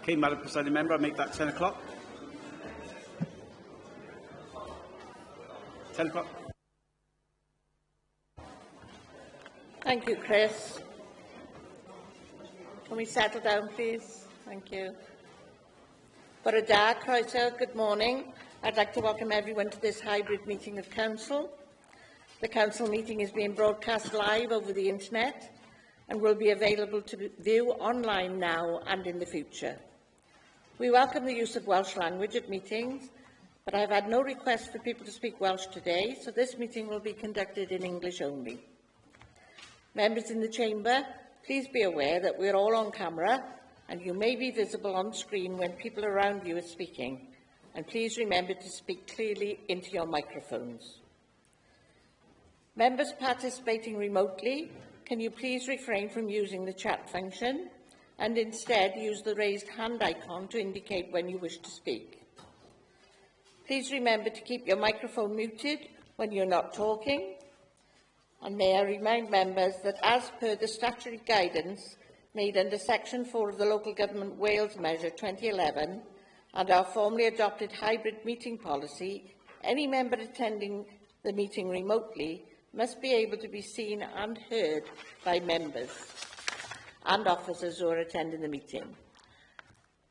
Okay, Madam Presiding Member, I make that 10 o'clock. 10 o'clock. Thank you, Chris. Can we settle down, please? Thank you. Bore da, croeso, good morning. I'd like to welcome everyone to this hybrid meeting of Council. The Council meeting is being broadcast live over the internet and will be available to view online now and in the future. We welcome the use of Welsh language at meetings, but I have had no request for people to speak Welsh today, so this meeting will be conducted in English only. Members in the Chamber, please be aware that we're all on camera and you may be visible on screen when people around you are speaking. And please remember to speak clearly into your microphones. Members participating remotely, can you please refrain from using the chat function and instead use the raised hand icon to indicate when you wish to speak. Please remember to keep your microphone muted when you're not talking. And may I remind members that as per the statutory guidance made under Section 4 of the Local Government Wales Measure 2011 and our formally adopted hybrid meeting policy, any member attending the meeting remotely must be able to be seen and heard by members and officers who are attending the meeting,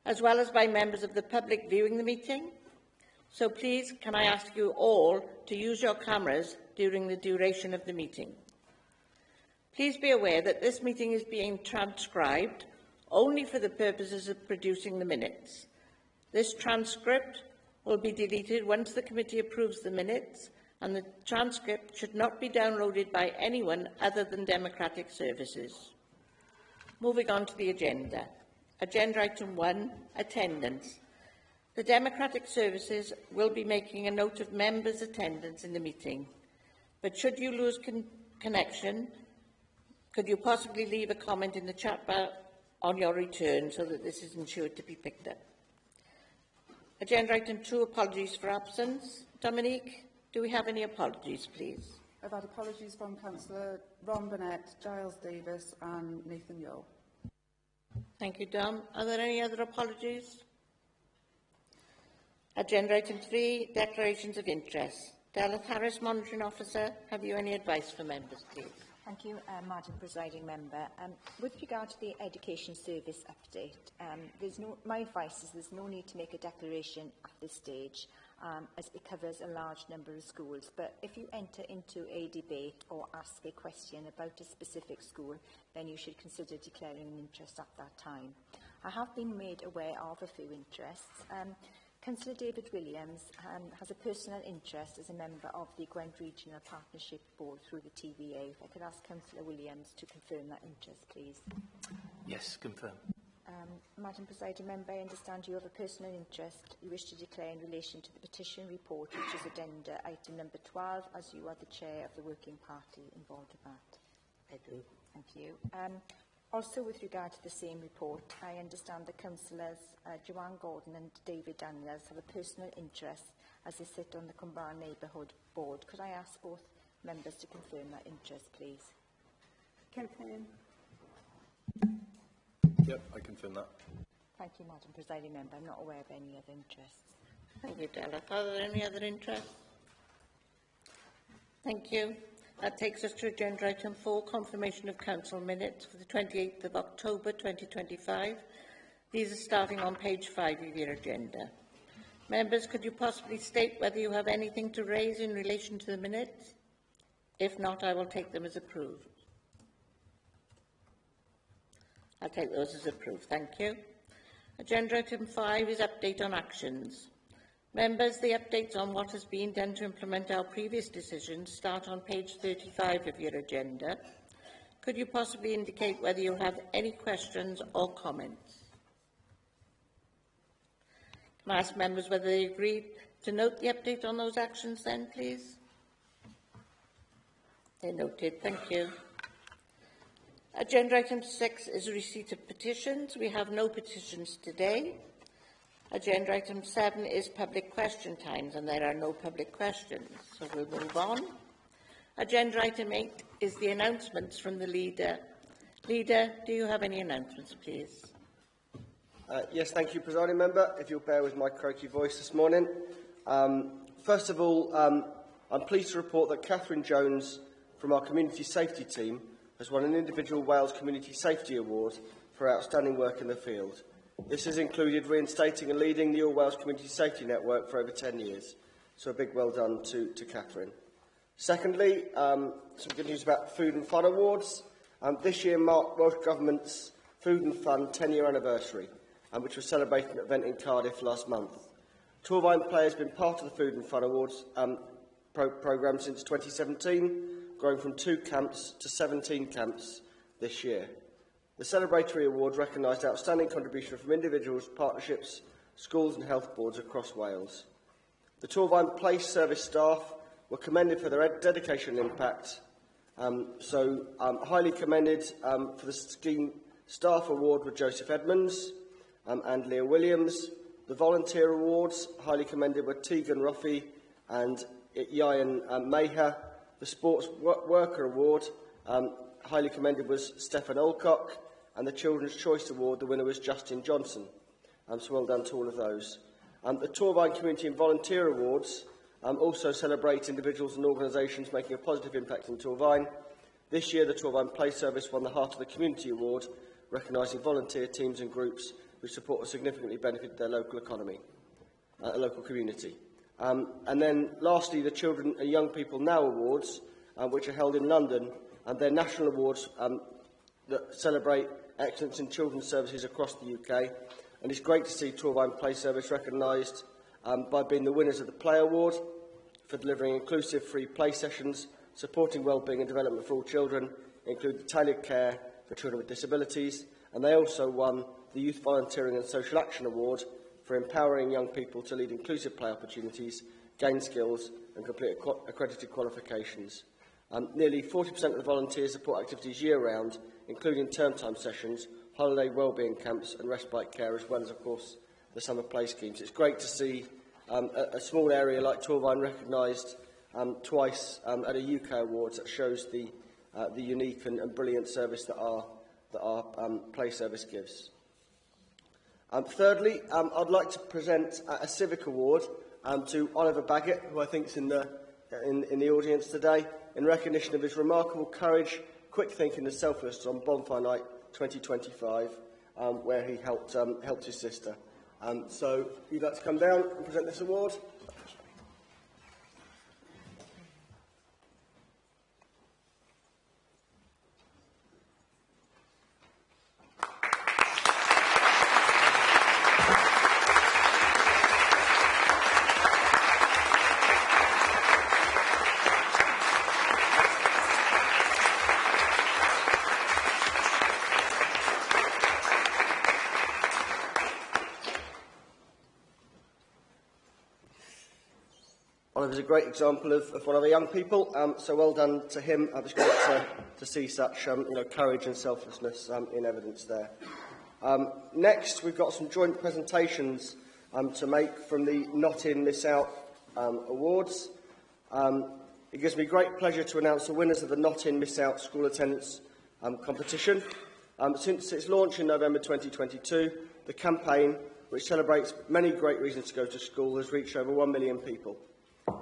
as well as by members of the public viewing the meeting. So please, can I ask you all to use your cameras during the duration of the meeting. Please be aware that this meeting is being transcribed only for the purposes of producing the minutes. This transcript will be deleted once the committee approves the minutes, and the transcript should not be downloaded by anyone other than Democratic Services. Moving on to the agenda. Agenda item 1, attendance. The Democratic Services will be making a note of members' attendance in the meeting. But should you lose connection, could you possibly leave a comment in the chat bar on your return so that this is ensured to be picked up? Agenda item 2, apologies for absence. Dominique, do we have any apologies, please? I've had apologies from Councillor Ron Burnett, Giles Davis and Nathan Yule. Thank you, Dom. Are there any other apologies? Agenda item 3, declarations of interest. Delith Harris, Monitoring Officer, have you any advice for members, please? Thank you, Madam Presiding Member. With regard to the Education Service update, my advice is there's no need to make a declaration at this stage, as it covers a large number of schools. But if you enter into a debate or ask a question about a specific school, then you should consider declaring an interest at that time. I have been made aware of a few interests. Councillor David Williams has a personal interest as a member of the Gwent Regional Partnership Board through the TVA. If I could ask Councillor Williams to confirm that interest, please. Yes, confirm. Madam Presiding Member, I understand you have a personal interest you wish to declare in relation to the petition report, which is addenda item number 12, as you are the chair of the working party involved with that. I do. Thank you. Also, with regard to the same report, I understand that Councillors Joanne Gordon and David Daniels have a personal interest as they sit on the Cwmbran Neighbourhood Board. Could I ask both members to confirm that interest, please? Confirm. Yep, I confirm that. Thank you, Madam Presiding Member. I'm not aware of any other interests. Thank you, Delith. Are there any other interests? Thank you. That takes us to agenda item 4, confirmation of council minutes for the 28th of October 2025. These are starting on page 5 of your agenda. Members, could you possibly state whether you have anything to raise in relation to the minutes? If not, I will take them as approved. I'll take those as approved. Thank you. Agenda item 5 is update on actions. Members, the updates on what has been done to implement our previous decisions start on page 35 of your agenda. Could you possibly indicate whether you have any questions or comments? Can I ask members whether they agree to note the update on those actions then, please? They're noted. Thank you. Agenda item 6 is a receipt of petitions. We have no petitions today. Agenda item 7 is public question times, and there are no public questions, so we'll move on. Agenda item 8 is the announcements from the Leader. Leader, do you have any announcements, please? Yes, thank you, Presiding Member. If you'll bear with my croaky voice this morning. First of all, I'm pleased to report that Catherine Jones from our Community Safety team has won an individual Wales Community Safety Award for outstanding work in the field. This has included reinstating and leading the All Wales Community Safety Network for over 10 years. So a big well done to Catherine. Secondly, some good news about Food and Fun Awards. This year marked Welsh Government's Food and Fun 10-year anniversary, which was celebrated at an event in Cardiff last month. Torvine Play has been part of the Food and Fun Awards programme since 2017, growing from 2 camps to 17 camps this year. The celebratory award recognised outstanding contribution from individuals, partnerships, schools and health boards across Wales. The Torvine Place service staff were commended for their dedication and impact. Highly commended for the scheme staff award were Joseph Edmonds and Leah Williams. The volunteer awards highly commended were Tegan Ruffy and Ian Mayher. The sports worker award highly commended was Stefan Olcock, and the Children's Choice Award, the winner was Justin Johnson. So well done to all of those. The Torvine Community and Volunteer Awards also celebrate individuals and organisations making a positive impact in Torvine. This year, the Torvine Play Service won the Heart of the Community Award, recognising volunteer teams and groups who support or significantly benefit their local economy, local community. And then, lastly, the Children and Young People Now Awards, which are held in London, and they're national awards that celebrate excellence in children's services across the UK. And it's great to see Torvine Play Service recognised by being the winners of the Play Award for delivering inclusive free play sessions, supporting wellbeing and development for all children, including tailored care for children with disabilities. And they also won the Youth Volunteering and Social Action Award for empowering young people to lead inclusive play opportunities, gain skills and complete accredited qualifications. Nearly 40% of the volunteers support activities year-round, including term-time sessions, holiday wellbeing camps and respite care, as well as, of course, the summer play schemes. It's great to see a small area like Torvine recognised twice at a UK Awards. That shows the unique and brilliant service that our play service gives. Thirdly, I'd like to present a civic award to Oliver Baggett, who I think is in the audience today, in recognition of his remarkable courage, quick thinking and selflessness on Bonfire Night 2025, where he helped his sister. So, if you'd like to come down and present this award. Oliver's a great example of one of our young people, so well done to him. It's great to see such courage and selflessness in evidence there. Next, we've got some joint presentations to make from the Not In, Miss Out awards. It gives me great pleasure to announce the winners of the Not In, Miss Out school attendance competition. Since its launch in November 2022, the campaign, which celebrates many great reasons to go to school, has reached over 1 million people.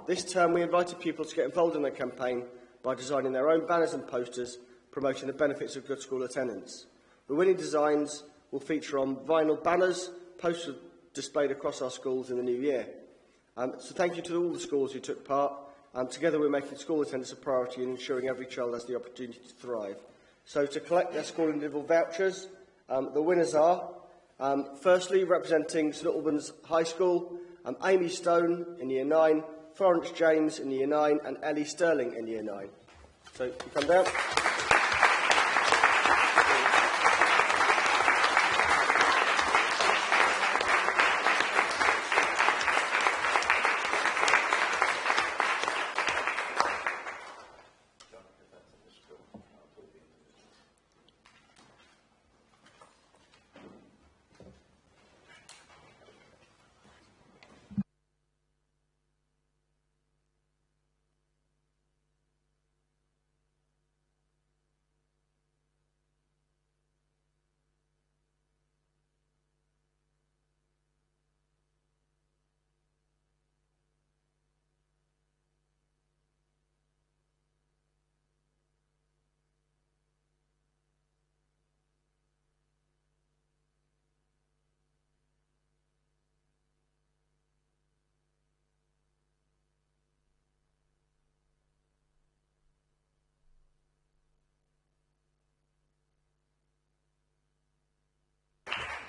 This term, we invited pupils to get involved in the campaign by designing their own banners and posters promoting the benefits of good school attendance. The winning designs will feature on vinyl banners, posters displayed across our schools in the new year. So thank you to all the schools who took part. Together we're making school attendance a priority and ensuring every child has the opportunity to thrive. So to collect their school individual vouchers, the winners are, firstly, representing St Albans High School, Amy Stone in Year 9, Florence James in Year 9 and Ellie Sterling in Year 9. So, you come down.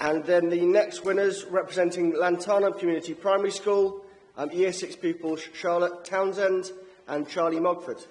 And then the next winners, representing Lantana Community Primary School, Year 6 pupils Charlotte Townsend and Charlie Mogford.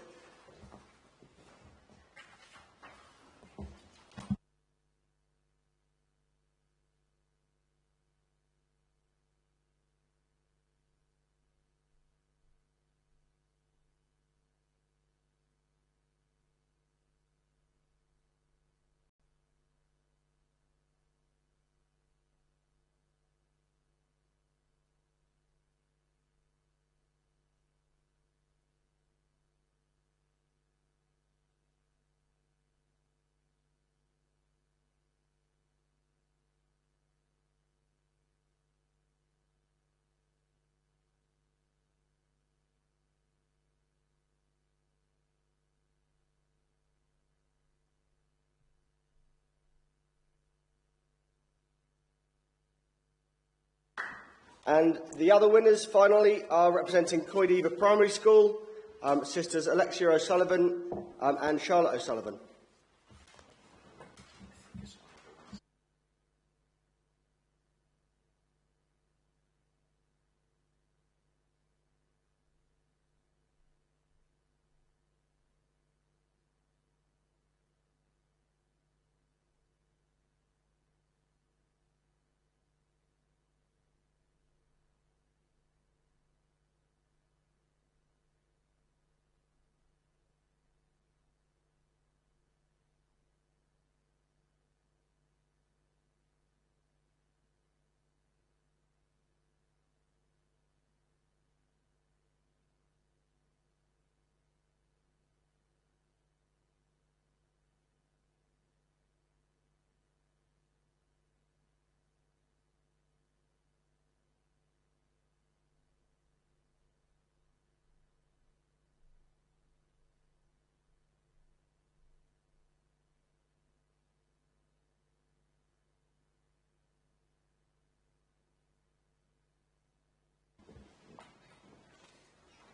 And the other winners, finally, are representing Coidiva Primary School, sisters Alexia O'Sullivan and Charlotte O'Sullivan.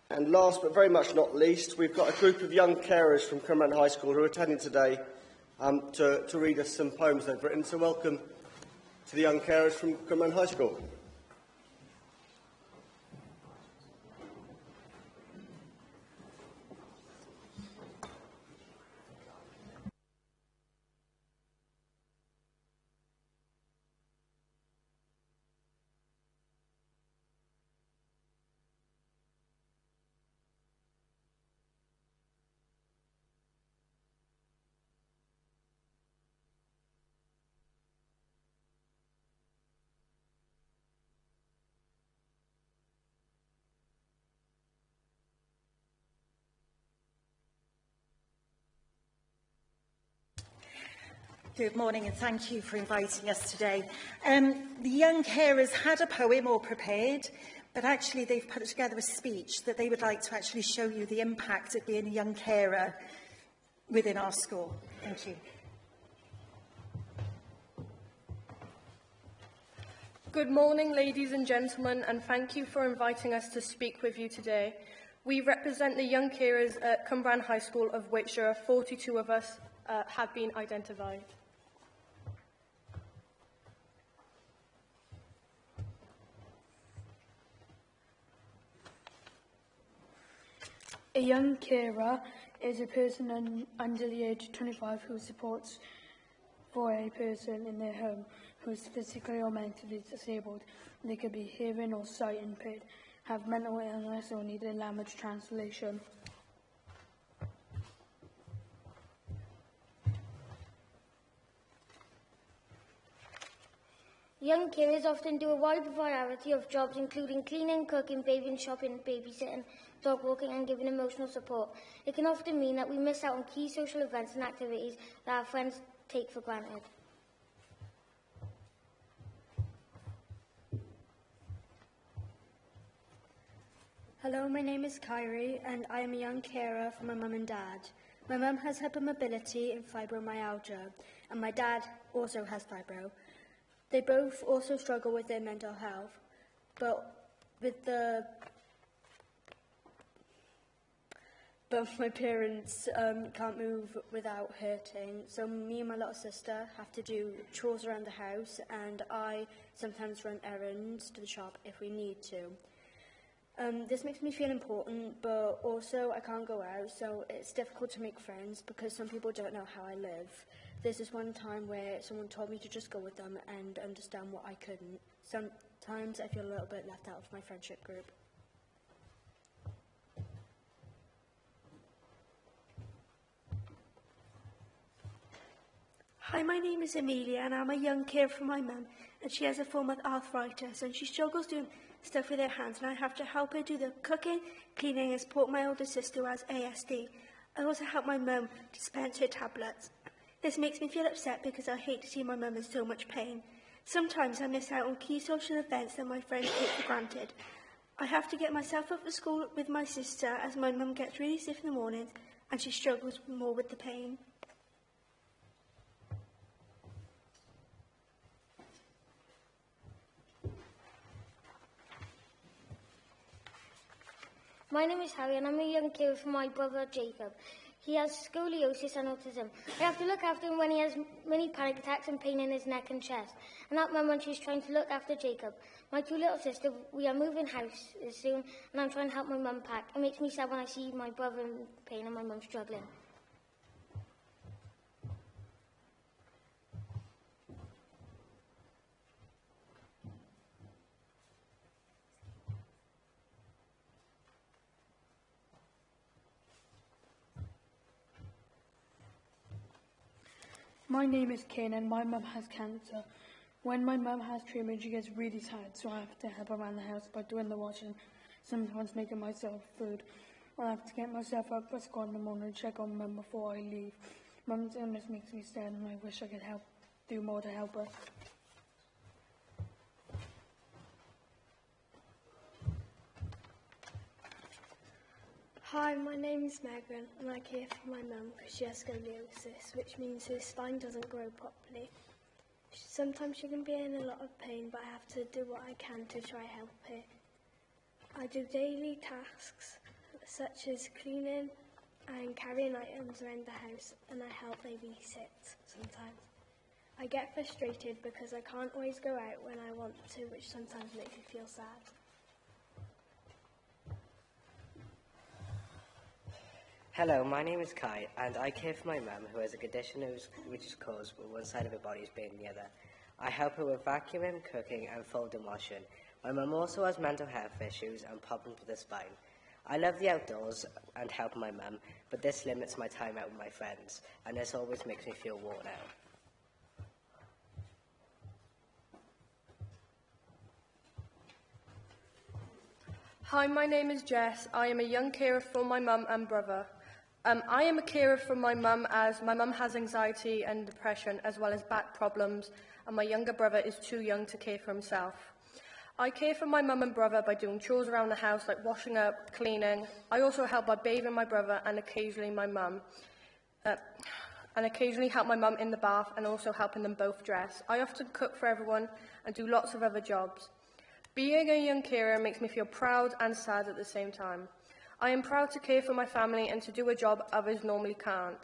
And last but very much not least, we've got a group of young carers from Cumberland High School who are attending today to read us some poems they've written. So welcome to the young carers from Cumberland High School. Good morning and thank you for inviting us today. The young carers had a poem all prepared, but actually they've put together a speech that they would like to actually show you the impact of being a young carer within our school. Thank you. Good morning, ladies and gentlemen, and thank you for inviting us to speak with you today. We represent the young carers at Cumberland High School, of which there are 42 of us have been identified. A young carer is a person under the age of 25 who supports for a person in their home who is physically or mentally disabled. They could be hearing or sight impaired, have mental illness or need a language translation. Young carers often do a wide variety of jobs, including cleaning, cooking, babying, shopping, babysitting, dog walking and giving emotional support. It can often mean that we miss out on key social events and activities that our friends take for granted. Hello, my name is Kyrie and I am a young carer for my mum and dad. My mum has hypermobility and fibromyalgia and my dad also has fibro. They both also struggle with their mental health, but with the but my parents can't move without hurting. So me and my little sister have to do chores around the house, and I sometimes run errands to the shop if we need to. This makes me feel important, but also I can't go out, so it's difficult to make friends because some people don't know how I live. There's this one time where someone told me to just go with them and understand what I couldn't. Sometimes I feel a little bit left out of my friendship group. Hi, my name is Amelia and I'm a young carer for my mum, and she has a form of arthritis and she struggles doing stuff with her hands, and I have to help her do the cooking, cleaning and support my older sister who has ASD. I also help my mum dispense her tablets. This makes me feel upset because I hate to see my mum in so much pain. Sometimes I miss out on key social events that my friends take for granted. I have to get myself up for school with my sister as my mum gets really stiff in the mornings and she struggles more with the pain. My name is Harry and I'm a young carer for my brother Jacob. He has scoliosis and autism. I have to look after him when he has many panic attacks and pain in his neck and chest. And help Mum when she's trying to look after Jacob. My two little sisters, we are moving house soon and I'm trying to help my mum pack. It makes me sad when I see my brother in pain and my mum struggling. My name is Kane and my mum has cancer. When my mum has treatment, she gets really tired, so I have to help around the house by doing the washing, sometimes making myself food. I have to get myself up for school in the morning and check on mum before I leave. Mum's illness makes me sad and I wish I could do more to help her. Hi, my name is Megan and I care for my mum because she has scoliosis, which means her spine doesn't grow properly. Sometimes she can be in a lot of pain, but I have to do what I can to try help her. I do daily tasks such as cleaning and carrying items around the house, and I help babysit sometimes. I get frustrated because I can't always go out when I want to, which sometimes makes me feel sad. Hello, my name is Kai, and I care for my mum who has a condition which is caused by one side of her body is being the other. I help her with vacuuming, cooking, and folding washing. My mum also has mental health issues and problems with her spine. I love the outdoors and help my mum, but this limits my time out with my friends, and this always makes me feel worn out. Hi, my name is Jess. I am a young carer for my mum and brother. I am a carer for my mum as my mum has anxiety and depression as well as back problems, and my younger brother is too young to care for himself. I care for my mum and brother by doing chores around the house like washing up, cleaning. I also help by bathing my brother and occasionally my mum. And occasionally help my mum in the bath and also helping them both dress. I often cook for everyone and do lots of other jobs. Being a young carer makes me feel proud and sad at the same time. I am proud to care for my family and to do a job others normally can't.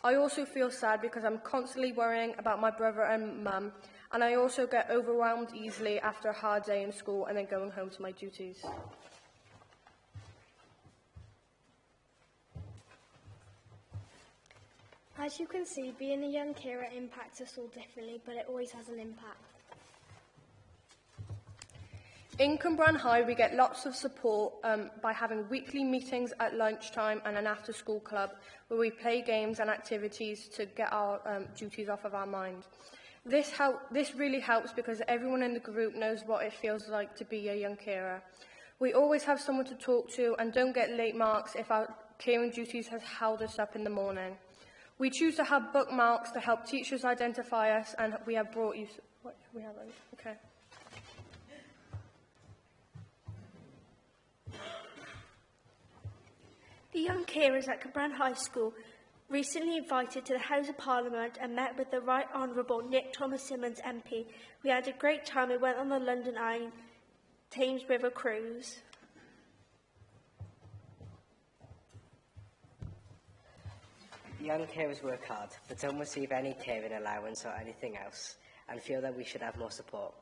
I also feel sad because I'm constantly worrying about my brother and mum, and I also get overwhelmed easily after a hard day in school and then going home to my duties. As you can see, being a young carer impacts us all differently, but it always has an impact. In Cwmbran High, we get lots of support by having weekly meetings at lunchtime and an after-school club where we play games and activities to get our duties off of our mind. This really helps because everyone in the group knows what it feels like to be a young carer. We always have someone to talk to and don't get late marks if our caring duties has held us up in the morning. We choose to have bookmarks to help teachers identify us, and we have brought you... What, we haven't? Okay. The young carers at Cwmbran High School recently invited to the House of Parliament and met with the Right Honourable Nick Thomas-Symonds MP. We had a great time and went on the London Eye Thames River cruise. Young carers work hard, but don't receive any caring allowance or anything else, and feel that we should have more support.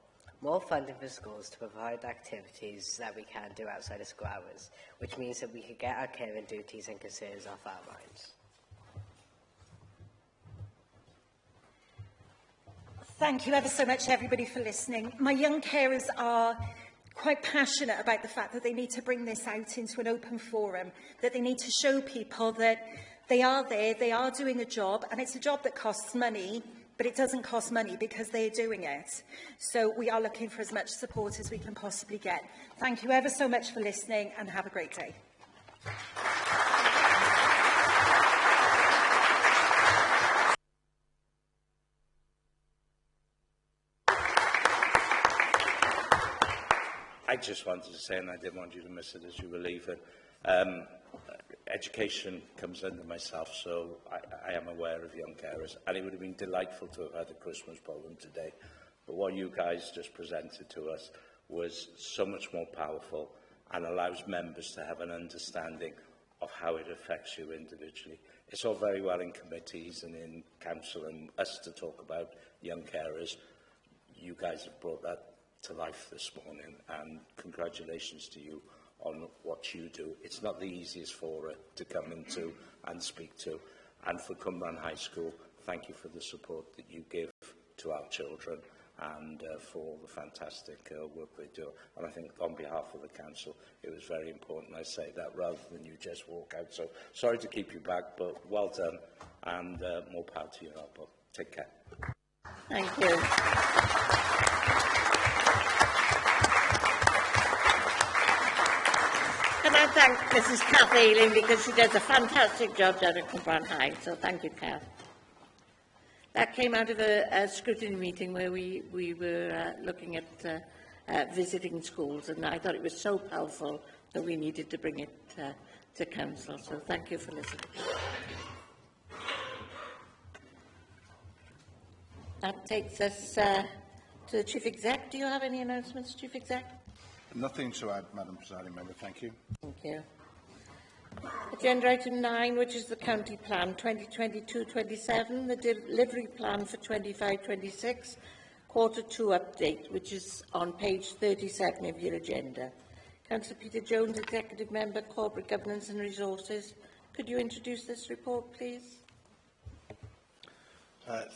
More funding for schools to provide activities that we can do outside of school hours, which means that we can get our caring duties and concerns off our minds. Thank you ever so much, everybody, for listening. My young carers are quite passionate about the fact that they need to bring this out into an open forum, that they need to show people that they are there, they are doing a job, and it's a job that costs money, but it doesn't cost money because they're doing it. So we are looking for as much support as we can possibly get. Thank you ever so much for listening, and have a great day. I just wanted to say, and I didn't want you to miss it as you were leaving, education comes under myself, so I am aware of young carers, and it would have been delightful to have had a Christmas programme today. But what you guys just presented to us was so much more powerful and allows members to have an understanding of how it affects you individually. It's all very well in committees and in council and us to talk about young carers. You guys have brought that to life this morning, and congratulations to you on what you do. It's not the easiest forum to come into and speak to, and for Cumbrae High School, thank you for the support that you give to our children and for all the fantastic work they do. And I think on behalf of the council, it was very important I say that rather than you just walk out. So sorry to keep you back, but well done, and more power to you, Albert. Take care. Thank you. Can I thank Mrs. Kath Ayling, because she does a fantastic job down at Cumbrae High, so thank you, Kath. That came out of a scrutiny meeting where we were looking at visiting schools, and I thought it was so powerful that we needed to bring it to council, so thank you for listening. That takes us to the Chief Exec. Do you have any announcements, Chief Exec? Nothing to add, Madam Presiding Member. Thank you. Thank you. Agenda item 9, which is the County Plan 2022-27, the delivery plan for 25-26, Quarter 2 update, which is on page 37 of your agenda. Councillor Peter Jones, Executive Member, Corporate Governance and Resources. Could you introduce this report, please?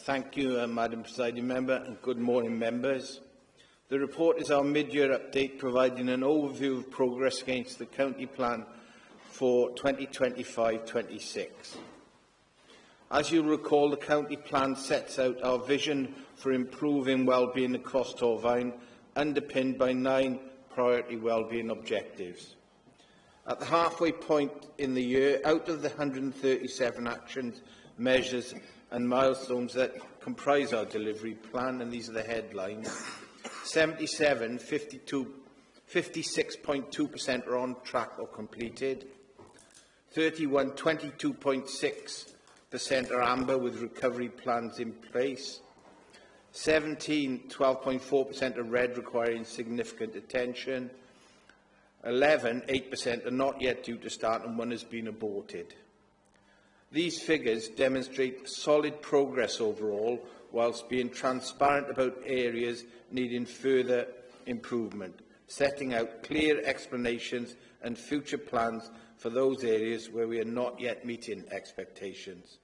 Thank you, Madam Presiding Member, and good morning, members. The report is our mid-year update, providing an overview of progress against the County Plan for 2025-26. As you recall, the County Plan sets out our vision for improving wellbeing across Torfaen, underpinned by 9 priority wellbeing objectives. At the halfway point in the year, out of the 137 actions, measures and milestones that comprise our delivery plan, and these are the headlines, 77, 56.2% are on track or completed. 31, 22.6% are amber with recovery plans in place. 17, 12.4% are red, requiring significant attention. 11, 8% are not yet due to start, and 1 has been aborted. These figures demonstrate solid progress overall, whilst being transparent about areas needing further improvement, setting out clear explanations and future plans for those areas where we are not yet meeting expectations.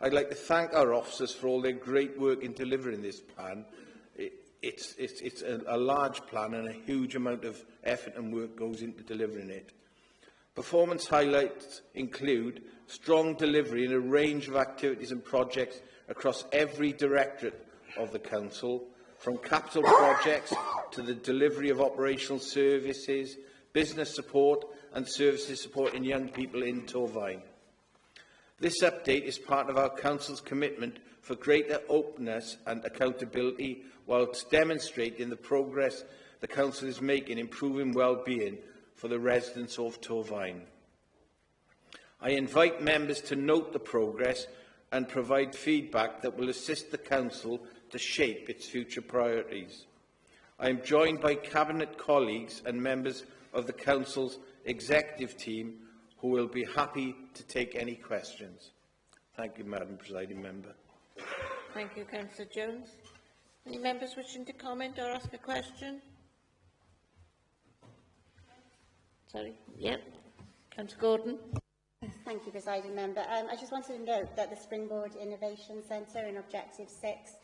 I'd like to thank our officers for all their great work in delivering this plan. It's a large plan, and a huge amount of effort and work goes into delivering it. Performance highlights include strong delivery in a range of activities and projects across every directorate of the Council, from capital projects to the delivery of operational services, business support and services supporting young people in Torfaen. This update is part of our Council's commitment for greater openness and accountability, whilst demonstrating the progress the Council is making improving well-being for the residents of Torfaen. I invite members to note the progress and provide feedback that will assist the Council to shape its future priorities. I am joined by Cabinet colleagues and members of the Council's executive team who will be happy to take any questions. Thank you, Madam Presiding Member. Thank you, Councillor Jones. Any members wishing to comment or ask a question? Sorry. Yep. Councillor Gordon. Thank you, Presiding Member. I just wanted to note that the Springboard Innovation Centre in Objective 6,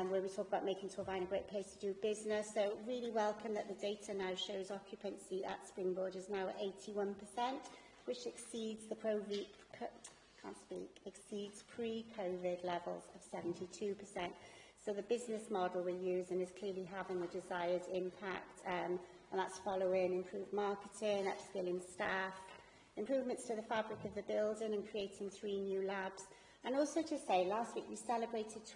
where we talk about making Torfaen a great place to do business, so really welcome that the data now shows occupancy at Springboard is now at 81%, which exceeds the pre-COVID levels of 72%. So the business model we're using is clearly having the desired impact, and that's following improved marketing, upskilling staff, improvements to the fabric of the building and creating 3 new labs. And also to say, last week we celebrated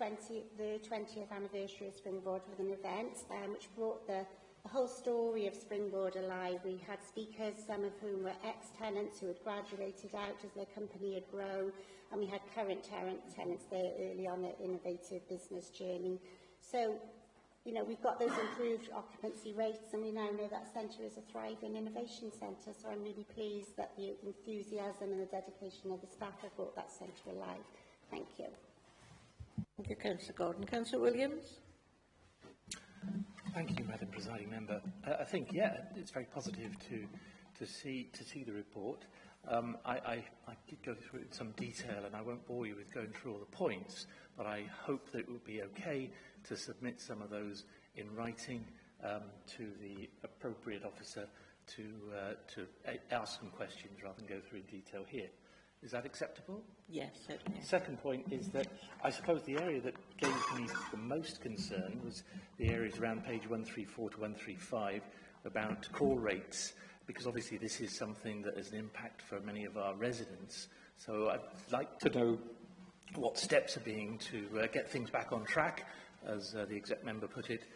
the 20th anniversary of Springboard with an event which brought the whole story of Springboard alive. We had speakers, some of whom were ex-tenants who had graduated out as their company had grown, and we had current tenants there early on their innovative business journey. So, you know, we've got those improved occupancy rates, and we now know that centre is a thriving innovation centre, so I'm really pleased that the enthusiasm and the dedication of the staff have brought that centre alive. Thank you. Thank you, Councillor Gordon. Councillor Williams. Thank you, Madam Presiding Member. I think, yeah, it's very positive to see the report. I did go through it in some detail, and I won't bore you with going through all the points, but I hope that it would be okay to submit some of those in writing to the appropriate officer to ask some questions rather than go through in detail here. Is that acceptable? Yes, certainly. Second point is that I suppose the area that gave me the most concern was the areas around page 134 to 135 about call rates, because obviously this is something that has an impact for many of our residents. So I'd like to know what steps are being to get things back on track, as the exec member put it.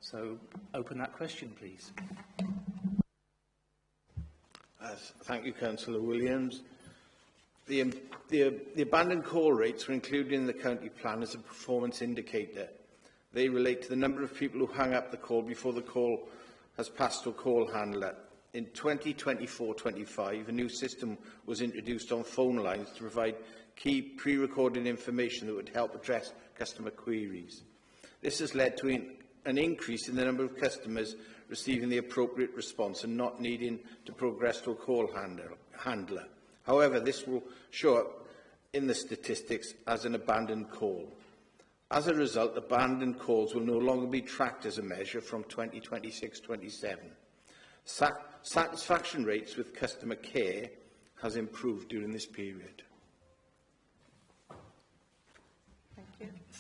So open that question, please. Thank you, Councillor Williams. The abandoned call rates were included in the county plan as a performance indicator. They relate to the number of people who hang up the call before the call has passed to a call handler. In 2024-25, a new system was introduced on phone lines to provide key pre-recorded information that would help address customer queries. This has led to an increase in the number of customers receiving the appropriate response and not needing to progress to a call handler. However, this will show up in the statistics as an abandoned call. As a result, abandoned calls will no longer be tracked as a measure from 2026-27. Satisfaction rates with customer care has improved during this period.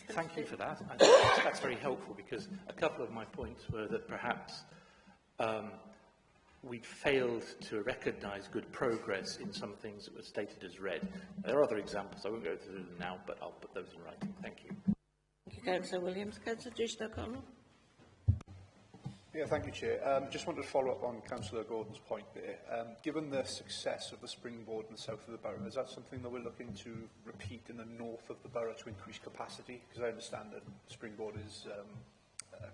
Thank you for that. I think that's very helpful, because a couple of my points were that perhaps we failed to recognise good progress in some things that were stated as red. There are other examples. I won't go through them now, but I'll put those in writing. Thank you. Thank you, Councillor Williams. Councillor Drishna O'Connell. Yeah, thank you, Chair. Just wanted to follow up on Councillor Gordon's point there. Given the success of the Springboard in the south of the borough, is that something that we're looking to repeat in the north of the borough to increase capacity? Because I understand that Springboard is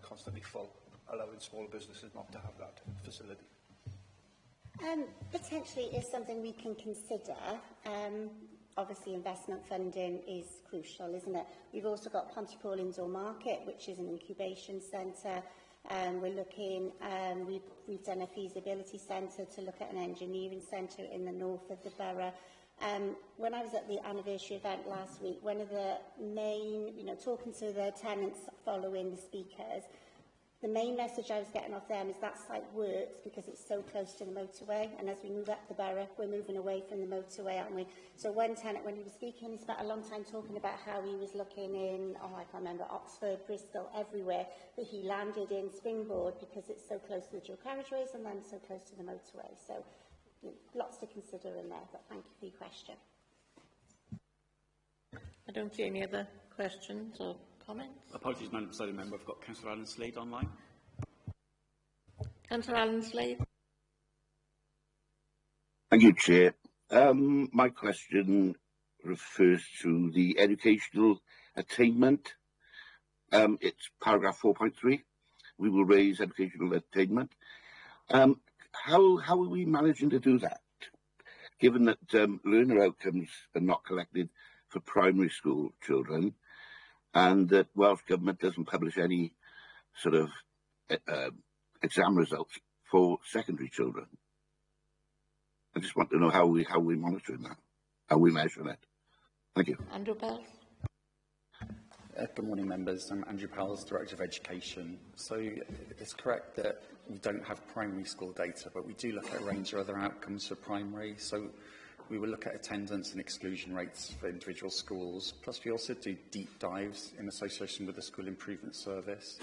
constantly full, allowing smaller businesses not to have that facility. Potentially is something we can consider. Obviously, investment funding is crucial, isn't it? We've also got Pontypool Indoor Market, which is an incubation centre. We're looking, we've done a feasibility centre to look at an engineering centre in the north of the borough. When I was at the anniversary event last week, one of the main, talking to the tenants following the speakers, the main message I was getting off them is that site works because it's so close to the motorway, and as we move up the borough, we're moving away from the motorway, aren't we? So one tenant, when he was speaking, he spent a long time talking about how he was looking in, I can't remember, Oxford, Bristol, everywhere, but he landed in Springboard because it's so close to the dual carriageways and then so close to the motorway. So lots to consider in there, but thank you for your question. I don't see any other questions or comments. Apologies, Madam Presiding Member. I've got Councillor Alan Slade online. Councillor Alan Slade. Thank you, Chair. My question refers to the educational attainment. It's paragraph 4.3. We will raise educational attainment. How are we managing to do that? given that learner outcomes are not collected for primary school children, and that Welsh Government doesn't publish any sort of exam results for secondary children. I just want to know how we monitoring that, how we measure that. Thank you. Andrew Pell. Good morning, members. I'm Andrew Powell, Director of Education. So it's correct that we don't have primary school data, but we do look at a range of other outcomes for primary. So we will look at attendance and exclusion rates for individual schools. Plus, we also do deep dives in association with the School Improvement Service.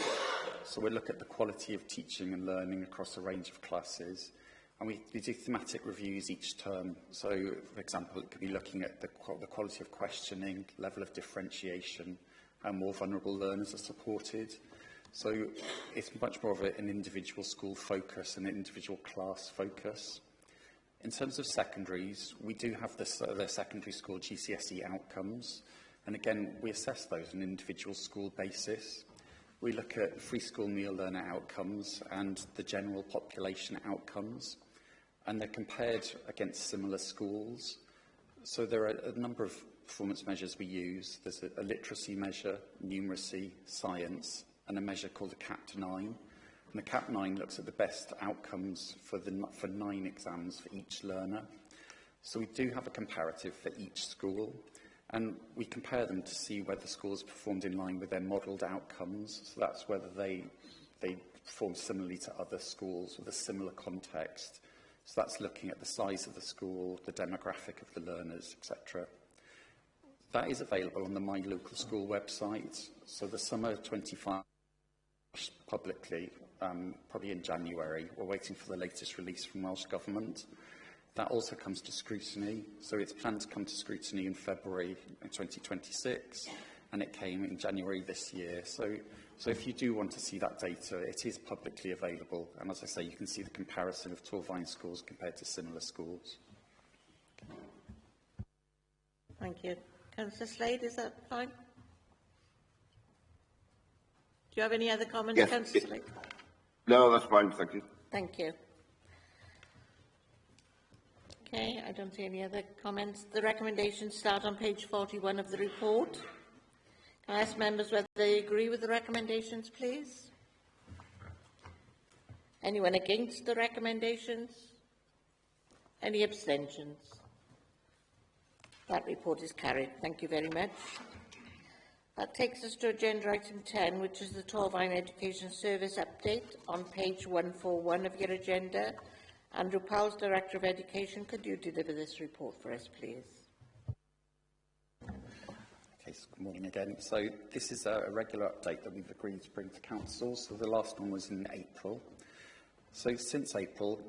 So we look at the quality of teaching and learning across a range of classes. And we do thematic reviews each term. So, for example, it could be looking at the quality of questioning, level of differentiation, how more vulnerable learners are supported. So it's much more of an individual school focus and an individual class focus. In terms of secondaries, we do have the secondary school GCSE outcomes. And again, we assess those on an individual school basis. We look at free school meal learner outcomes and the general population outcomes. And they're compared against similar schools. So there are a number of performance measures we use. There's a literacy measure, numeracy, science, and a measure called the CAP9. And the CAP9 looks at the best outcomes for 9 exams for each learner. So we do have a comparative for each school, and we compare them to see whether schools performed in line with their modelled outcomes. So that's whether they perform similarly to other schools with a similar context. So that's looking at the size of the school, the demographic of the learners, etc. That is available on the My Local School website. So the summer 25 publicly, probably in January. We're waiting for the latest release from Welsh Government. That also comes to scrutiny. So it's planned to come to scrutiny in February 2026, and it came in January this year. So if you do want to see that data, it is publicly available. And as I say, you can see the comparison of Torfaen schools compared to similar schools. Thank you. Councillor Slade, is that fine? Do you have any other comments, Yes. Councillor Slade? No, that's fine. Thank you. Thank you. Okay, I don't see any other comments. The recommendations start on page 41 of the report. Can I ask members whether they agree with the recommendations, please? Anyone against the recommendations? Any abstentions? That report is carried. Thank you very much. That takes us to agenda item 10, which is the Torfaen Education Service update on page 141 of your agenda. Andrew Powell, Director of Education, could you deliver this report for us, please? Okay, so good morning again. So this is a regular update that we've agreed to bring to Council. So the last one was in April. So since April,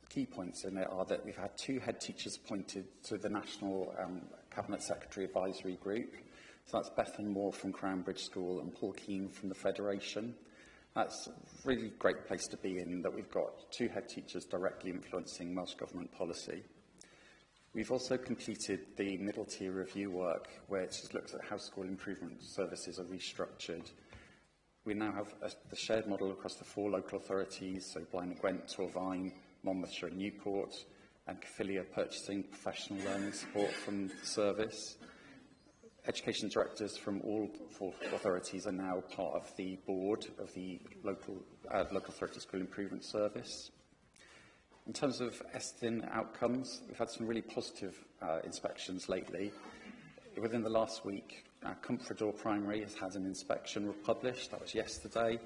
key points in it are that we've had 2 head teachers appointed to the National Cabinet Secretary Advisory Group. So that's Bethan Moore from Cranbridge School and Paul Keane from the Federation. That's a really great place to be in, that we've got 2 head teachers directly influencing Welsh Government policy. We've also completed the middle tier review work, which looks at how school improvement services are restructured. We now have the shared model across the 4 local authorities, so Blaen y Gwent, Torfaen, Monmouthshire and Newport, and Caerphilia purchasing professional learning support from the service. Education directors from all 4 authorities are now part of the board of the local authority school improvement service. In terms of Estyn outcomes, we've had some really positive inspections lately. Within the last week, Comfredor Primary has had an inspection published. That was yesterday.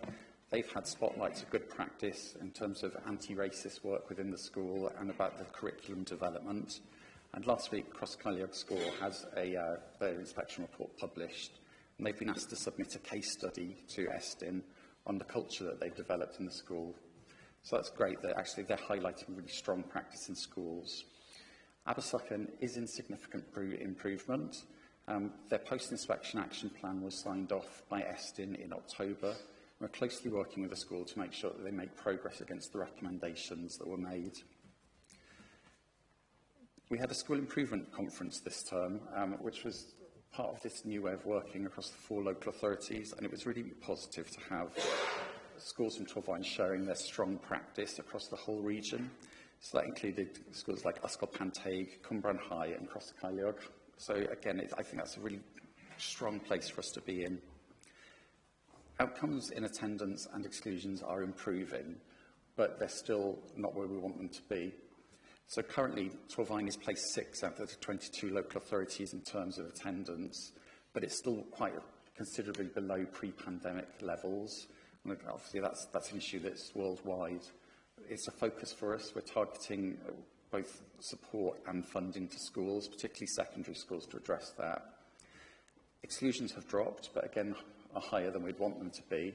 They've had spotlights of good practice in terms of anti-racist work within the school and about the curriculum development. And last week, Cross Caerliog School has their inspection report published, and they've been asked to submit a case study to Estyn on the culture that they've developed in the school. So that's great that actually they're highlighting really strong practice in schools. Abersochen is in significant improvement. Their post-inspection action plan was signed off by Estyn in October. We're closely working with the school to make sure that they make progress against the recommendations that were made. We had a school improvement conference this term, which was part of this new way of working across the 4 local authorities, and it was really positive to have schools from Torfaen sharing their strong practice across the whole region. So that included schools like Ysgol Panteg, Cwmbran High and Cross y Ceiliog. So again, I think that's a really strong place for us to be in. Outcomes in attendance and exclusions are improving, but they're still not where we want them to be. So currently, Torfaen is placed 6 out of the 22 local authorities in terms of attendance, but it's still quite considerably below pre-pandemic levels. And obviously, that's an issue that's worldwide. It's a focus for us. We're targeting both support and funding to schools, particularly secondary schools, to address that. Exclusions have dropped, but again, are higher than we'd want them to be.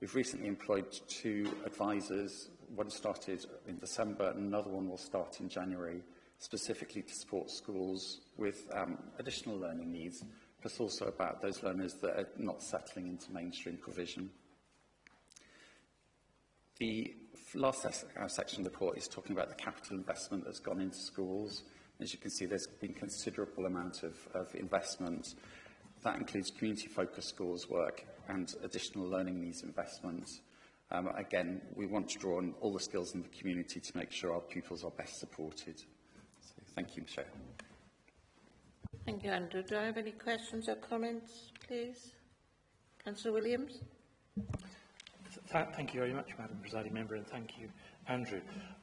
We've recently employed 2 advisors. One started in December, and another one will start in January, specifically to support schools with additional learning needs, plus also about those learners that are not settling into mainstream provision. The last section of the report is talking about the capital investment that's gone into schools. As you can see, there's been a considerable amount of investment. That includes community-focused schools work and additional learning needs investment. Again, we want to draw on all the skills in the community to make sure our pupils are best supported. So, thank you, Chair. Thank you, Andrew. Do I have any questions or comments, please? Councillor Williams. Thank you very much, Madam Presiding Member, and thank you, Andrew.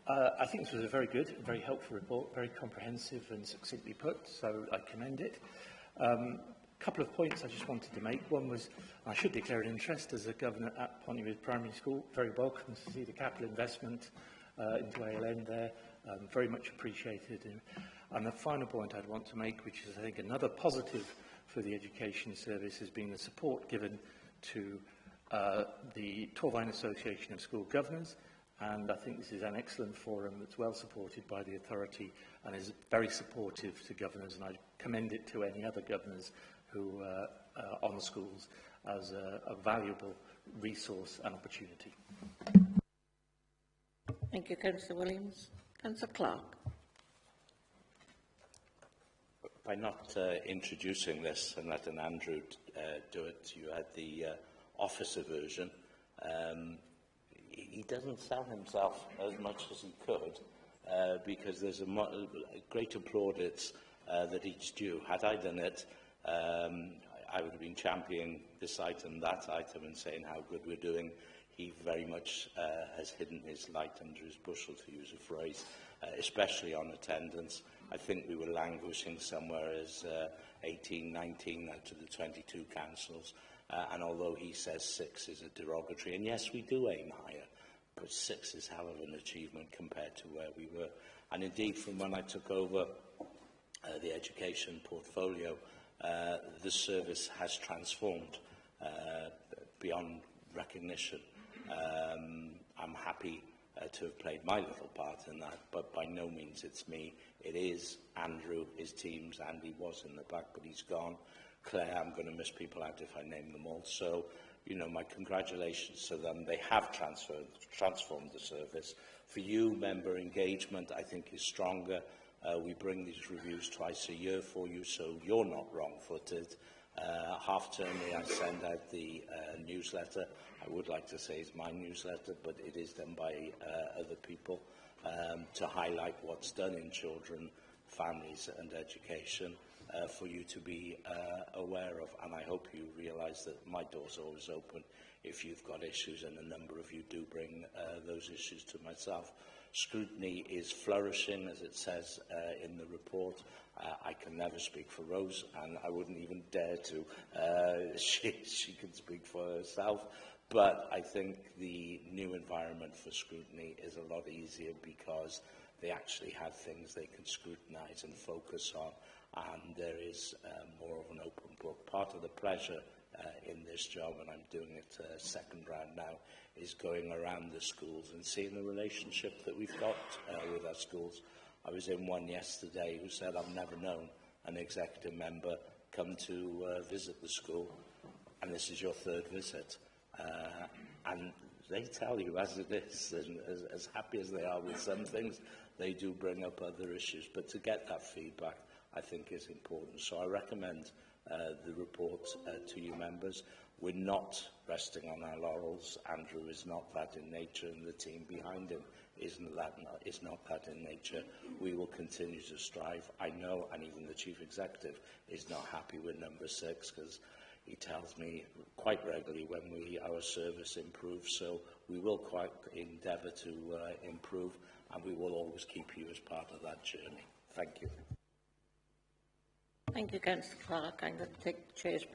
I think this was a very good, very helpful report, very comprehensive and succinctly put, so I commend it. Couple of points I just wanted to make. One was, I should declare an interest as a governor at Pontypridd Primary School. Very welcome to see the capital investment into ALN there. Very much appreciated. And the final point I'd want to make, which is I think another positive for the education service, has been the support given to the Torfaen Association of School Governors. And I think this is an excellent forum that's well supported by the authority and is very supportive to governors, and I commend it to any other governors who are on the schools as a valuable resource and opportunity. Thank you, Councillor Williams. Councillor Clark. By not introducing this and letting Andrew do it, you had the officer version. He doesn't sell himself as much as he could because there's a greater plaudits that each due. Had I done it, I would have been championing this item, that item, and saying how good we're doing. He very much has hidden his light under his bushel, to use a phrase, especially on attendance. I think we were languishing somewhere as 18, 19 out of the 22 councils. And although he says 6 is a derogatory, and yes, we do aim higher, but 6 is hell of an achievement compared to where we were. And indeed, from when I took over the education portfolio, the service has transformed beyond recognition. I'm happy to have played my little part in that, but by no means it's me. It is Andrew, his teams. Andy was in the back, but he's gone. Claire, I'm going to miss people out if I name them all. So, you know, my congratulations to them. They have transformed the service. For you, member engagement, I think, is stronger. We bring these reviews twice a year for you, so you're not wrong-footed. Half-termly, I send out the newsletter. I would like to say it's my newsletter, but it is done by other people to highlight what's done in children, families and education for you to be aware of. And I hope you realise that my door's always open if you've got issues, and a number of you do bring those issues to myself. Scrutiny is flourishing, as it says in the report. I can never speak for Rose, and I wouldn't even dare to. She can speak for herself. But I think the new environment for scrutiny is a lot easier because they actually have things they can scrutinise and focus on, and there is more of an open book. Part of the pleasure in this job, and I'm doing it second round now, is going around the schools and seeing the relationship that we've got with our schools. I was in one yesterday who said, I've never known an executive member come to visit the school, and this is your third visit. And they tell you as it is, and as happy as they are with some things, they do bring up other issues. But to get that feedback, I think, is important. So I recommend the report to you members. We're not resting on our laurels. Andrew is not that in nature, and the team behind him is not that in nature. We will continue to strive. I know, and even the Chief Executive is not happy with number 6, because he tells me quite regularly when our service improves. So we will quite endeavour to improve, and we will always keep you as part of that journey. Thank you. Thank you, Councillor Clark. I'm going to take the Chair's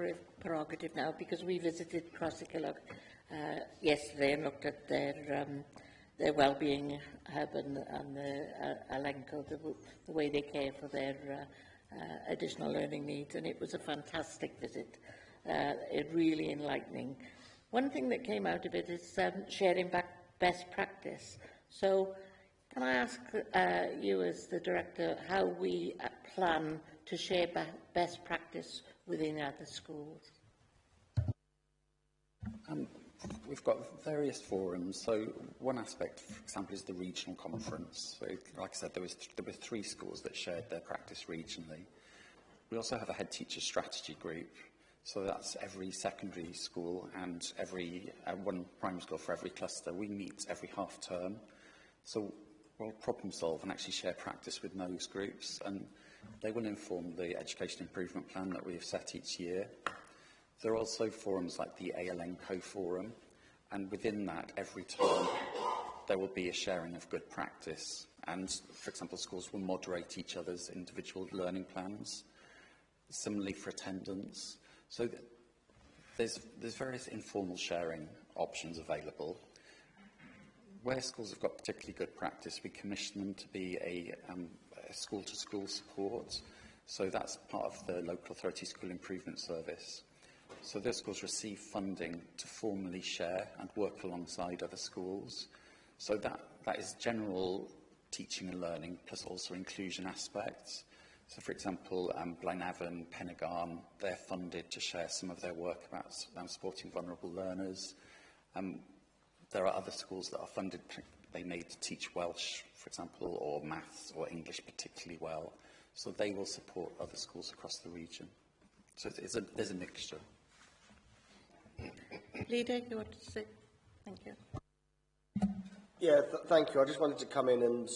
prerogative now, because we visited Crossicilog yesterday and looked at their wellbeing hub and the Elenco, the way they care for their additional learning needs, and it was a fantastic visit. It really enlightening. One thing that came out of it is sharing best practice. So, can I ask you, as the Director, how we plan to share best practice within other schools? We've got various forums. So one aspect, for example, is the regional conference. So, like I said, there were 3 schools that shared their practice regionally. We also have a head teacher strategy group. So that's every secondary school and every one primary school for every cluster. We meet every half term. So we'll problem solve and actually share practice with those groups, and they will inform the education improvement plan that we have set each year. There are also forums like the ALNCO forum, and within that, every term, there will be a sharing of good practice. And, for example, schools will moderate each other's individual learning plans. Similarly for attendance. So there's various informal sharing options available. Where schools have got particularly good practice, we commission them to be a school-to-school support. So that's part of the local authority school improvement service. So those schools receive funding to formally share and work alongside other schools. So that is general teaching and learning, plus also inclusion aspects. So, for example, Blaenavon, Pennegarn, they're funded to share some of their work about supporting vulnerable learners. There are other schools that are funded, they may teach Welsh, for example, or maths or English particularly well. So they will support other schools across the region. So there's a mixture. Leader, you want to say? Thank you. Yeah, thank you. I just wanted to come in and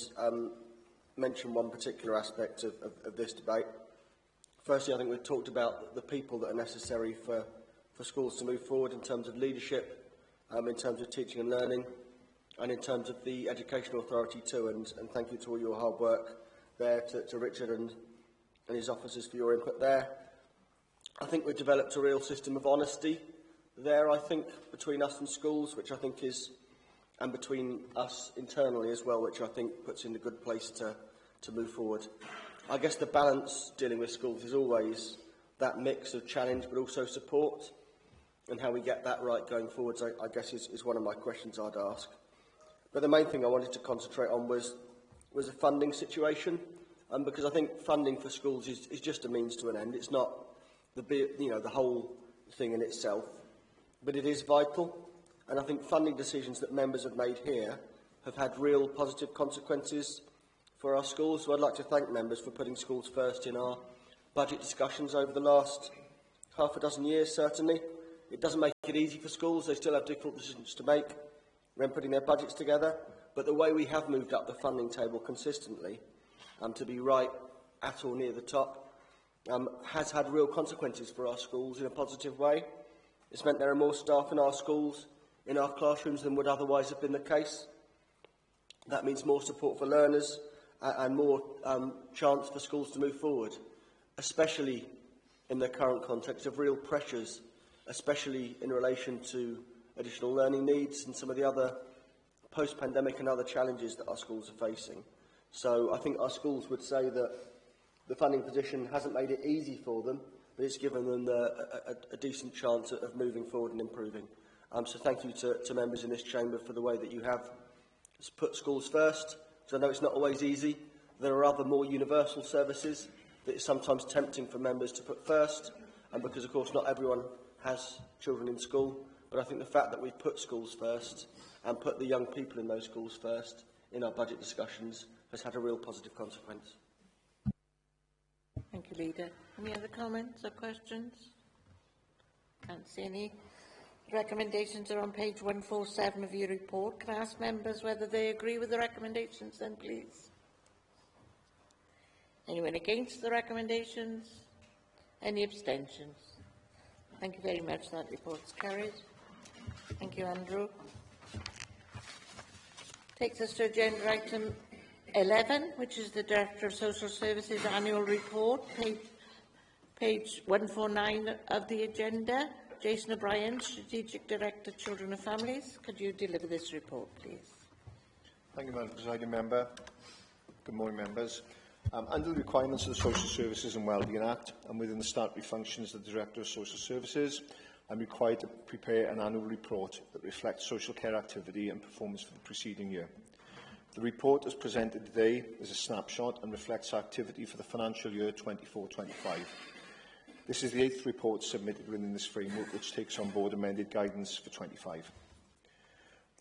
mention one particular aspect of this debate. Firstly, I think we've talked about the people that are necessary for schools to move forward in terms of leadership, in terms of teaching and learning, and in terms of the Educational Authority too. And thank you to all your hard work there, to Richard and his officers for your input there. I think we've developed a real system of honesty there, I think, between us and schools, which I think is, and between us internally as well, which I think puts in a good place to move forward. I guess the balance dealing with schools is always that mix of challenge but also support, and how we get that right going forwards, I guess, is one of my questions I'd ask. But the main thing I wanted to concentrate on was a funding situation, because I think funding for schools is just a means to an end. It's not the whole thing in itself, but it is vital. And I think funding decisions that members have made here have had real positive consequences for our schools. So I'd like to thank members for putting schools first in our budget discussions over the last half a dozen years, certainly. It doesn't make it easy for schools. They still have difficult decisions to make when putting their budgets together. But the way we have moved up the funding table consistently to be right at or near the top has had real consequences for our schools in a positive way. It's meant there are more staff in our schools, in our classrooms, than would otherwise have been the case. That means more support for learners and more chance for schools to move forward, especially in the current context of real pressures, especially in relation to additional learning needs and some of the other post-pandemic and other challenges that our schools are facing. So I think our schools would say that the funding position hasn't made it easy for them, but it's given them a decent chance of moving forward and improving. So thank you to members in this chamber for the way that you have put schools first, because I know it's not always easy. There are other more universal services that it's sometimes tempting for members to put first, and because, of course, not everyone has children in school. But I think the fact that we've put schools first and put the young people in those schools first in our budget discussions has had a real positive consequence. Thank you, Leader. Any other comments or questions? Can't see any. Recommendations are on page 147 of your report. Can I ask members whether they agree with the recommendations then, please? Anyone against the recommendations? Any abstentions? Thank you very much. That report's carried. Thank you, Andrew. Takes us to agenda item 11, which is the Director of Social Services Annual Report, page 149 of the agenda. Jason O'Brien, Strategic Director, Children and Families. Could you deliver this report, please? Thank you, Madam Presiding Member. Good morning, members. Under the requirements of the Social Services and Wellbeing Act and within the statutory functions of the Director of Social Services, I'm required to prepare an annual report that reflects social care activity and performance for the preceding year. The report as presented today is a snapshot and reflects activity for the financial year 24-25. This is the 8th report submitted within this framework, which takes on board amended guidance for 25.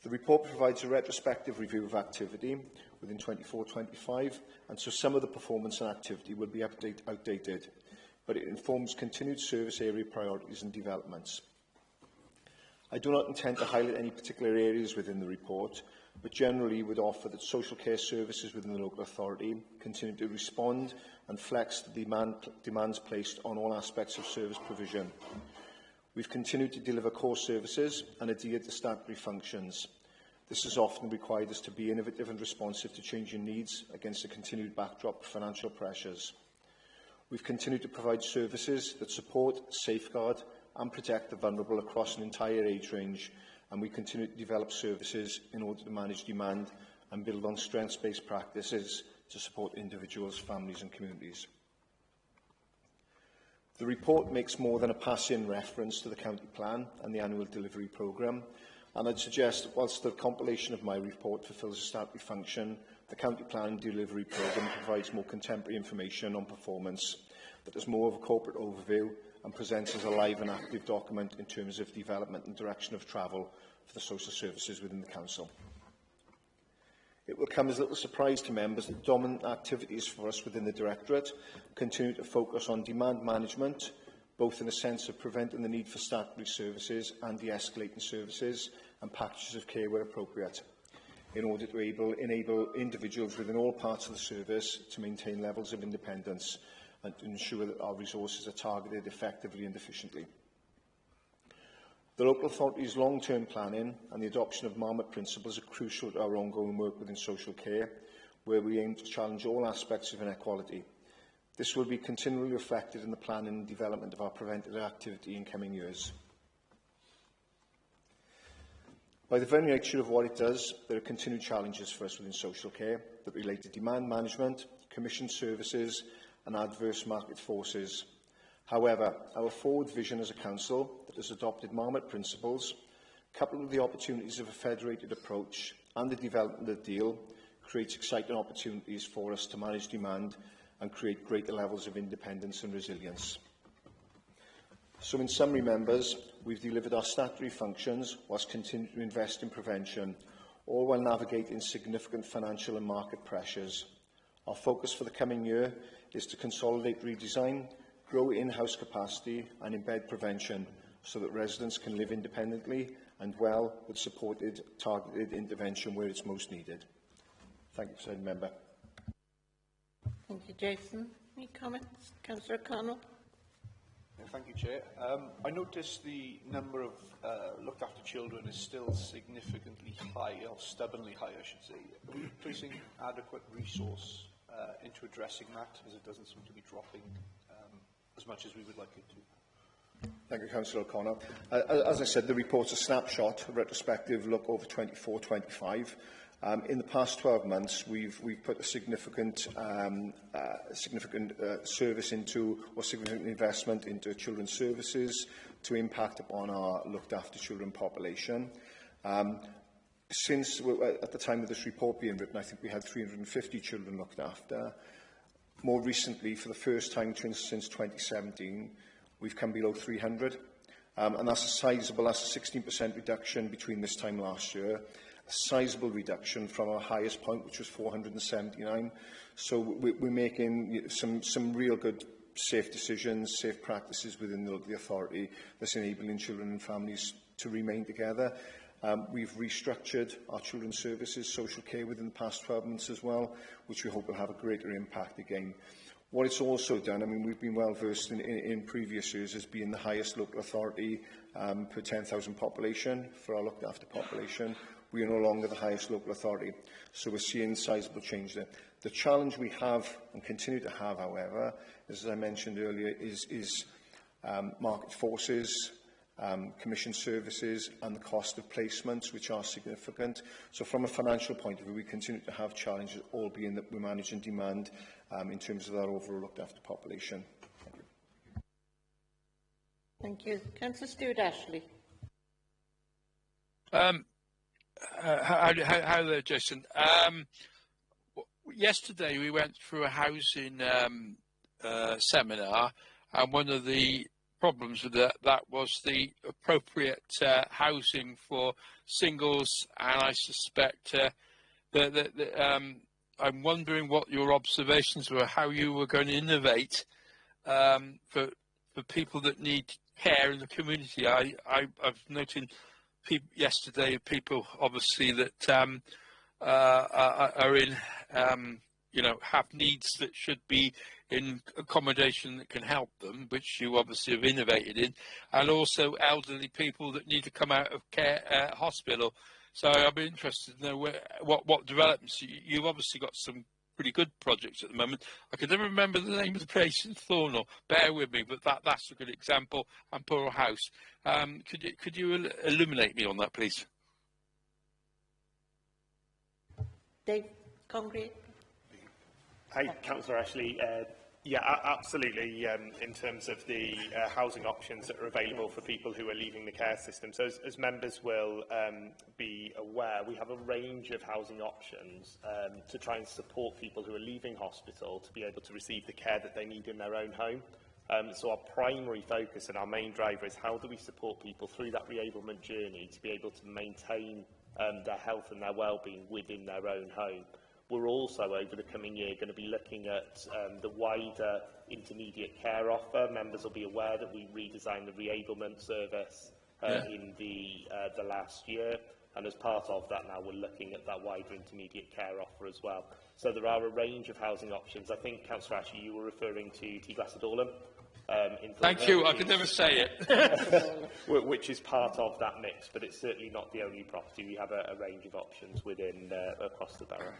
The report provides a retrospective review of activity within 24-25, and so some of the performance and activity will be outdated, but it informs continued service area priorities and developments. I do not intend to highlight any particular areas within the report, but generally would offer that social care services within the local authority continue to respond and flex the demands placed on all aspects of service provision. We've continued to deliver core services and adhere to statutory functions. This has often required us to be innovative and responsive to changing needs against a continued backdrop of financial pressures. We've continued to provide services that support, safeguard and protect the vulnerable across an entire age range, and we continue to develop services in order to manage demand and build on strengths-based practices to support individuals, families and communities. The report makes more than a passing reference to the county plan and the annual delivery programme, and I'd suggest that whilst the compilation of my report fulfils a statutory function, the county plan and delivery programme provides more contemporary information on performance that is more of a corporate overview and presents as a live and active document in terms of development and direction of travel for the social services within the Council. It will come as little surprise to members that dominant activities for us within the Directorate continue to focus on demand management, both in a sense of preventing the need for statutory services and de-escalating services and packages of care where appropriate, in order to enable individuals within all parts of the service to maintain levels of independence and to ensure that our resources are targeted effectively and efficiently. The local authority's long-term planning and the adoption of Marmot principles are crucial to our ongoing work within social care, where we aim to challenge all aspects of inequality. This will be continually reflected in the planning and development of our preventative activity in coming years. By the very nature of what it does, there are continued challenges for us within social care that relate to demand management, commissioned services and adverse market forces. However, our forward vision as a council that has adopted Marmot principles, coupled with the opportunities of a federated approach and the development of the deal, creates exciting opportunities for us to manage demand and create greater levels of independence and resilience. So in summary, members, we've delivered our statutory functions whilst continuing to invest in prevention, all while navigating significant financial and market pressures. Our focus for the coming year is to consolidate redesign, grow in-house capacity and embed prevention so that residents can live independently and well with supported, targeted intervention where it's most needed. Thank you, President Member. Thank you, Jason. Any comments? Councillor O'Connell. Thank you, Chair. I noticed the number of looked after children is still significantly high, or stubbornly high, I should say. Are we placing adequate resource into addressing that, as it doesn't seem to be dropping as much as we would like it to? Thank you, Councillor O'Connor. As I said, the report's a snapshot, a retrospective look over 24-25. In the past 12 months, we've put a significant service into, or significant investment into children's services to impact upon our looked after children population. Since, at the time of this report being written, I think we had 350 children looked after. More recently, for the first time since 2017, we've come below 300. And that's a sizable, that's a 16% reduction between this time last year. A sizable reduction from our highest point, which was 479. So we're making some real good safe decisions, safe practices within the authority that's enabling children and families to remain together. We've restructured our children's services, social care within the past 12 months as well, which we hope will have a greater impact again. What it's also done, I mean, we've been well versed in previous years as being the highest local authority per 10,000 population for our looked after population. We are no longer the highest local authority, so we're seeing sizable change there. The challenge we have and continue to have, however, as I mentioned earlier, is market forces, commission services and the cost of placements, which are significant. So from a financial point of view, we continue to have challenges, albeit that we're managing demand in terms of our overall looked after population. Thank you. Councillor Stewart Ashley. Hi there, Jason. Yesterday we went through a housing seminar, and one of the problems with that was the appropriate housing for singles, and I suspect I'm wondering what your observations were, how you were going to innovate for people that need care in the community. I've noted yesterday people obviously that are in have needs that should be in accommodation that can help them, which you obviously have innovated in, and also elderly people that need to come out of care hospital. So I'd be interested to know what developments. You've obviously got some pretty good projects at the moment. I can never remember the name of the place in Thornall. Bear with me, but that's a good example. And Pearl House. Could you illuminate me on that, please? Dave Congreve. Hi, Councillor Ashley. Yeah, absolutely. In terms of the housing options that are available for people who are leaving the care system. So as members will be aware, we have a range of housing options to try and support people who are leaving hospital to be able to receive the care that they need in their own home. So our primary focus and our main driver is how do we support people through that reablement journey to be able to maintain their health and their well-being within their own home. We're also, over the coming year, going to be looking at the wider intermediate care offer. Members will be aware that we redesigned the reablement service in the last year, and as part of that now we're looking at that wider intermediate care offer as well. So there are a range of housing options. I think, Councillor Ashley, you were referring to T. Glassadolum. Thank you, I could never say it. Which is part of that mix, but it's certainly not the only property. We have a range of options within across the borough.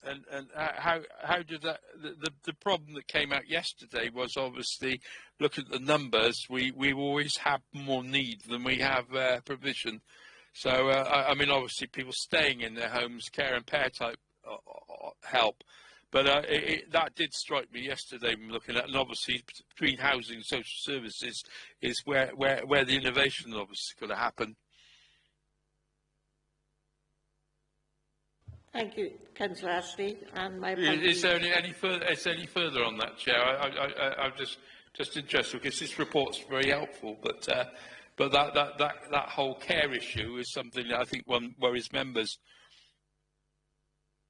And how did that? The problem that came out yesterday was obviously look at the numbers. We always have more need than we have provision. So I mean, obviously, people staying in their homes, care and pair type help. But that did strike me yesterday when looking at, and obviously between housing and social services is where the innovation obviously going to happen. Thank you, Councillor Ashley. And my is there any further on that, Chair? I'm just interested because this report's very helpful, but that whole care issue is something that I think one worries members.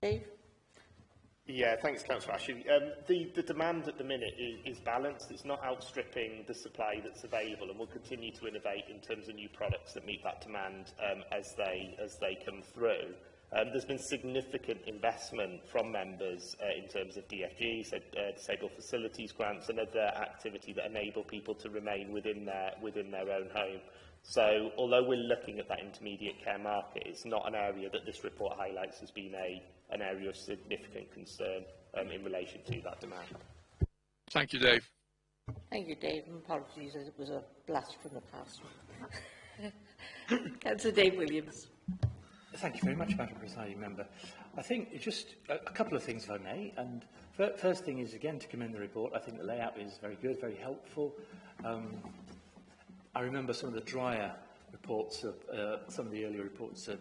Dave? Yeah, thanks, Councillor Ashley. The demand at the minute is balanced. It's not outstripping the supply that's available, and we'll continue to innovate in terms of new products that meet that demand as they come through. There's been significant investment from members in terms of DFG, so disabled facilities grants, and other activity that enable people to remain within their own home. So, although we're looking at that intermediate care market, it's not an area that this report highlights as being an area of significant concern in relation to that demand. Thank you, Dave. Thank you, Dave. And apologies, it was a blast from the past. Councillor Dave Williams. Thank you very much, Madam Presiding Member. I think just a couple of things, if I may. And first thing is, again, to commend the report. I think the layout is very good, very helpful. I remember some of the drier reports, some of the earlier reports of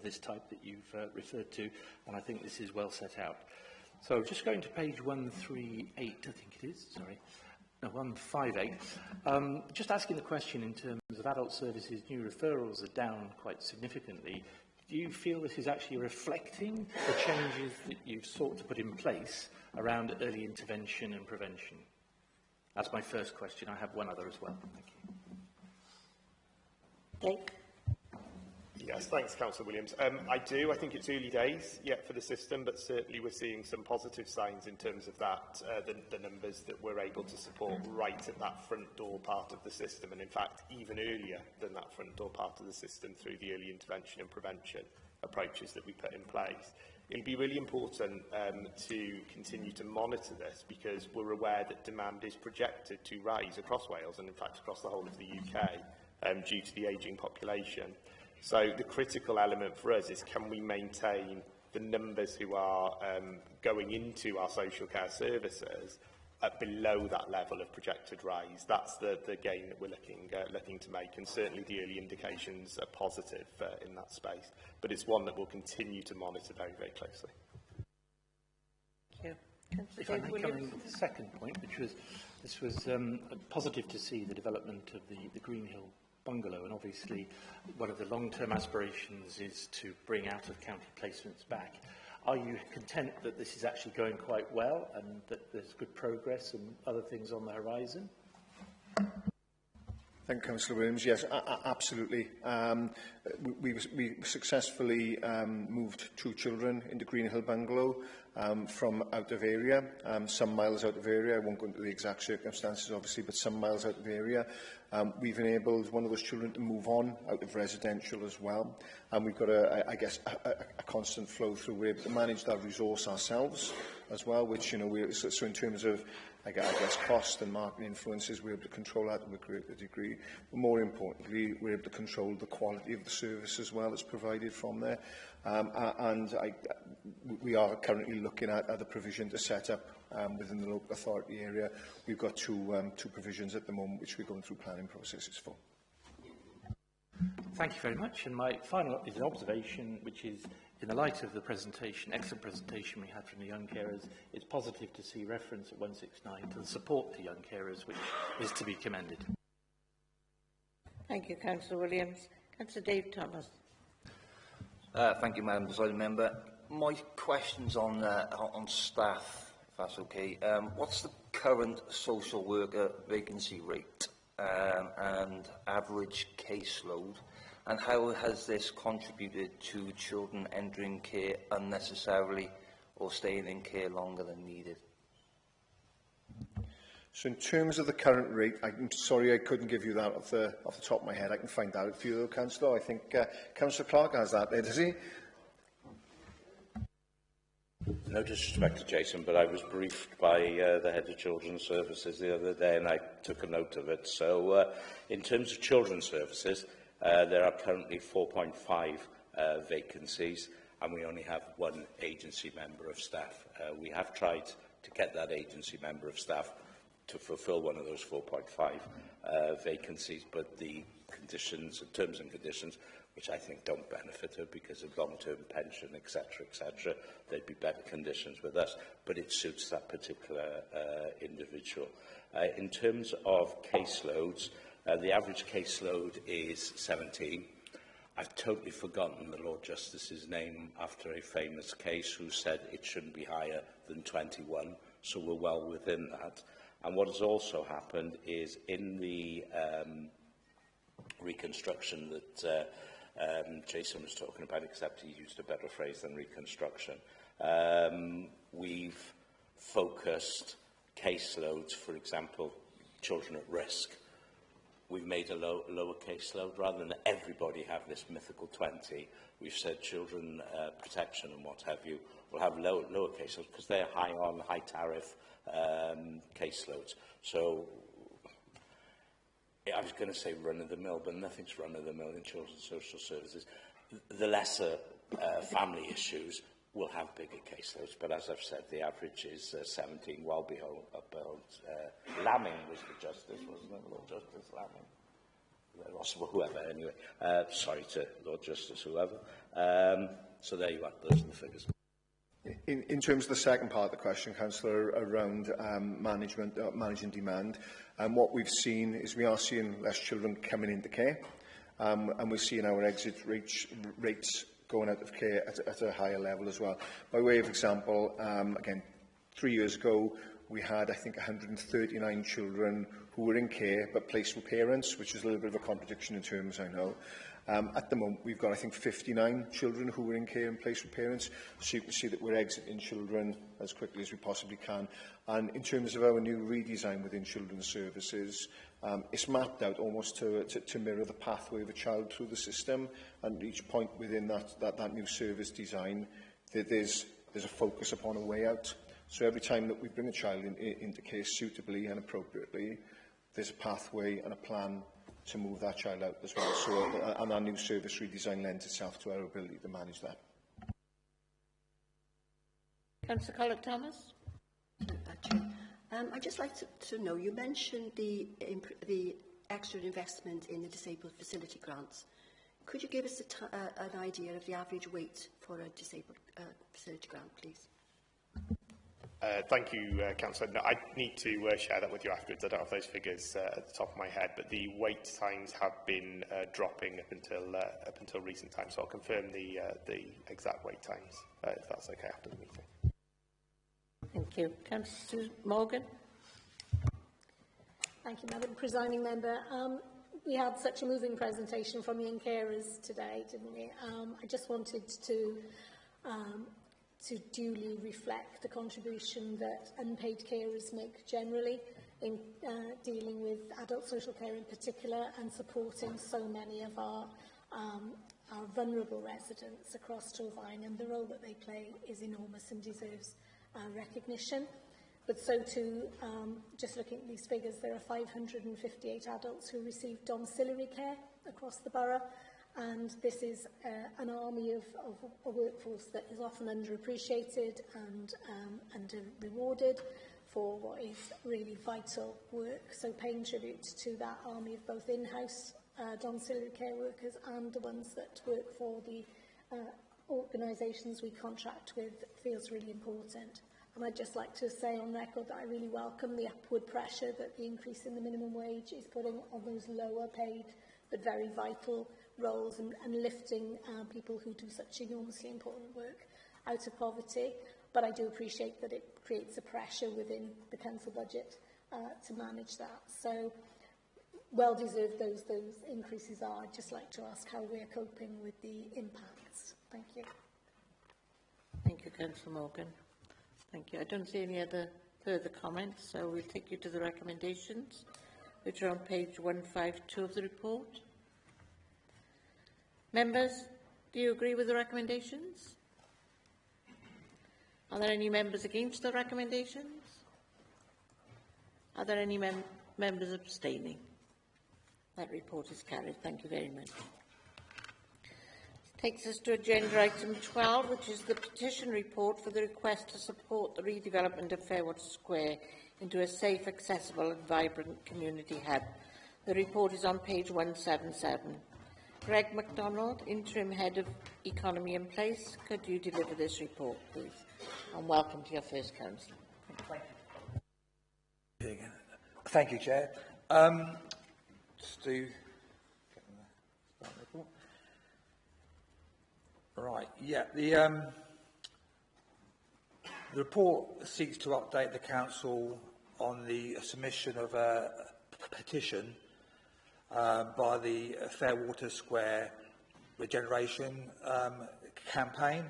this type that you've referred to, and I think this is well set out. So just going to page 138, I think it is, sorry. No, 158. Just asking the question in terms of adult services, new referrals are down quite significantly. Do you feel this is actually reflecting the changes that you've sought to put in place around early intervention and prevention? That's my first question. I have one other as well. Thank you. Dave? Yes, thanks, Councillor Williams. I do. I think it's early days yet for the system, but certainly we're seeing some positive signs in terms of that, the numbers that we're able to support right at that front door part of the system, and in fact even earlier than that front door part of the system through the early intervention and prevention approaches that we put in place. It'll be really important to continue to monitor this, because we're aware that demand is projected to rise across Wales and in fact across the whole of the UK due to the ageing population. So the critical element for us is, can we maintain the numbers who are going into our social care services at below that level of projected rise? That's the gain that we're looking to make, and certainly the early indications are positive in that space. But it's one that we'll continue to monitor very, very closely. Thank you. If I may come in with the second point, which was, this was positive to see the development of the Greenhill bungalow, and obviously one of the long-term aspirations is to bring out-of-county placements back. Are you content that this is actually going quite well and that there's good progress and other things on the horizon? Thank you, Councillor Williams. Yes, absolutely. We successfully moved 2 children into Greenhill Bungalow from out of area, some miles out of area. I won't go into the exact circumstances, obviously, but some miles out of area. We've enabled one of those children to move on out of residential as well. And we've got, I guess, a constant flow through. We're able to manage that resource ourselves as well, which, you know, so in terms of, I guess, cost and market influences, we're able to control that to a greater degree. But more importantly, we're able to control the quality of the service as well that's provided from there. We are currently looking at other provision to set up within the local authority area. We've got two provisions at the moment which we're going through planning processes for. Thank you very much. And my final is an observation, which is, in the light of the presentation, excellent presentation we had from the young carers, it's positive to see reference at 169 to the support to young carers, which is to be commended. Thank you, Councillor Williams. Councillor Dave Thomas. Thank you, Madam Presiding Member. My question's on staff, if that's okay. What's the current social worker vacancy rate and average caseload, and how has this contributed to children entering care unnecessarily or staying in care longer than needed? So in terms of the current rate, I'm sorry I couldn't give you that off the top of my head. I can find out for you, though, Councillor. I think Councillor Clark has that there, does he? No disrespect to Jason, but I was briefed by the head of Children's Services the other day, and I took a note of it. So in terms of Children's Services, there are currently 4.5 vacancies, and we only have 1 agency member of staff. We have tried to get that agency member of staff to fulfil one of those 4.5 vacancies, but the conditions, terms and conditions, which I think don't benefit her because of long-term pension, etc., there'd be better conditions with us, but it suits that particular individual. In terms of caseloads, the average caseload is 17. I've totally forgotten the Lord Justice's name after a famous case who said it shouldn't be higher than 21, so we're well within that. And what has also happened is in the reconstruction that Jason was talking about, except he used a better phrase than reconstruction, we've focused caseloads, for example, children at risk. We've made a lower caseload. Rather than everybody have this mythical 20, we've said children protection and what have you will have lower caseloads because they're high tariff caseloads. So I was going to say run-of-the-mill, but nothing's run-of-the-mill in children's social services. The lesser family issues will have bigger caseloads, but as I've said, the average is 17, well below. Lamming was the Justice, wasn't it? Lord Justice Lamming. Ross, whoever, anyway. Sorry to Lord Justice, whoever. So there you are, those are the figures. In terms of the second part of the question, Councillor, around managing demand, what we've seen is we are seeing less children coming into care, and we're seeing our exit rates going out of care at a higher level as well. By way of example, again, 3 years ago, we had, I think, 139 children who were in care but placed with parents, which is a little bit of a contradiction in terms, I know. At the moment, we've got, I think, 59 children who are in care and placed with parents, so you can see that we're exiting children as quickly as we possibly can. And in terms of our new redesign within children's services, it's mapped out almost to mirror the pathway of a child through the system, and at each point within that new service design, there's a focus upon a way out. So every time that we bring a child into care suitably and appropriately, there's a pathway and a plan to move that child out as well. So, and our new service redesign lends itself to our ability to manage that. Councillor Collett-Thomas. I'd just like to know, you mentioned the extra investment in the disabled facility grants. Could you give us an idea of the average weight for a disabled facility grant, please? Thank you, Councillor. No, I need to share that with you afterwards. I don't have those figures at the top of my head, but the wait times have been dropping up until recent times. So I'll confirm the exact wait times, if that's okay, after the meeting. Thank you. Councillor Morgan. Thank you, Madam Presiding Member. We had such a moving presentation from Young Carers today, didn't we? I just wanted to duly reflect the contribution that unpaid carers make generally in dealing with adult social care in particular and supporting so many of our vulnerable residents across Torfaen, and the role that they play is enormous and deserves recognition. But so too, just looking at these figures, there are 558 adults who receive domiciliary care across the borough, and this is an army of a workforce that is often underappreciated and under-rewarded for what is really vital work. So paying tribute to that army of both in-house domiciliary care workers and the ones that work for the organisations we contract with feels really important. And I'd just like to say on record that I really welcome the upward pressure that the increase in the minimum wage is putting on those lower paid but very vital roles and lifting people who do such enormously important work out of poverty. But I do appreciate that it creates a pressure within the council budget to manage that. So well deserved those increases are. I'd just like to ask how we're coping with the impacts. Thank you. Thank you, Councillor Morgan. Thank you. I don't see any other further comments, so we'll take you to the recommendations, which are on page 152 of the report. Members, do you agree with the recommendations? Are there any members against the recommendations? Are there any members abstaining? That report is carried. Thank you very much. Takes us to agenda item 12, which is the petition report for the request to support the redevelopment of Fairwater Square into a safe, accessible and vibrant community hub. The report is on page 177. Greg MacDonald, Interim Head of Economy and Place, could you deliver this report, please? And welcome to your first council. Thank you, Chair. Just to right, yeah. The report seeks to update the council on the submission of a petition by the Fairwater Square Regeneration campaign,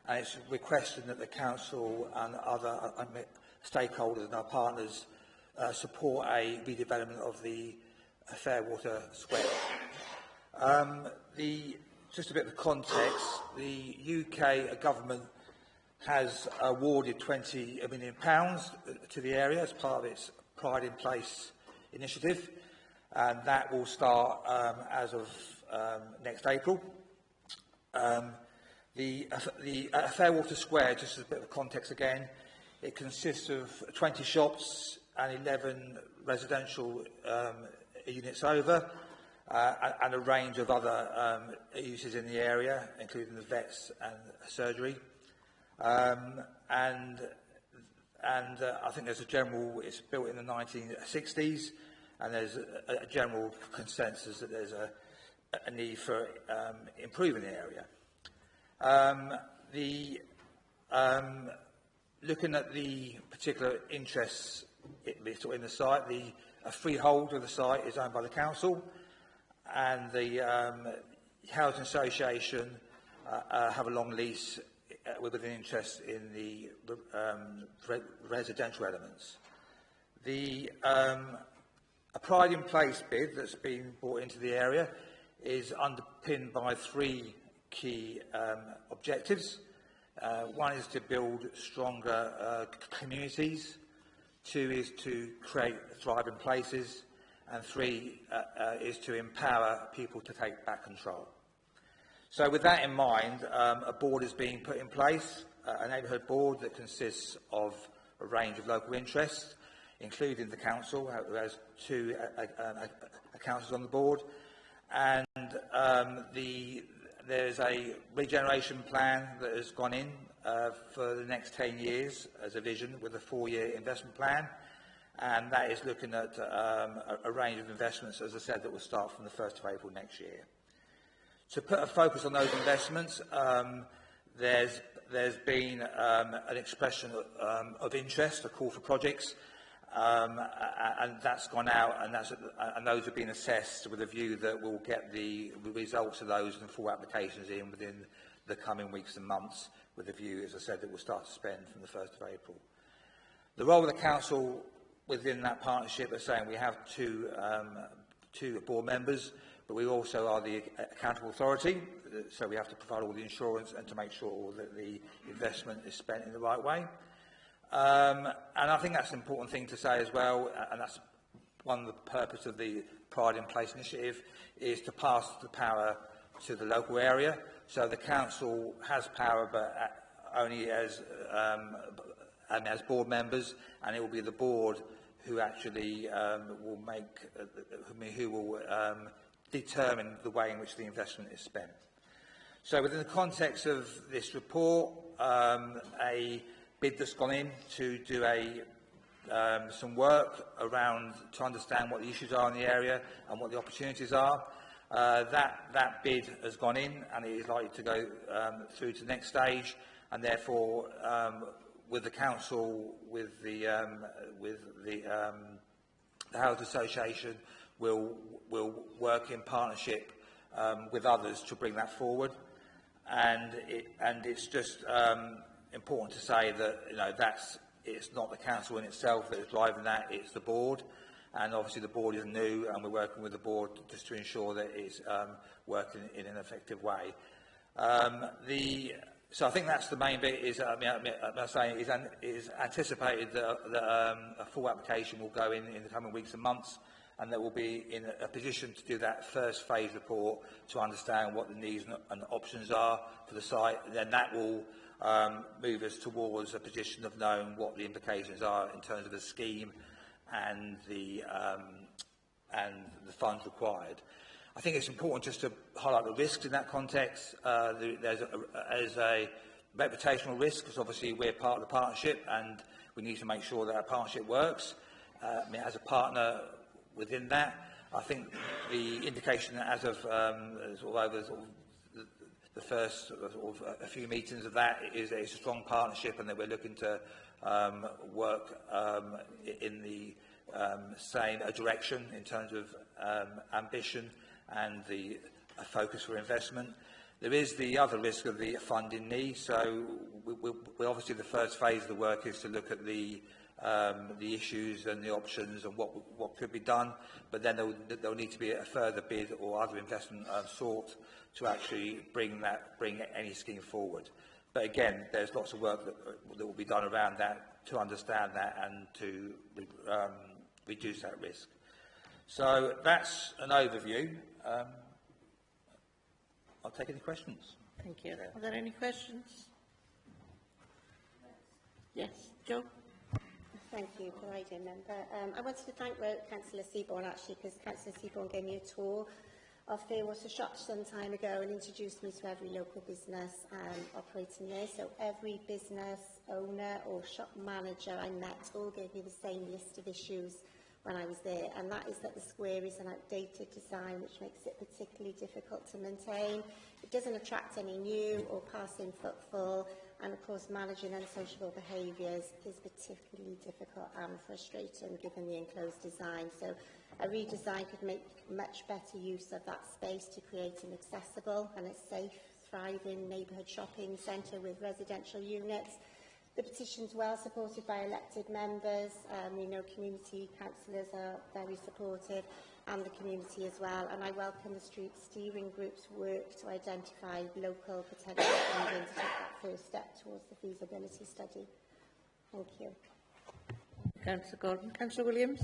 and it's requesting that the council and other stakeholders and our partners support a redevelopment of the Fairwater Square. Just a bit of context, the UK government has awarded £20 million to the area as part of its Pride in Place initiative, and that will start as of next April. The Fairwater Square, just as a bit of context again, it consists of 20 shops and 11 residential units over, and a range of other uses in the area, including the vets and surgery. And I think there's a general, it's built in the 1960s, and there's a general consensus that there's a need for improving the area. Looking at the particular interests in the site, a freehold of the site is owned by the council, and the housing association have a long lease with an interest in the residential elements. A Pride in Place bid that's been brought into the area is underpinned by three key objectives. One is to build stronger communities, two is to create thriving places, and three is to empower people to take back control. So with that in mind, a board is being put in place, a neighbourhood board that consists of a range of local interests, including the council, who has two councillors on the board, and there's a regeneration plan that has gone in for the next 10 years as a vision with a 4-year investment plan, and that is looking at a range of investments, as I said, that will start from the 1st of April next year. To put a focus on those investments, there's been an expression of interest, a call for projects, and that's gone out, and those have been assessed with a view that we'll get the results of those and full applications in within the coming weeks and months, with a view, as I said, that we'll start to spend from the 1st of April. The role of the council within that partnership is saying we have two board members, but we also are the accountable authority, so we have to provide all the insurance and to make sure that the investment is spent in the right way. And I think that's an important thing to say as well, and that's one of the purpose of the Pride in Place initiative, is to pass the power to the local area. So the council has power, but only as board members, and it will be the board who actually will determine the way in which the investment is spent. So within the context of this report, a bid that's gone in to do some work around to understand what the issues are in the area and what the opportunities are. That bid has gone in, and it is likely to go through to the next stage, and therefore with the council, with the Housing Association, will work in partnership with others to bring that forward. And it's just important to say that it's not the council in itself that is driving that, it's the board, and obviously the board is new, and we're working with the board just to ensure that it's working in an effective way. So I think that's the main bit. I'm saying is anticipated that a full application will go in the coming weeks and months, and that we'll be in a position to do that first phase report to understand what the needs and options are for the site. And then that will move us towards a position of knowing what the implications are in terms of the scheme and the funds required. I think it's important just to highlight the risks in that context. There's a reputational risk, because obviously we're part of the partnership and we need to make sure that our partnership works. As a partner within that, I think the indication that as of over the first a few meetings of that is a strong partnership, and that we're looking to work in the same direction in terms of ambition and the focus for investment. There is the other risk of the funding need. So we obviously the first phase of the work is to look at the issues and the options and what could be done, but then there will need to be a further bid or other investment sought to actually bring any scheme forward. But again, there's lots of work that will be done around that to understand that and to reduce that risk. So that's an overview. I'll take any questions. Thank you. Are there any questions? Yes, Jo? Thank you, Presiding Member. I wanted to thank Councillor Seaborn, actually, because Councillor Seaborn gave me a tour of Fairwater Shops some time ago and introduced me to every local business operating there. So every business owner or shop manager I met all gave me the same list of issues when I was there, and that is that the square is an outdated design which makes it particularly difficult to maintain. It doesn't attract any new or passing footfall, and of course managing unsociable behaviours is particularly difficult and frustrating given the enclosed design. So a redesign could make much better use of that space to create an accessible and a safe, thriving neighbourhood shopping centre with residential units. The petition is well supported by elected members. We know community councillors are very supportive, and the community as well. And I welcome the street steering group's work to identify local potential funding to take that first step towards the feasibility study. Thank you. Councillor Gordon. Councillor Williams.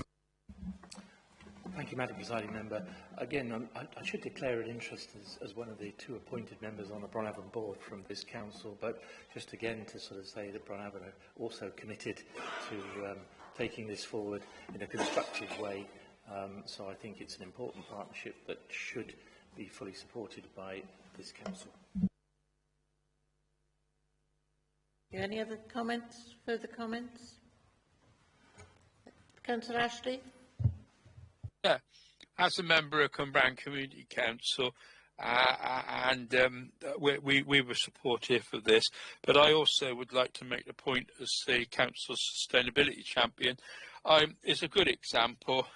Thank you, Madam Presiding Member. Again, I should declare an interest as one of the two appointed members on the Bronavon board from this council, but just again to sort of say that Bronavon are also committed to taking this forward in a constructive way. So I think it's an important partnership that should be fully supported by this council. Any other comments? Further comments? Councillor Ashley. Yeah, as a member of Cumbrian Community Council, we were supportive of this, but I also would like to make the point as the council's sustainability champion. It's a good example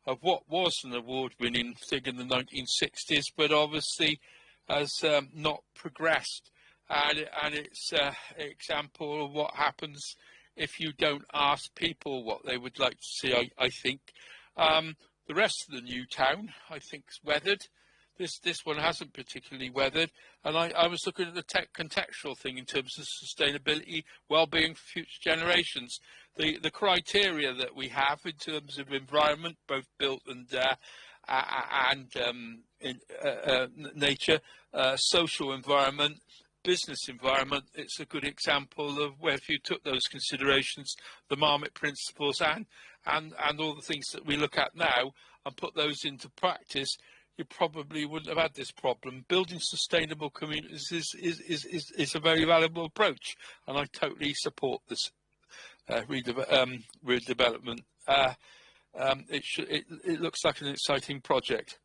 of what was an award-winning thing in the 1960s, but obviously has not progressed, and it's an example of what happens if you don't ask people what they would like to see. I think. The rest of the new town, I think, is weathered. This one hasn't particularly weathered. And I was looking at the contextual thing in terms of sustainability, well-being for future generations. The criteria that we have in terms of environment, both built and nature, social environment, business environment, it's a good example of where if you took those considerations, the Marmot principles and all the things that we look at now and put those into practice, you probably wouldn't have had this problem. Building sustainable communities is a very valuable approach, and I totally support this redevelopment. It looks like an exciting project.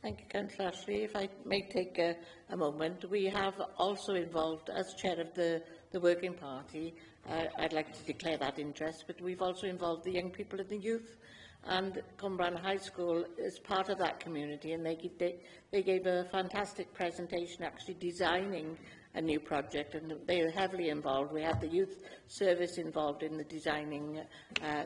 Thank you, Councillor Ashley. If I may take a moment, we have also involved, as chair of the Working Party, I'd like to declare that interest, but we've also involved the young people and the youth, and Cumbrian High School is part of that community, and they gave a fantastic presentation actually designing a new project, and they are heavily involved. We have the youth service involved in the designing,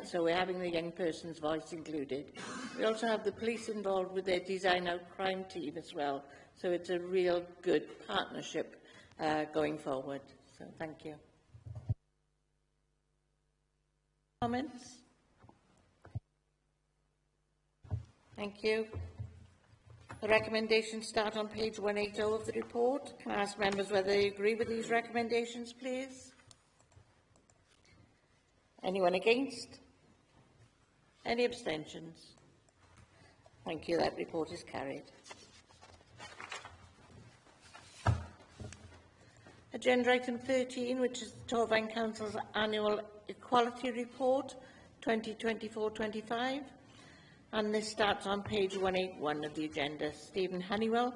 so we're having the young person's voice included. We also have the police involved with their Design Out Crime team as well, so it's a real good partnership going forward. So thank you. Comments? Thank you. The recommendations start on page 180 of the report. Can I ask members whether they agree with these recommendations, please? Anyone against? Any abstentions? Thank you. That report is carried. Agenda item 13, which is the Torfaen Council's annual equality report 2024-25. And this starts on page 181 of the agenda. Stephen Honeywell,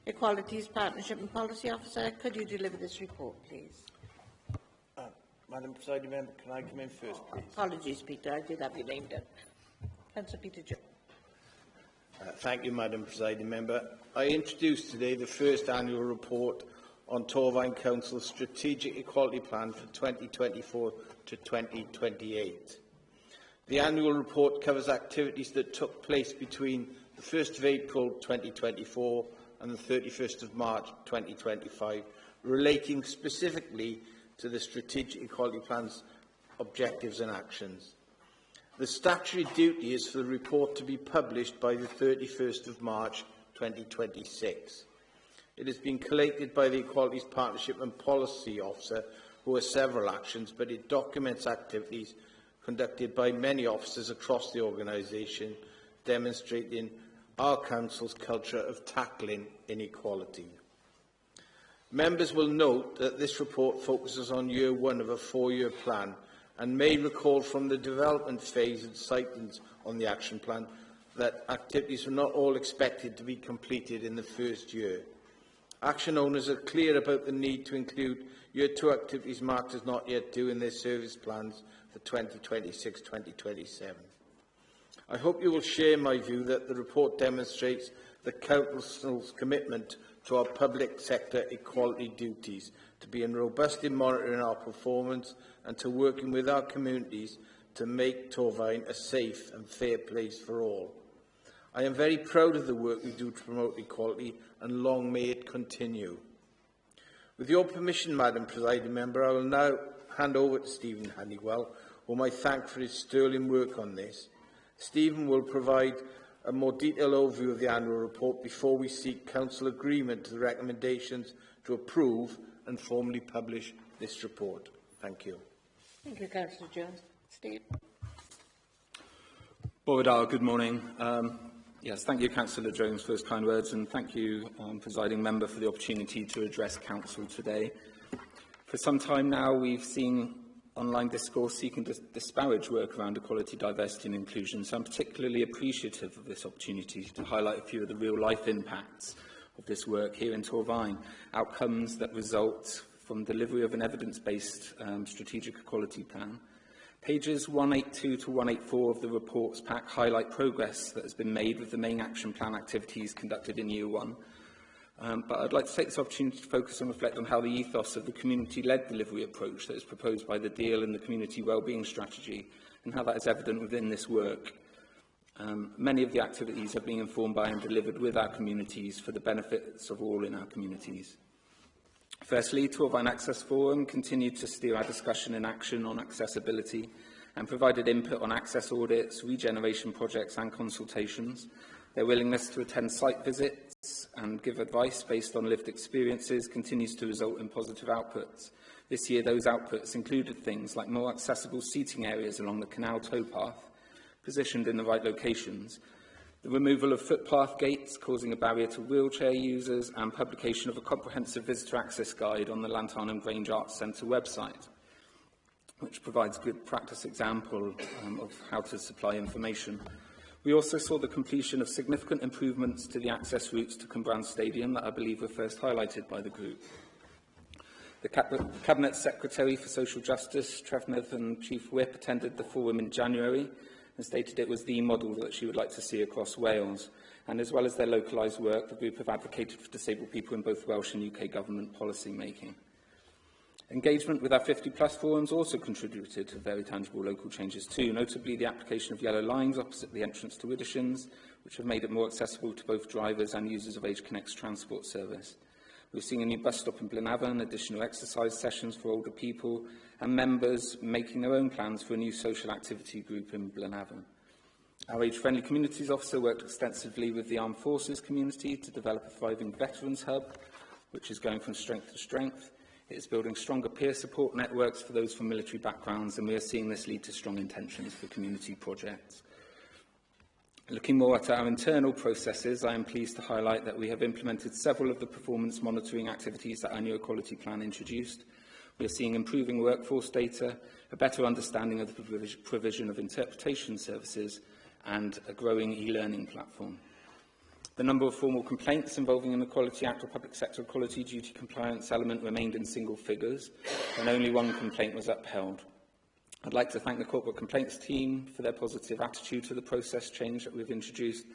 Equalities Partnership and Policy Officer. Could you deliver this report, please? Madam Presiding Member, can I come in first, please? Apologies, Peter. I did have your name down. Councillor Peter Jones. Thank you, Madam Presiding Member. I introduce today the first annual report on Torfaen Council's Strategic Equality Plan for 2024 to 2028. The annual report covers activities that took place between the 1st of April 2024 and the 31st of March 2025, relating specifically to the Strategic Equality Plan's objectives and actions. The statutory duty is for the report to be published by the 31st of March 2026. It has been collated by the Equalities Partnership and Policy Officer, who has several actions, but it documents activities conducted by many officers across the organisation, demonstrating our Council's culture of tackling inequality. Members will note that this report focuses on year one of a four-year plan and may recall from the development phase and sightings on the action plan that activities were not all expected to be completed in the first year. Action owners are clear about the need to include Year 2 activities marked as not yet due in their service plans for 2026-2027. I hope you will share my view that the report demonstrates the Council's commitment to our public sector equality duties, to being robust in monitoring our performance and to working with our communities to make Torfaen a safe and fair place for all. I am very proud of the work we do to promote equality, and long may it continue. With your permission, Madam Presiding Member, I will now hand over to Stephen Honeywell, whom I thank for his sterling work on this. Stephen will provide a more detailed overview of the annual report before we seek Council agreement to the recommendations to approve and formally publish this report. Thank you. Thank you, Councillor Jones. Steve. Bovadar, good morning. Yes, thank you, Councillor Jones, for those kind words, and thank you, Presiding Member, for the opportunity to address Council today. For some time now, we've seen online discourse seeking to disparage work around equality, diversity and inclusion, so I'm particularly appreciative of this opportunity to highlight a few of the real-life impacts of this work here in Torfaen, outcomes that result from delivery of an evidence-based strategic equality plan. Pages 182 to 184 of the reports pack highlight progress that has been made with the main action plan activities conducted in Year 1. But I'd like to take this opportunity to focus and reflect on how the ethos of the community-led delivery approach that is proposed by the Deal and the Community Wellbeing Strategy, and how that is evident within this work. Many of the activities are being informed by and delivered with our communities for the benefits of all in our communities. Firstly, Torfaen Access Forum continued to steer our discussion and action on accessibility and provided input on access audits, regeneration projects and consultations. Their willingness to attend site visits and give advice based on lived experiences continues to result in positive outputs. This year, those outputs included things like more accessible seating areas along the canal towpath, positioned in the right locations, the removal of footpath gates causing a barrier to wheelchair users, and publication of a comprehensive visitor access guide on the Llantarnam Grange Arts Centre website, which provides a good practice example of how to supply information. We also saw the completion of significant improvements to the access routes to Cwmbran Stadium that I believe were first highlighted by the group. The Cabinet Secretary for Social Justice, Trefnydd, and Chief Whip attended the forum in January and stated it was the model that she would like to see across Wales. And as well as their localised work, the group have advocated for disabled people in both Welsh and UK government policy making. Engagement with our 50+ forums also contributed to very tangible local changes too, notably the application of yellow lines opposite the entrance to Widdershins, which have made it more accessible to both drivers and users of Age Connect's transport service. We're seeing a new bus stop in Blaenavon, additional exercise sessions for older people, and members making their own plans for a new social activity group in Blaenavon. Our Age Friendly Communities Officer worked extensively with the Armed Forces community to develop a thriving Veterans Hub, which is going from strength to strength. It is building stronger peer support networks for those from military backgrounds, and we are seeing this lead to strong intentions for community projects. Looking more at our internal processes, I am pleased to highlight that we have implemented several of the performance monitoring activities that our new equality plan introduced. We are seeing improving workforce data, a better understanding of the provision of interpretation services, and a growing e-learning platform. The number of formal complaints involving an Equality Act or Public Sector Equality Duty compliance element remained in single figures, and only one complaint was upheld. I'd like to thank the Corporate Complaints team for their positive attitude to the process change that we've introduced,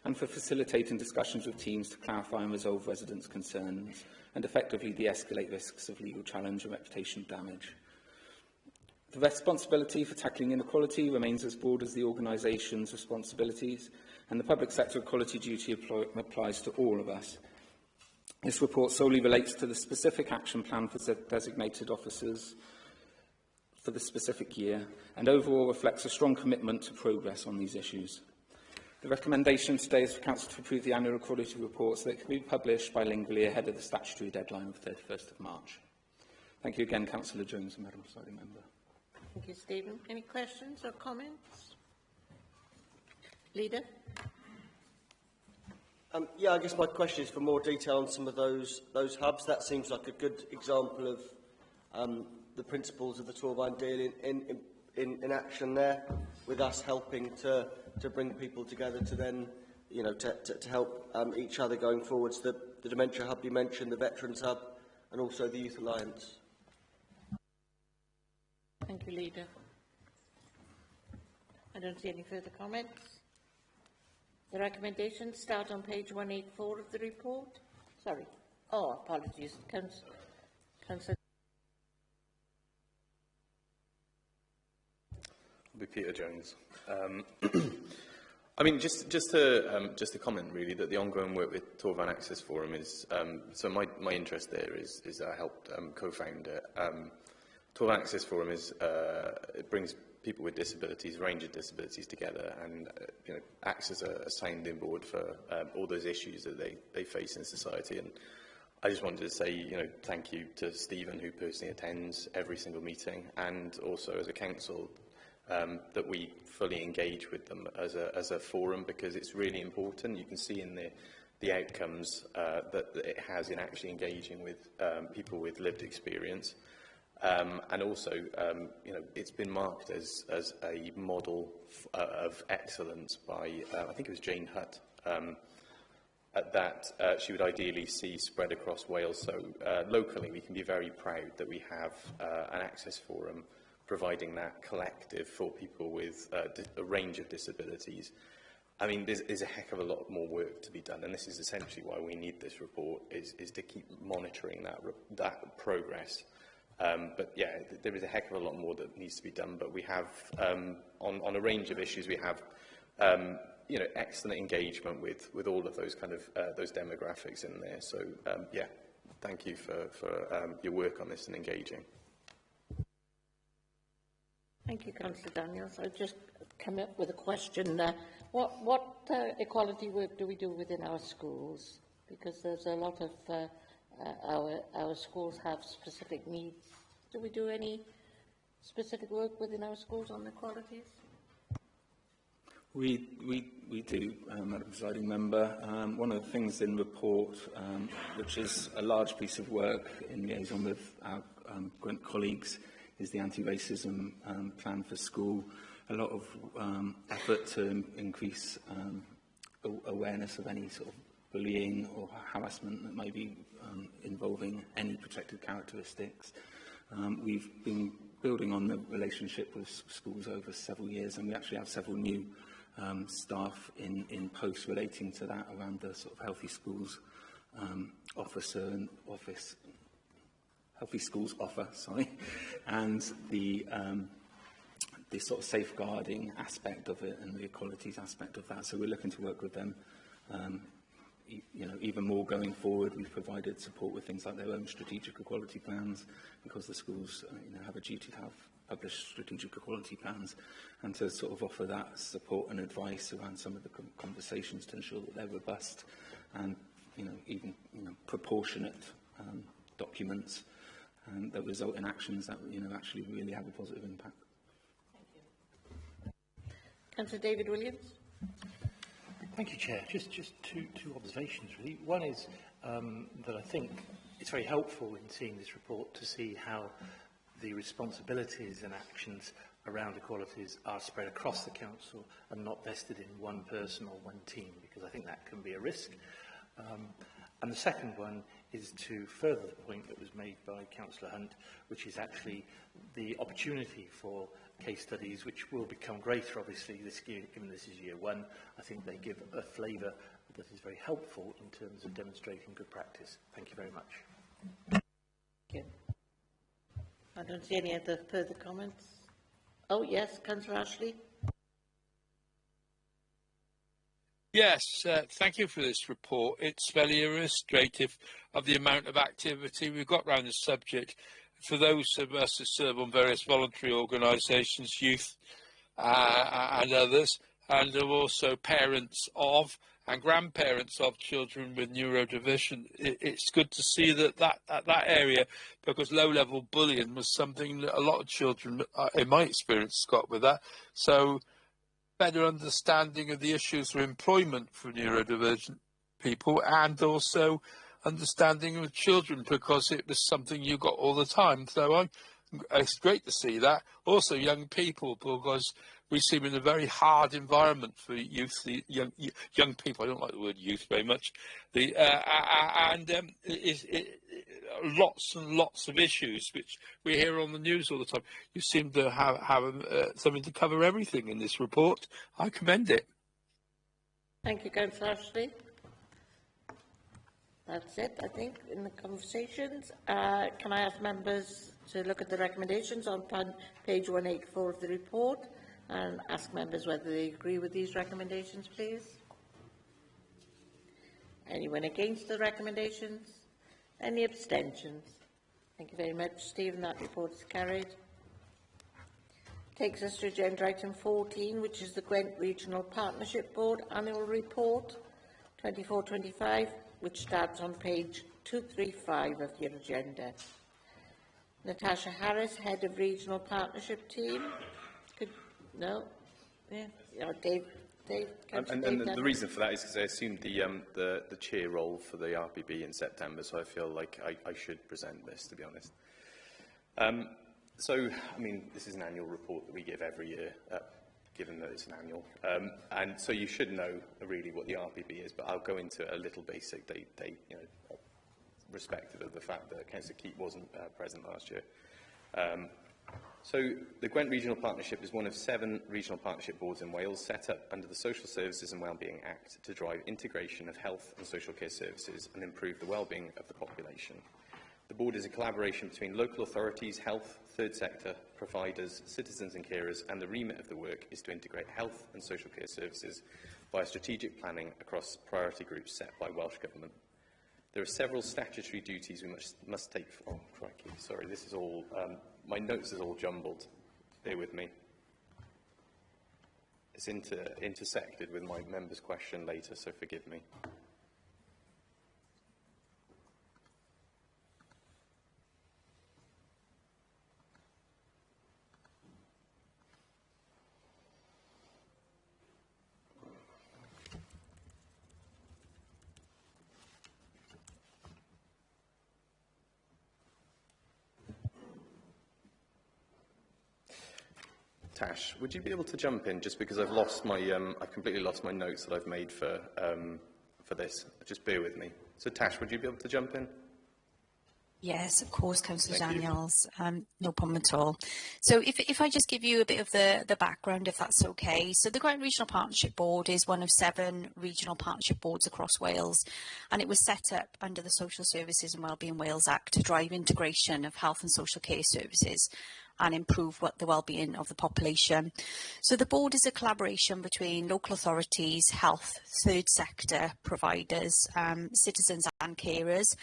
and for facilitating discussions with teams to clarify and resolve residents' concerns, and effectively de-escalate risks of legal challenge and reputation damage. The responsibility for tackling inequality remains as broad as the organisation's responsibilities, and the public sector equality duty applies to all of us. This report solely relates to the specific action plan for designated officers for the specific year, and overall reflects a strong commitment to progress on these issues. The recommendation today is for Council to approve the annual equality report so that it can be published bilingually ahead of the statutory deadline of 31st of March. Thank you again, Councillor Jones and Madam Presiding Member. Thank you, Stephen. Any questions or comments? Leader? Yeah, I guess my question is for more detail on some of those hubs. That seems like a good example of the principles of the Torfaen deal in in action there, with us helping to bring people together to then, to help each other going forwards. The Dementia Hub you mentioned, the Veterans Hub, and also the Youth Alliance. Thank you, Leader. I don't see any further comments. The recommendations start on page 184 of the report. Sorry. Oh, apologies. Councillor. I'll be Peter Jones. I mean, just to comment really that the ongoing work with Torvan Access Forum is so my interest there is I helped co-found it. Torvan Access Forum is it brings people with disabilities, a range of disabilities together, and acts as a sounding board for all those issues that they face in society. And I just wanted to say, thank you to Stephen, who personally attends every single meeting, and also as a council, that we fully engage with them as a forum, because it's really important. You can see in the outcomes that it has in actually engaging with people with lived experience. And also, it's been marked as a model of excellence by, I think it was Jane Hutt, that she would ideally see spread across Wales. So locally, we can be very proud that we have an access forum providing that collective for people with a range of disabilities. I mean, there's a heck of a lot more work to be done, and this is essentially why we need this report, is to keep monitoring that progress. But yeah, there is a heck of a lot more that needs to be done, but we have, on a range of issues, we have, excellent engagement with all of those kind of, those demographics in there. So, yeah, thank you for your work on this and engaging. Thank you, Councillor Daniels. I've just come up with a question there. What equality work do we do within our schools? Because there's a lot of our schools have specific needs. Do we do any specific work within our schools on equalities? We do, Madam Presiding Member. One of the things in the report, which is a large piece of work in liaison with our Gwent colleagues, is the anti-racism plan for school. A lot of effort to increase awareness of any sort of bullying or harassment that may be involving any protected characteristics. We've been building on the relationship with schools over several years, and we actually have several new staff in post relating to that around the sort of Healthy Schools officer and office. Healthy Schools offer, and the sort of safeguarding aspect of it and the equalities aspect of that. So we're looking to work with them, even more going forward. We've provided support with things like their own strategic equality plans, because the schools have a duty to have published strategic equality plans, and to sort of offer that support and advice around some of the conversations to ensure that they're robust and even proportionate documents. And that result in actions that actually really have a positive impact. Councillor David Williams. Thank you, Chair. Just two observations, really. One is that I think it's very helpful in seeing this report to see how the responsibilities and actions around equalities are spread across the council and not vested in one person or one team, because I think that can be a risk. And the second one is to further the point that was made by Councillor Hunt, which is actually the opportunity for case studies, which will become greater, obviously, this year, given this is year one. I think they give a flavour that is very helpful in terms of demonstrating good practice. Thank you very much. Thank you. I don't see any other further comments. Oh, yes, Councillor Ashley. Yes, thank you for this report. It's very illustrative of the amount of activity we've got around the subject. For those of us who serve on various voluntary organisations, youth and others, and are also parents of and grandparents of children with neurodiversion, it's good to see that area, because low-level bullying was something that a lot of children, in my experience, got with that. So better understanding of the issues of employment for neurodivergent people, and also understanding of children, because it was something you got all the time. So I'm it's great to see that. Also, young people, because we seem in a very hard environment for youth, the young people. I don't like the word youth very much. Lots and lots of issues which we hear on the news all the time. You seem to have something to cover everything in this report. I commend it. Thank you, Councillor Ashley. That's it, I think, in the conversations. Can I ask members to look at the recommendations on page 184 of the report and ask members whether they agree with these recommendations, please? Anyone against the recommendations? Any abstentions? Thank you very much, Stephen. That report is carried. Takes us to agenda item 14, which is the Gwent Regional Partnership Board Annual Report 24-25, which starts on page 235 of your agenda. Natasha Harris, Head of Regional Partnership Team. No? Yeah. Oh, Dave. And the reason for that is because I assumed the chair role for the RPB in September, so I feel like I should present this, to be honest. So, I mean, this is an annual report that we give every year, given that it's an annual. And so you should know really what the RPB is, but I'll go into a little basic date, you know, respective of the fact that Councillor Keat wasn't present last year. So the Gwent Regional Partnership is one of 7 regional partnership boards in Wales set up under the Social Services and Wellbeing Act to drive integration of health and social care services and improve the wellbeing of the population. The board is a collaboration between local authorities, health, third sector, providers, citizens and carers, and the remit of the work is to integrate health and social care services via strategic planning across priority groups set by Welsh Government. There are several statutory duties we must take. Oh, crikey, sorry, this is all, my notes is all jumbled. Bear with me. It's intersected with my member's question later, so forgive me. Tash, would you be able to jump in, just because I've lost my, I've completely lost my notes that I've made for this. Just bear with me. So Tash, would you be able to jump in? Yes, of course, Councillor Daniels. No problem at all. So if I just give you a bit of the background, if that's okay. So the Gwent Regional Partnership Board is one of 7 regional partnership boards across Wales, and it was set up under the Social Services and Wellbeing Wales Act to drive integration of health and social care services and improve the wellbeing of the population. So the board is a collaboration between local authorities, health, third sector providers, citizens and carers,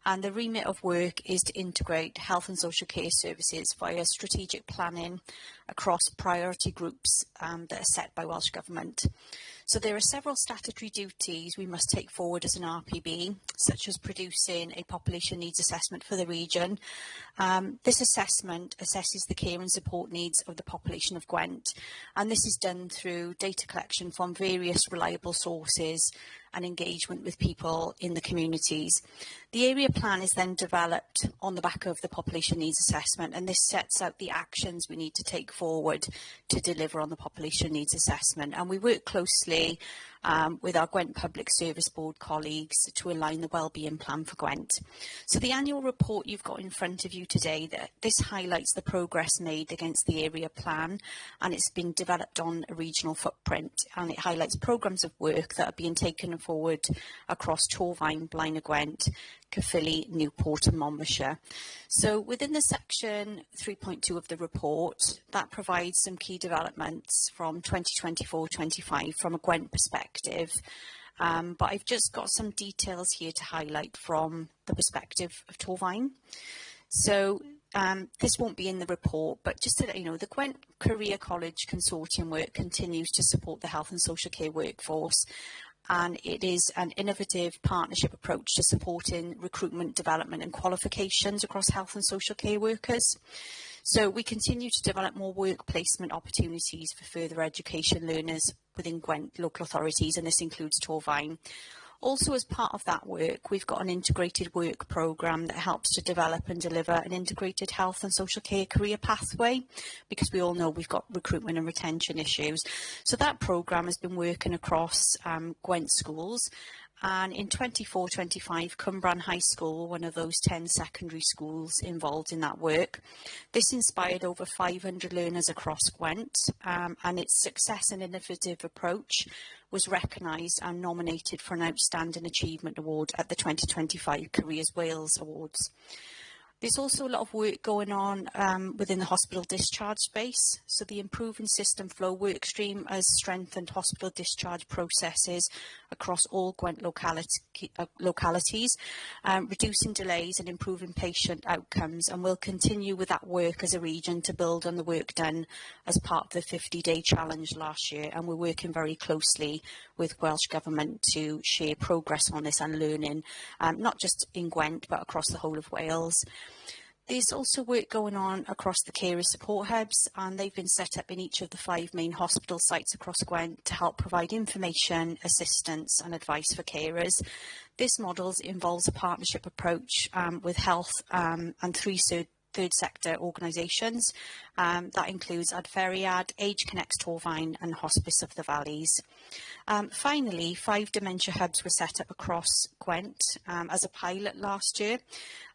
and the remit of work is to integrate health and social care services via strategic planning across priority groups that are set by Welsh Government. So there are several statutory duties we must take forward as an RPB, such as producing a population needs assessment for the region. This assessment assesses the care and support needs of the population of Gwent, and this is done through data collection from various reliable sources and engagement with people in the communities. The area plan is then developed on the back of the population needs assessment, and this sets out the actions we need to take forward to deliver on the population needs assessment. And we work closely with our Gwent Public Service Board colleagues to align the wellbeing plan for Gwent. So the annual report you've got in front of you today, this highlights the progress made against the area plan, and it's been developed on a regional footprint, and it highlights programmes of work that are being taken forward across Torfaen, Blaenau Gwent, Caerphilly, Newport and Monmouthshire. So within the section 3.2 of the report, that provides some key developments from 2024-25 from a Gwent perspective. But I've just got some details here to highlight from the perspective of Torfaen. So this won't be in the report, but just to let you know, the Gwent Career College Consortium work continues to support the health and social care workforce, and it is an innovative partnership approach to supporting recruitment, development and qualifications across health and social care workers. So we continue to develop more work placement opportunities for further education learners within Gwent local authorities, and this includes Torfaen. Also, as part of that work, we've got an integrated work programme that helps to develop and deliver an integrated health and social care career pathway, because we all know we've got recruitment and retention issues. So that programme has been working across Gwent schools. And in 24-25, Cwmbran High School, one of those 10 secondary schools involved in that work. This inspired over 500 learners across Gwent, and its success and innovative approach was recognised and nominated for an Outstanding Achievement Award at the 2025 Careers Wales Awards. There's also a lot of work going on within the hospital discharge space. So the Improving System Flow workstream has strengthened hospital discharge processes across all Gwent localities, reducing delays and improving patient outcomes, and we'll continue with that work as a region to build on the work done as part of the 50-day challenge last year, and we're working very closely with Welsh Government to share progress on this and learning, not just in Gwent but across the whole of Wales. There's also work going on across the carer support hubs, and they've been set up in each of the 5 main hospital sites across Gwent to help provide information, assistance and advice for carers. This model involves a partnership approach with health and 3 third sector organisations. That includes Adferiad, Age Connects Torfaen and Hospice of the Valleys. Finally, 5 dementia hubs were set up across Gwent as a pilot last year.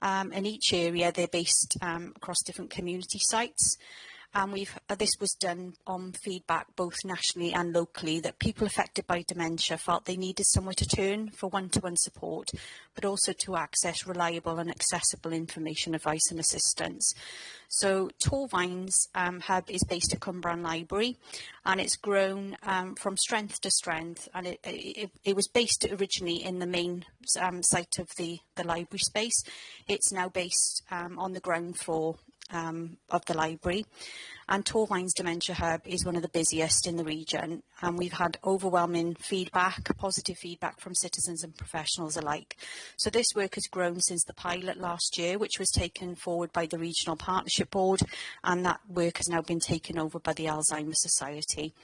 In each area, they're based across different community sites. And this was done on feedback both nationally and locally that people affected by dementia felt they needed somewhere to turn for one-to-one support, but also to access reliable and accessible information, advice and assistance. So Torfaen's hub is based at Cwmbran Library, and it's grown from strength to strength, and it was based originally in the main site of the library space. It's now based on the ground floor of the library, and Torfaen's Dementia Hub is one of the busiest in the region, and we've had overwhelming feedback, positive feedback from citizens and professionals alike. So this work has grown since the pilot last year, which was taken forward by the Regional Partnership Board, and that work has now been taken over by the Alzheimer's Society.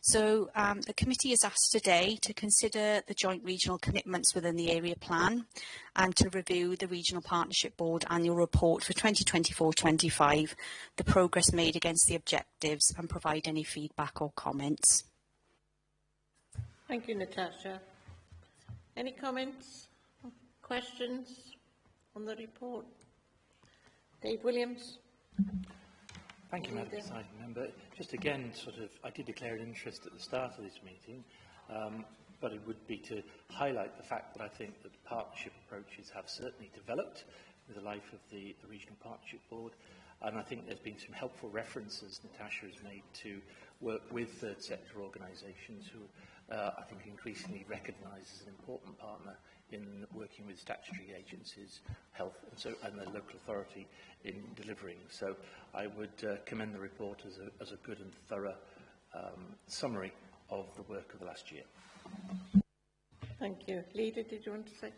So the committee is asked today to consider the joint regional commitments within the area plan and to review the Regional Partnership Board annual report for 2024-25, the progress made against the objectives, and provide any feedback or comments. Thank you, Natasha. Any comments, questions on the report? Dave Williams. Thank you, Madam Presiding Member. Just again, I did declare an interest at the start of this meeting, but it would be to highlight the fact that I think that partnership approaches have certainly developed with the life of the Regional Partnership Board, and I think there's been some helpful references Natasha has made to work with third sector organisations who I think increasingly recognise as an important partner in working with statutory agencies, health and the local authority in delivering. So I would commend the report as a good and thorough summary of the work of the last year. Thank you. Leader, did you want to say?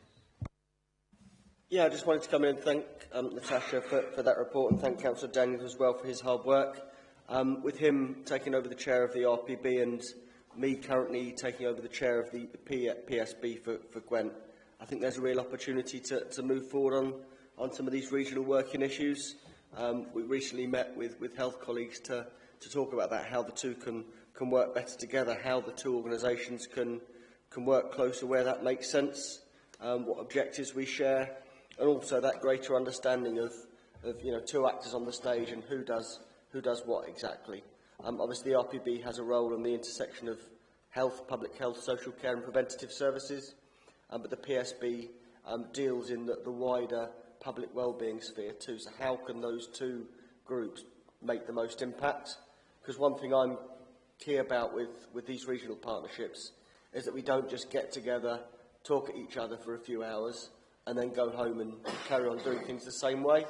Yeah, I just wanted to come in and thank Natasha for that report, and thank Councillor Daniels as well for his hard work. With him taking over the chair of the RPB and me currently taking over the chair of the PSB for Gwent, I think there's a real opportunity to move forward on some of these regional working issues. We recently met with health colleagues to talk about that, how the two can work better together, how the two organisations can work closer where that makes sense, what objectives we share, and also that greater understanding of two actors on the stage and who does what exactly. Obviously, the RPB has a role in the intersection of health, public health, social care and preventative services, but the PSB deals in the wider public wellbeing sphere too. So how can those two groups make the most impact? Because one thing I'm key about with these regional partnerships is that we don't just get together, talk at each other for a few hours, and then go home and carry on doing things the same way.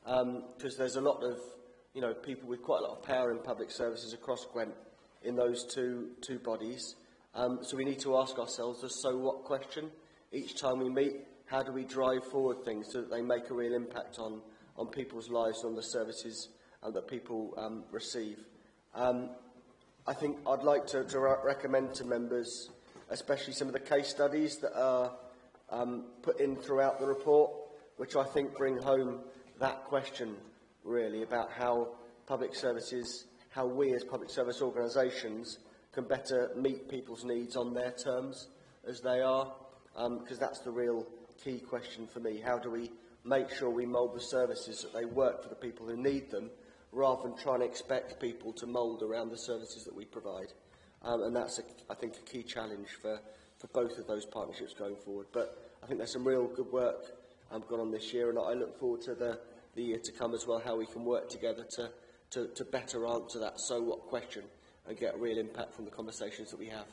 Because there's a lot of people with quite a lot of power in public services across Gwent in those two bodies. So we need to ask ourselves the so what question each time we meet. How do we drive forward things so that they make a real impact on people's lives and on the services that people receive? I think I'd like to recommend to members especially some of the case studies that are put in throughout the report, which I think bring home that question, really, about how public services, how we as public service organisations can better meet people's needs on their terms as they are, because that's the real key question for me. How do we make sure we mould the services that they work for the people who need them, rather than trying to expect people to mould around the services that we provide? And that's, I think, a key challenge for both of those partnerships going forward. But I think there's some real good work gone on this year, and I look forward to the year to come as well, how we can work together to better answer that so what question and get a real impact from the conversations that we have.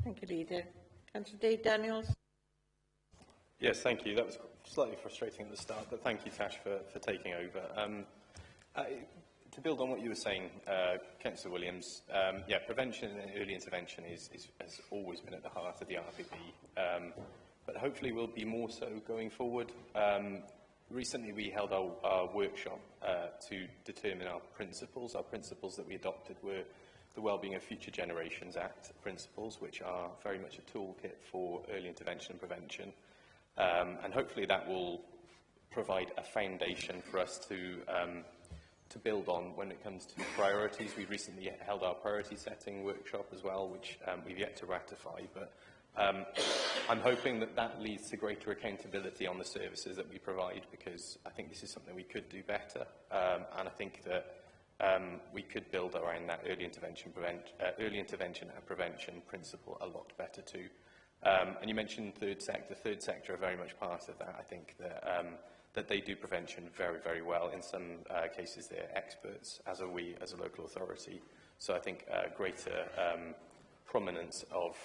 Thank you, Leader. Councillor Dave Daniels. Yes, thank you. That was slightly frustrating at the start, but thank you, Tash, for taking over. To build on what you were saying, Councillor Williams, yeah, prevention and early intervention has always been at the heart of the RPB, but hopefully will be more so going forward. Recently, we held our workshop to determine our principles. Our principles that we adopted were the Wellbeing of Future Generations Act principles, which are very much a toolkit for early intervention and prevention. And hopefully that will provide a foundation for us to build on when it comes to priorities. We recently held our priority setting workshop as well, which we've yet to ratify, but I'm hoping that that leads to greater accountability on the services that we provide, because I think this is something we could do better, and I think that we could build around that early intervention and prevention principle a lot better too. And you mentioned third sector. Third sector are very much part of that. I think that that they do prevention very, very well. In some cases, they're experts, as are we as a local authority. So I think greater prominence of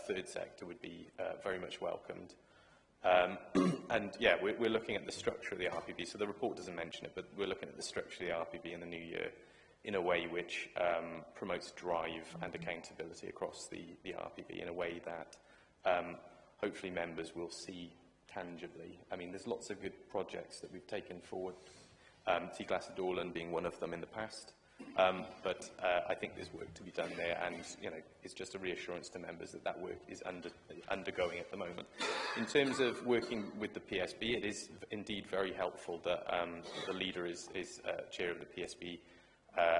third sector would be very much welcomed. And yeah, we're looking at the structure of the RPB. So the report doesn't mention it, but we're looking at the structure of the RPB in the new year in a way which promotes drive and accountability across the RPB in a way that hopefully members will see tangibly. I mean, there's lots of good projects that we've taken forward, T-Glass at Dorland being one of them in the past, but I think there's work to be done there, and it's just a reassurance to members that that work is undergoing at the moment. In terms of working with the PSB, it is indeed very helpful that the leader is chair of the PSB,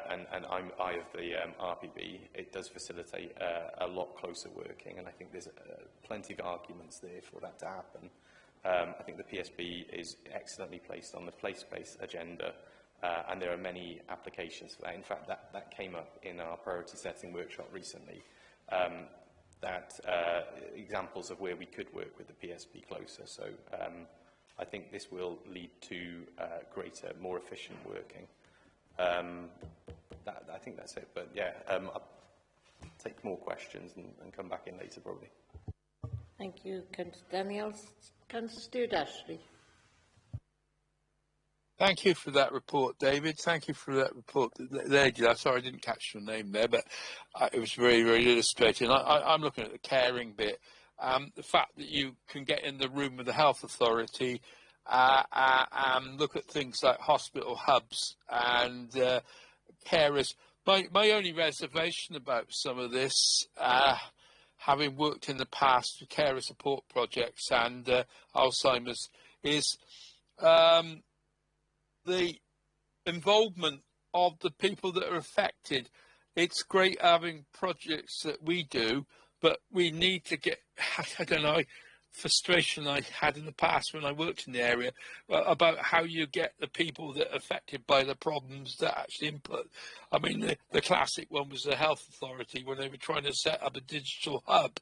and I'm I of the RPB. It does facilitate a lot closer working, and I think there's plenty of arguments there for that to happen. I think the PSB is excellently placed on the place-based agenda, and there are many applications for that. In fact, that came up in our priority setting workshop recently, examples of where we could work with the PSB closer. So I think this will lead to greater, more efficient working. I think that's it, but yeah, I'll take more questions and come back in later probably. Thank you, Councillor Daniels. Councillor Stuart Ashley. Thank you for that report, David. Thank you for that report. Sorry, I didn't catch your name there, but it was very, very illustrating. I'm looking at the caring bit. The fact that you can get in the room with the health authority and look at things like hospital hubs and carers. My only reservation about some of this, having worked in the past with carer support projects and Alzheimer's, is the involvement of the people that are affected. It's great having projects that we do, but we need to get, I don't know, frustration I had in the past when I worked in the area about how you get the people that are affected by the problems that actually input. I mean, the classic one was the health authority when they were trying to set up a digital hub.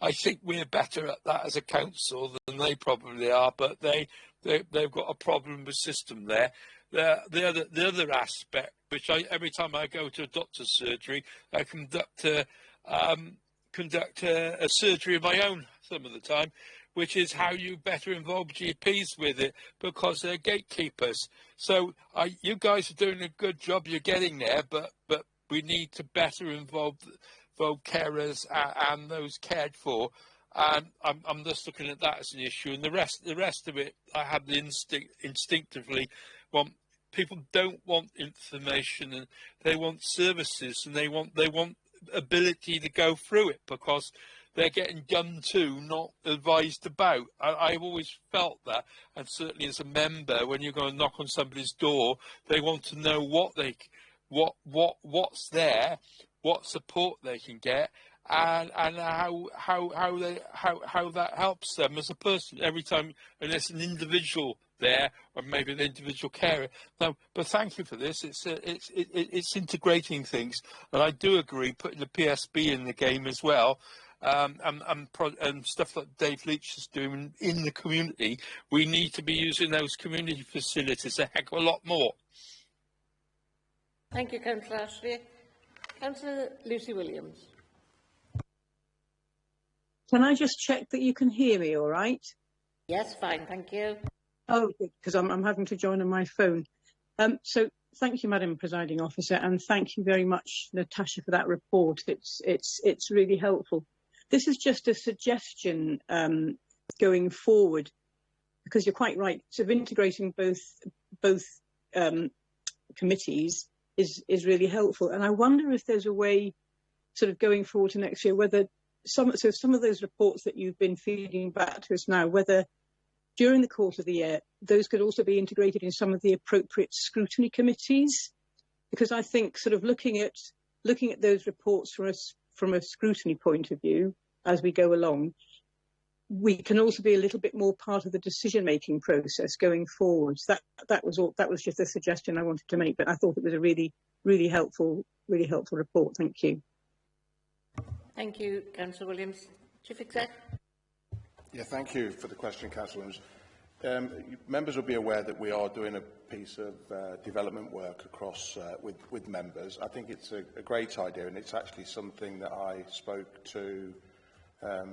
I think we're better at that as a council than they probably are, but they've got a problem with system there. The other aspect, which every time I go to a doctor's surgery, I conduct a surgery of my own some of the time, which is how you better involve GPs with it, because they're gatekeepers. So you guys are doing a good job, you're getting there, but we need to better involve carers and those cared for. And I'm just looking at that as an issue, and the rest of it, I have the instinctively want. People don't want information, and they want services, and they want ability to go through it, because they're getting done to, not advised about. I've always felt that, and certainly as a member, when you're going to knock on somebody's door, they want to know what's there, what support they can get, and how that helps them as a person every time, and there's an individual there, or maybe an individual carer. No, but thank you for this. It's integrating things, and I do agree putting the PSB in the game as well. And stuff that Dave Leach is doing in the community. We need to be using those community facilities a heck of a lot more. Thank you, Councillor Ashley. Councillor Lucy Williams. Can I just check that you can hear me all right? Yes, fine, thank you. Oh, because I'm having to join on my phone. So thank you, Madam Presiding Officer, and thank you very much, Natasha, for that report. It's really helpful. This is just a suggestion going forward, because you're quite right. So integrating both committees is really helpful. And I wonder if there's a way, sort of going forward to next year, whether some of those reports that you've been feeding back to us now, whether during the course of the year those could also be integrated in some of the appropriate scrutiny committees, because I think sort of looking at those reports from a scrutiny point of view as we go along, we can also be a little bit more part of the decision-making process going forward. That was just a suggestion I wanted to make, but I thought it was a really helpful report. Thank you. Thank you, Councillor Williams. Chief Exec. Yeah, thank you for the question, Councillor Williams. Members will be aware that we are doing a piece of development work across with members. I think it's a great idea, and it's actually something that I spoke to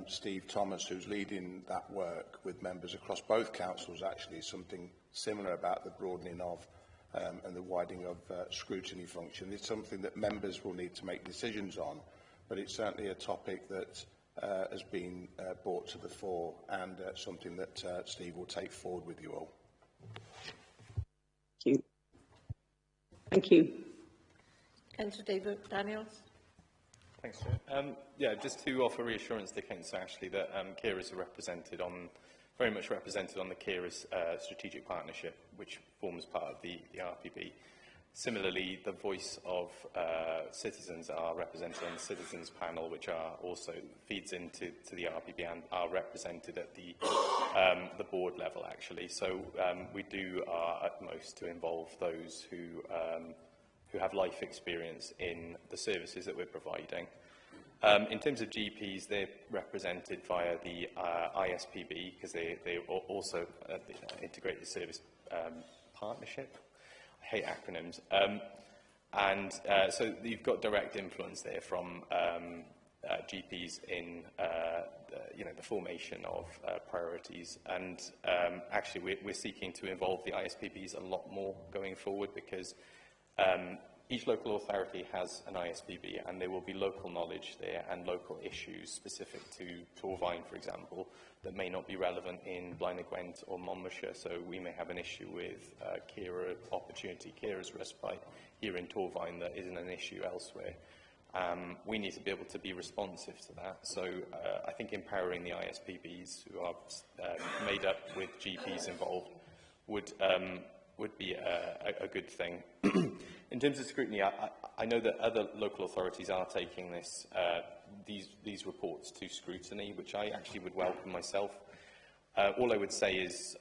Steve Thomas, who's leading that work with members across both councils, actually something similar about the broadening of and the widening of scrutiny function. It's something that members will need to make decisions on, but it's certainly a topic that has been brought to the fore, and something that Steve will take forward with you all. Thank you. Thank you. Councillor David Daniels. Thanks, Chair. Yeah, just to offer reassurance to Councillor Ashley that carers are very much represented on the carers strategic partnership, which forms part of the RPB. Similarly, the voice of citizens are represented on the citizens panel, which also feeds into the RPB and are represented at the board level, actually. So we do our utmost to involve those who have life experience in the services that we're providing. In terms of GPs, they're represented via the ISPB, because they also integrated service partnership. I hate acronyms. So you've got direct influence there from GPs in the formation of priorities. And actually, we're seeking to involve the ISPBs a lot more going forward, because each local authority has an ISPB, and there will be local knowledge there and local issues specific to Torfaen, for example, that may not be relevant in Blaenau Gwent or Monmouthshire. So we may have an issue with carer opportunity, carers respite here in Torfaen that isn't an issue elsewhere. We need to be able to be responsive to that. So I think empowering the ISPBs, who are made up with GPs involved, would be a good thing. In terms of scrutiny, I know that other local authorities are taking these reports to scrutiny, which I actually would welcome myself. All I would say is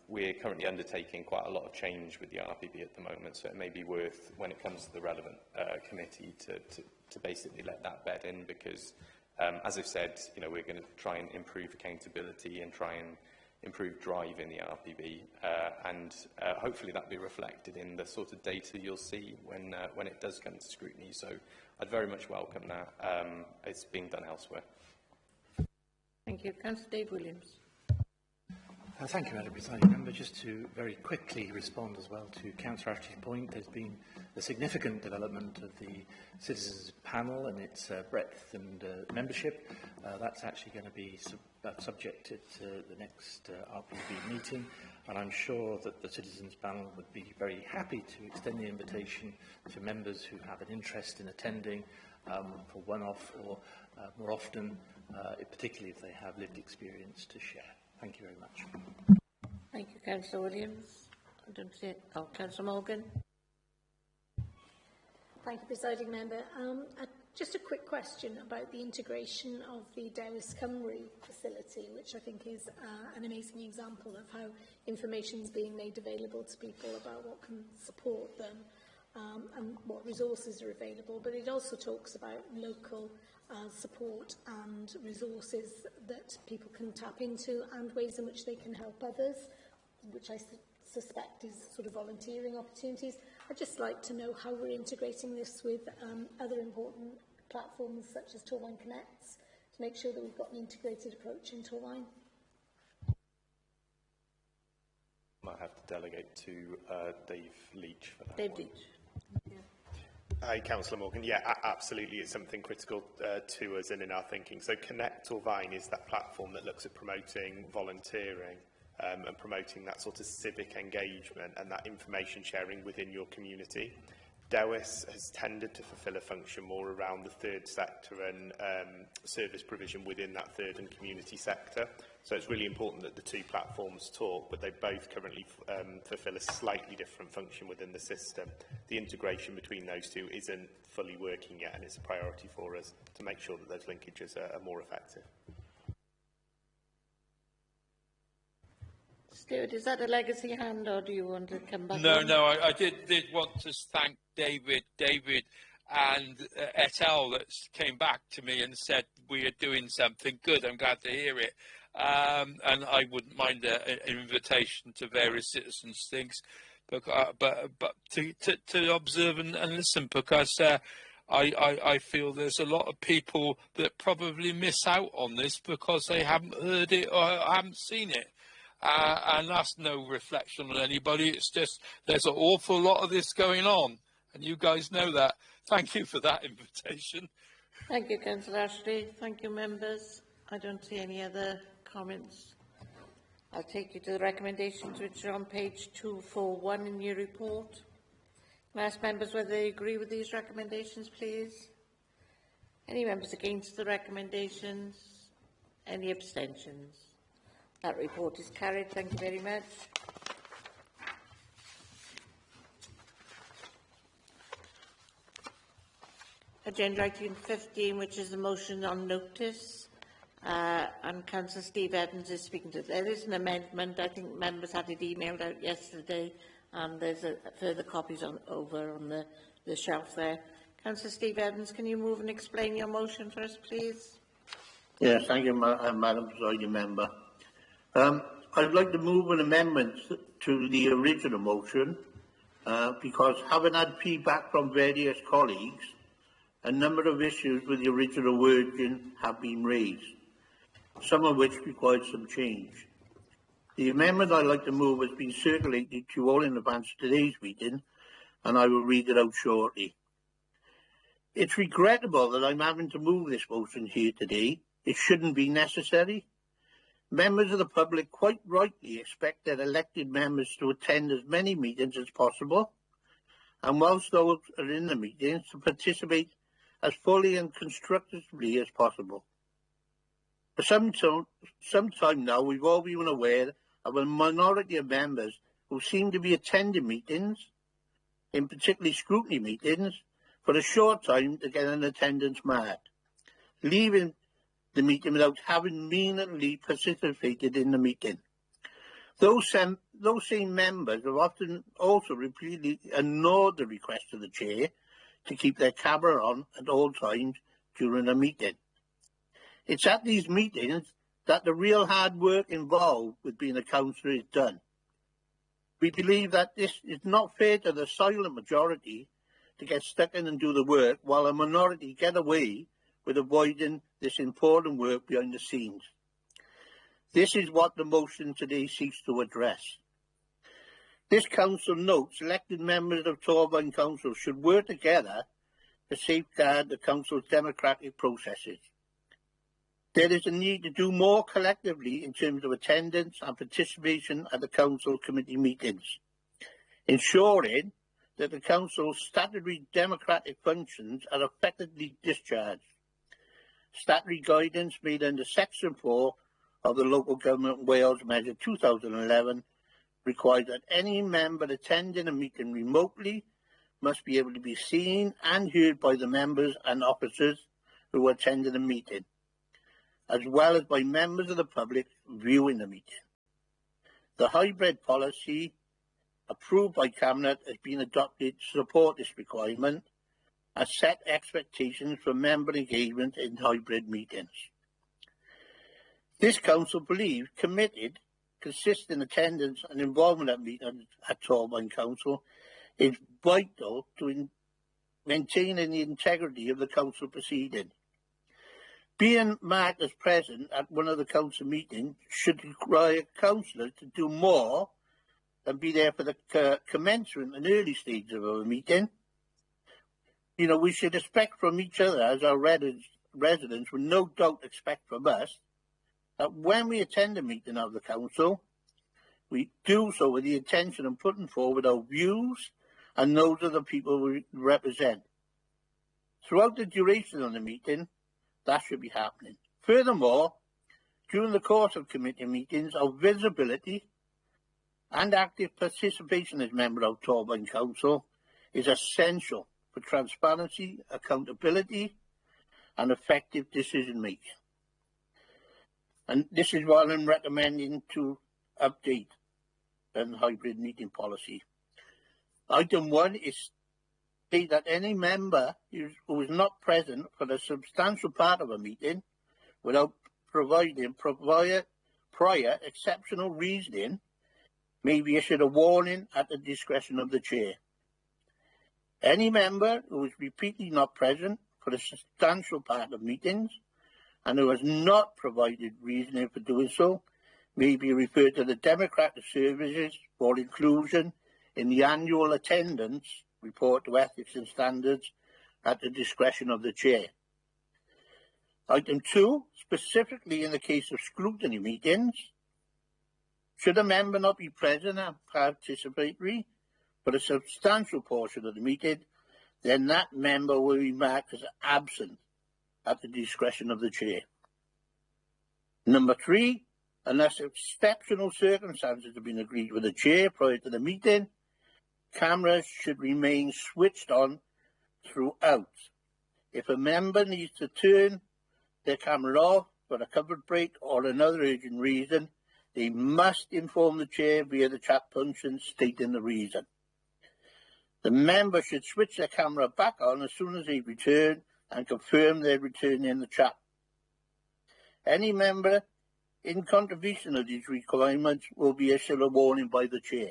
we're currently undertaking quite a lot of change with the RPB at the moment, so it may be worth, when it comes to the relevant committee, to basically let that bed in, because, as I've said, we're going to try and improve accountability and try and improve drive in the RPB, and hopefully that will be reflected in the sort of data you'll see when it does come to scrutiny. So I'd very much welcome that. It's being done elsewhere. Thank you. Councillor Dave Williams. Thank you, Madam Presiding Member. Just to very quickly respond as well to Councillor Ashley's point, there's been a significant development of the Citizens Panel and its breadth and membership. That's actually going to be subjected to the next RPB meeting, and I'm sure that the Citizens Panel would be very happy to extend the invitation to members who have an interest in attending for one-off or more often, particularly if they have lived experience to share. Thank you very much. Thank you, Councillor Williams. I don't see it. Oh, Councillor Morgan. Thank you, Presiding Member. Just a quick question about the integration of the Dewis Cymru facility, which I think is an amazing example of how information is being made available to people about what can support them and what resources are available. But it also talks about local support and resources that people can tap into and ways in which they can help others, which I suspect is sort of volunteering opportunities. I'd just like to know how we're integrating this with other important platforms such as Torvine Connects to make sure that we've got an integrated approach in Torvine. Might have to delegate to Dave Leach for that. Dave Leach. Hi, Councillor Morgan. Yeah, absolutely. It's something critical to us and in our thinking. So Connect Torvine is that platform that looks at promoting volunteering and promoting that sort of civic engagement and that information sharing within your community. Dewis has tended to fulfil a function more around the third sector and service provision within that third and community sector. So it's really important that the two platforms talk, but they both currently fulfil a slightly different function within the system. The integration between those two isn't fully working yet, and it's a priority for us to make sure that those linkages are more effective. Stuart, is that a legacy hand, or do you want to come back? No, I did want to thank David and et al. That came back to me and said we are doing something good. I'm glad to hear it. And I wouldn't mind an invitation to various citizens' things, but to observe and listen, because I feel there's a lot of people that probably miss out on this because they haven't heard it or haven't seen it. And that's no reflection on anybody. It's just there's an awful lot of this going on, and you guys know that. Thank you for that invitation. Thank you, Councillor Ashley. Thank you, members. I don't see any other comments. I'll take you to the recommendations which are on page 241 in your report. Can I ask members whether they agree with these recommendations, please? Any members against the recommendations? Any abstentions? That report is carried. Thank you very much. Agenda item 15, which is the motion on notice, and Councillor Steve Evans is speaking to. There is an amendment. I think members had it emailed out yesterday, and there's further copies over on the shelf there. Councillor Steve Evans, can you move and explain your motion for us, please? Yes, thank you, Madam Presiding Member. I'd like to move an amendment to the original motion because, having had feedback from various colleagues, a number of issues with the original wording have been raised, some of which required some change. The amendment I'd like to move has been circulated to you all in advance of today's meeting, and I will read it out shortly. It's regrettable that I'm having to move this motion here today. It shouldn't be necessary. Members of the public quite rightly expect their elected members to attend as many meetings as possible, and whilst those are in the meetings, to participate as fully and constructively as possible. For some time now, we've all been aware of a minority of members who seem to be attending meetings, in particularly scrutiny meetings, for a short time to get an attendance mark, leaving the meeting without having meaningfully participated in the meeting. Those same members have often also repeatedly ignored the request of the chair to keep their camera on at all times during a meeting. It's at these meetings that the real hard work involved with being a councillor is done. We believe that this is not fair to the silent majority to get stuck in and do the work, while a minority get away with avoiding this important work behind the scenes. This is what the motion today seeks to address. This council notes elected members of Torvine Council should work together to safeguard the council's democratic processes. There is a need to do more collectively in terms of attendance and participation at the council committee meetings, ensuring that the Council's statutory democratic functions are effectively discharged. Statutory guidance made under Section 4 of the Local Government Wales Measure 2011 requires that any member attending a meeting remotely must be able to be seen and heard by the members and officers who attended the meeting, as well as by members of the public viewing the meeting. The hybrid policy approved by Cabinet has been adopted to support this requirement and set expectations for member engagement in hybrid meetings. This Council believes committed, consistent attendance and involvement at meetings at Torfaen Council is vital to maintaining the integrity of the Council proceeding. Being marked as present at one of the Council meetings should require councillors to do more than be there for the commencement and early stages of a meeting. You know, we should expect from each other, as our residents will no doubt expect from us, that when we attend a meeting of the Council, we do so with the intention of putting forward our views and those of the people we represent. Throughout the duration of the meeting, that should be happening. Furthermore, during the course of committee meetings, our visibility and active participation as member of Torfaen Council is essential for transparency, accountability and effective decision making. And this is what I'm recommending to update the hybrid meeting policy. Item 1 is state that any member who is not present for a substantial part of a meeting without providing prior exceptional reasoning may be issued a warning at the discretion of the chair. Any member who is repeatedly not present for a substantial part of meetings and who has not provided reasoning for doing so may be referred to the Democratic Services for inclusion in the annual attendance report to Ethics and Standards at the discretion of the chair. Item 2, specifically in the case of scrutiny meetings, should a member not be present and participatory for a substantial portion of the meeting, then that member will be marked as absent at the discretion of the chair. Number 3, unless exceptional circumstances have been agreed with the chair prior to the meeting, cameras should remain switched on throughout. If a member needs to turn their camera off for a covered break or another urgent reason, they must inform the chair via the chat function stating the reason. The member should switch their camera back on as soon as they return and confirm their return in the chat. Any member in contravention of these requirements will be issued a warning by the chair.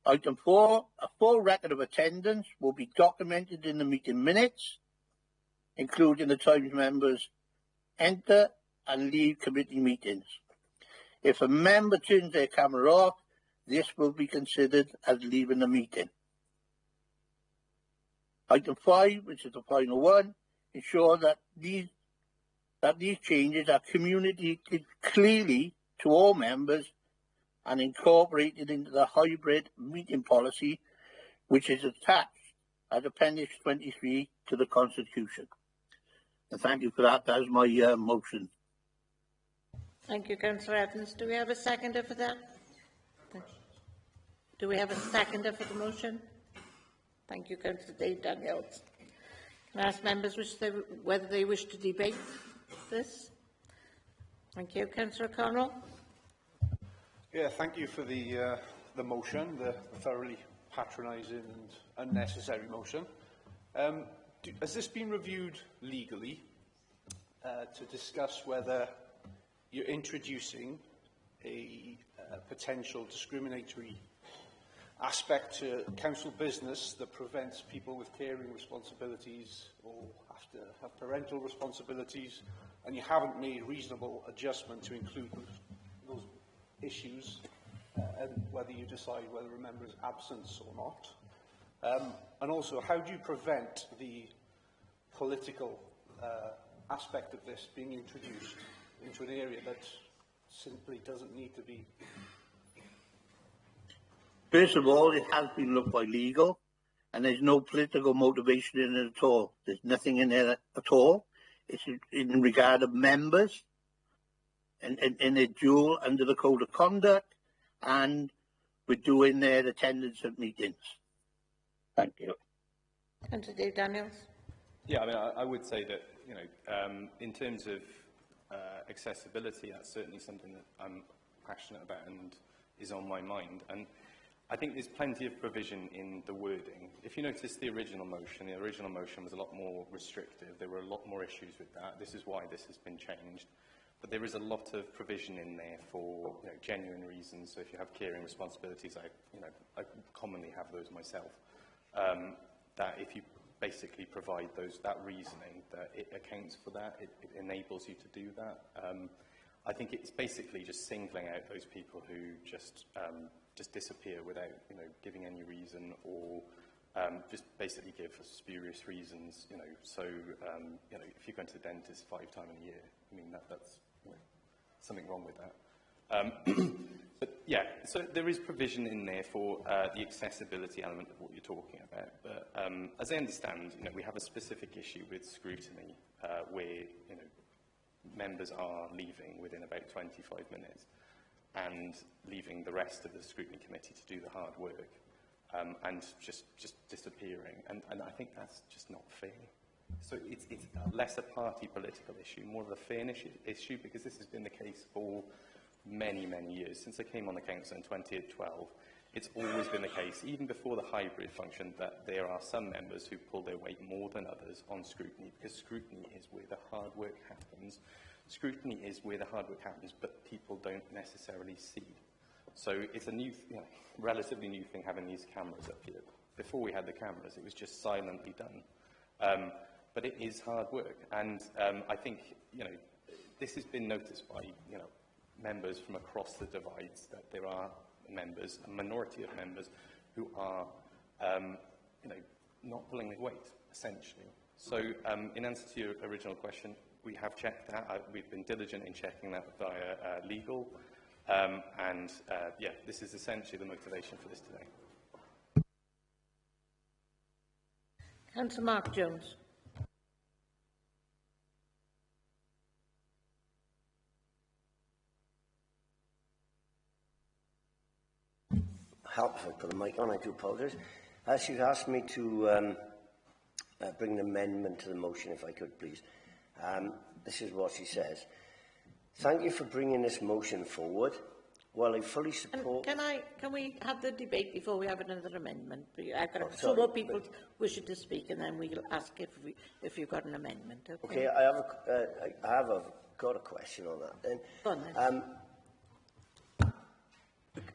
Item 4, a full record of attendance will be documented in the meeting minutes, including the times members enter and leave committee meetings. If a member turns their camera off, this will be considered as leaving the meeting. Item 5, which is the final one, ensure that these changes are communicated clearly to all members and incorporated into the hybrid meeting policy, which is attached as Appendix 23 to the Constitution. And thank you for that. That is my motion. Thank you, Councillor Evans. Do we have a seconder for that? Do we have a seconder for the motion? Thank you, Councillor Dave Daniels. Can I ask members whether they wish to debate this? Thank you. Councillor Connell. Yeah, thank you for the motion, the thoroughly patronising and unnecessary motion. Has this been reviewed legally to discuss whether you're introducing a potential discriminatory aspect to council business that prevents people with caring responsibilities or have to have parental responsibilities, and you haven't made reasonable adjustment to include those issues, and whether you decide whether a member is absent or not? And also, how do you prevent the political aspect of this being introduced into an area that simply doesn't need to be? First of all, it has been looked by legal, and there's no political motivation in it at all. There's nothing in there at all. It's in regard of members, and a dual under the code of conduct, and we're doing their attendance at meetings. Thank you. Councillor Dave Daniels. Yeah, I mean, I would say that, you know, in terms of accessibility, that's certainly something that I'm passionate about and is on my mind. And I think there's plenty of provision in the wording. If you notice the original motion was a lot more restrictive. There were a lot more issues with that. This is why this has been changed. But there is a lot of provision in there for, you know, genuine reasons. So if you have caring responsibilities, I commonly have those myself. That if you basically provide that reasoning, that it accounts for that, it enables you to do that. I think it's basically just singling out those people who just disappear without, you know, giving any reason, or just basically give spurious reasons, you know. So, you know, if you're going to the dentist 5 times a year, I mean, that's, you know, something wrong with that. But yeah, so there is provision in there for the accessibility element of what you're talking about. But as I understand, you know, we have a specific issue with scrutiny where, you know, members are leaving within about 25 minutes and leaving the rest of the scrutiny committee to do the hard work and just disappearing. And I think that's just not fair. So it's less a party political issue, more of a fairness issue, because this has been the case for many, many years. Since I came on the council in 2012, it's always been the case, even before the hybrid function, that there are some members who pull their weight more than others on scrutiny, because scrutiny is where the hard work happens. Scrutiny is where the hard work happens, but people don't necessarily see. So it's a new, you know, relatively new thing having these cameras up here. Before we had the cameras, it was just silently done. But it is hard work, and I think, you know, this has been noticed by, you know, members from across the divides, that there are members, a minority of members, who are, you know, not pulling their weight, essentially. So, in answer to your original question, we have checked that. We've been diligent in checking that via legal, and yeah, this is essentially the motivation for this today. Councillor Mark Jones. Help if I put the mic on, I do apologise. She's asked me to bring an amendment to the motion, if I could, please. This is what she says. Thank you for bringing this motion forward. While I fully support... Can we have the debate before we have another amendment? I've got two more people wishing to speak, and then we'll ask if you've got an amendment. Okay, I have got a question on that then. Go on,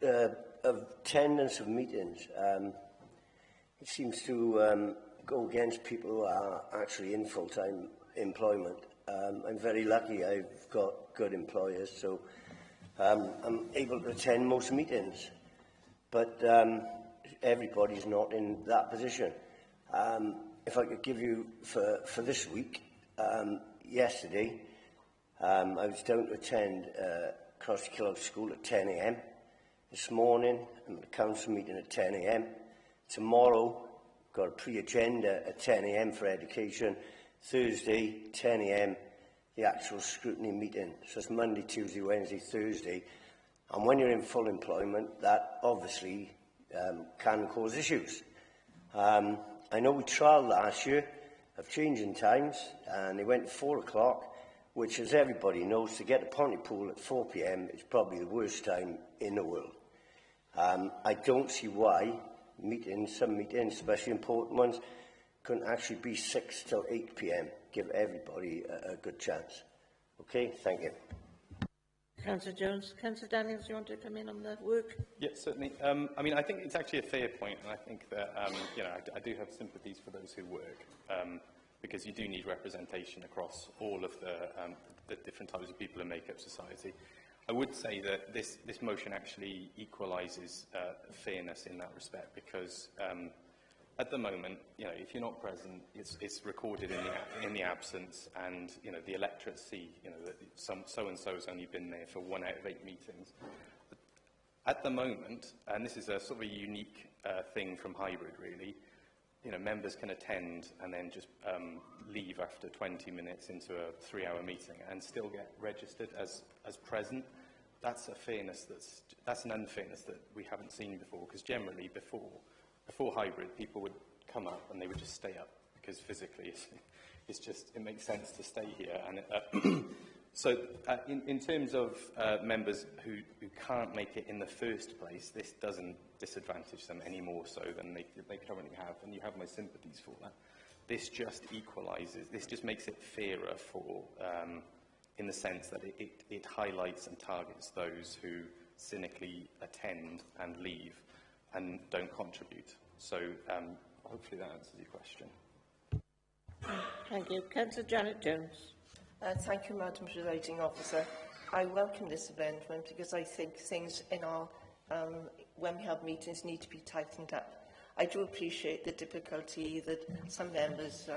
then. Of attendance of meetings, it seems to go against people who are actually in full-time employment. I'm very lucky, I've got good employers, so I'm able to attend most meetings, but everybody's not in that position. If I could give you, for this week, yesterday, I was down to attend Crossy Kellogg School at 10 a.m. This morning, I'm at a council meeting at 10 a.m. Tomorrow, got a pre-agenda at 10 a.m. for education. Thursday, 10 a.m, the actual scrutiny meeting. So it's Monday, Tuesday, Wednesday, Thursday. And when you're in full employment, that obviously can cause issues. I know we trialled last year of changing times, and they went to 4 o'clock, which, as everybody knows, to get to Pontypool at 4 p.m. is probably the worst time in the world. I don't see why some meetings, especially important ones, couldn't actually be 6 till 8 p.m. Give everybody a good chance. Okay, thank you. Councillor Jones. Councillor Daniels, you want to come in on the work? Yes, certainly. I mean, I think it's actually a fair point, and I think that, you know, I do have sympathies for those who work, because you do need representation across all of the different types of people who make up society. I would say that this motion actually equalises fairness in that respect, because at the moment, you know, if you're not present, it's recorded in the absence, and, you know, the electorate see, you know, that so-and-so has only been there for 1 out of 8 meetings. At the moment, and this is a sort of a unique thing from hybrid, really, you know, members can attend and then just leave after 20 minutes into a 3-hour meeting and still get registered as present. That's a fairness that's an unfairness that we haven't seen before, because generally before hybrid, people would come up and they would just stay up because physically it makes sense to stay here. And so in terms of members who can't make it in the first place, this doesn't disadvantage them any more so than they currently have, and you have my sympathies for that. This just equalises, this just makes it fairer for, in the sense that it highlights and targets those who cynically attend and leave and don't contribute. So hopefully that answers your question. Thank you. Councillor Janet Jones. Thank you, Madam Presiding Officer. I welcome this amendment because I think things in our, when we have meetings, need to be tightened up. I do appreciate the difficulty that some members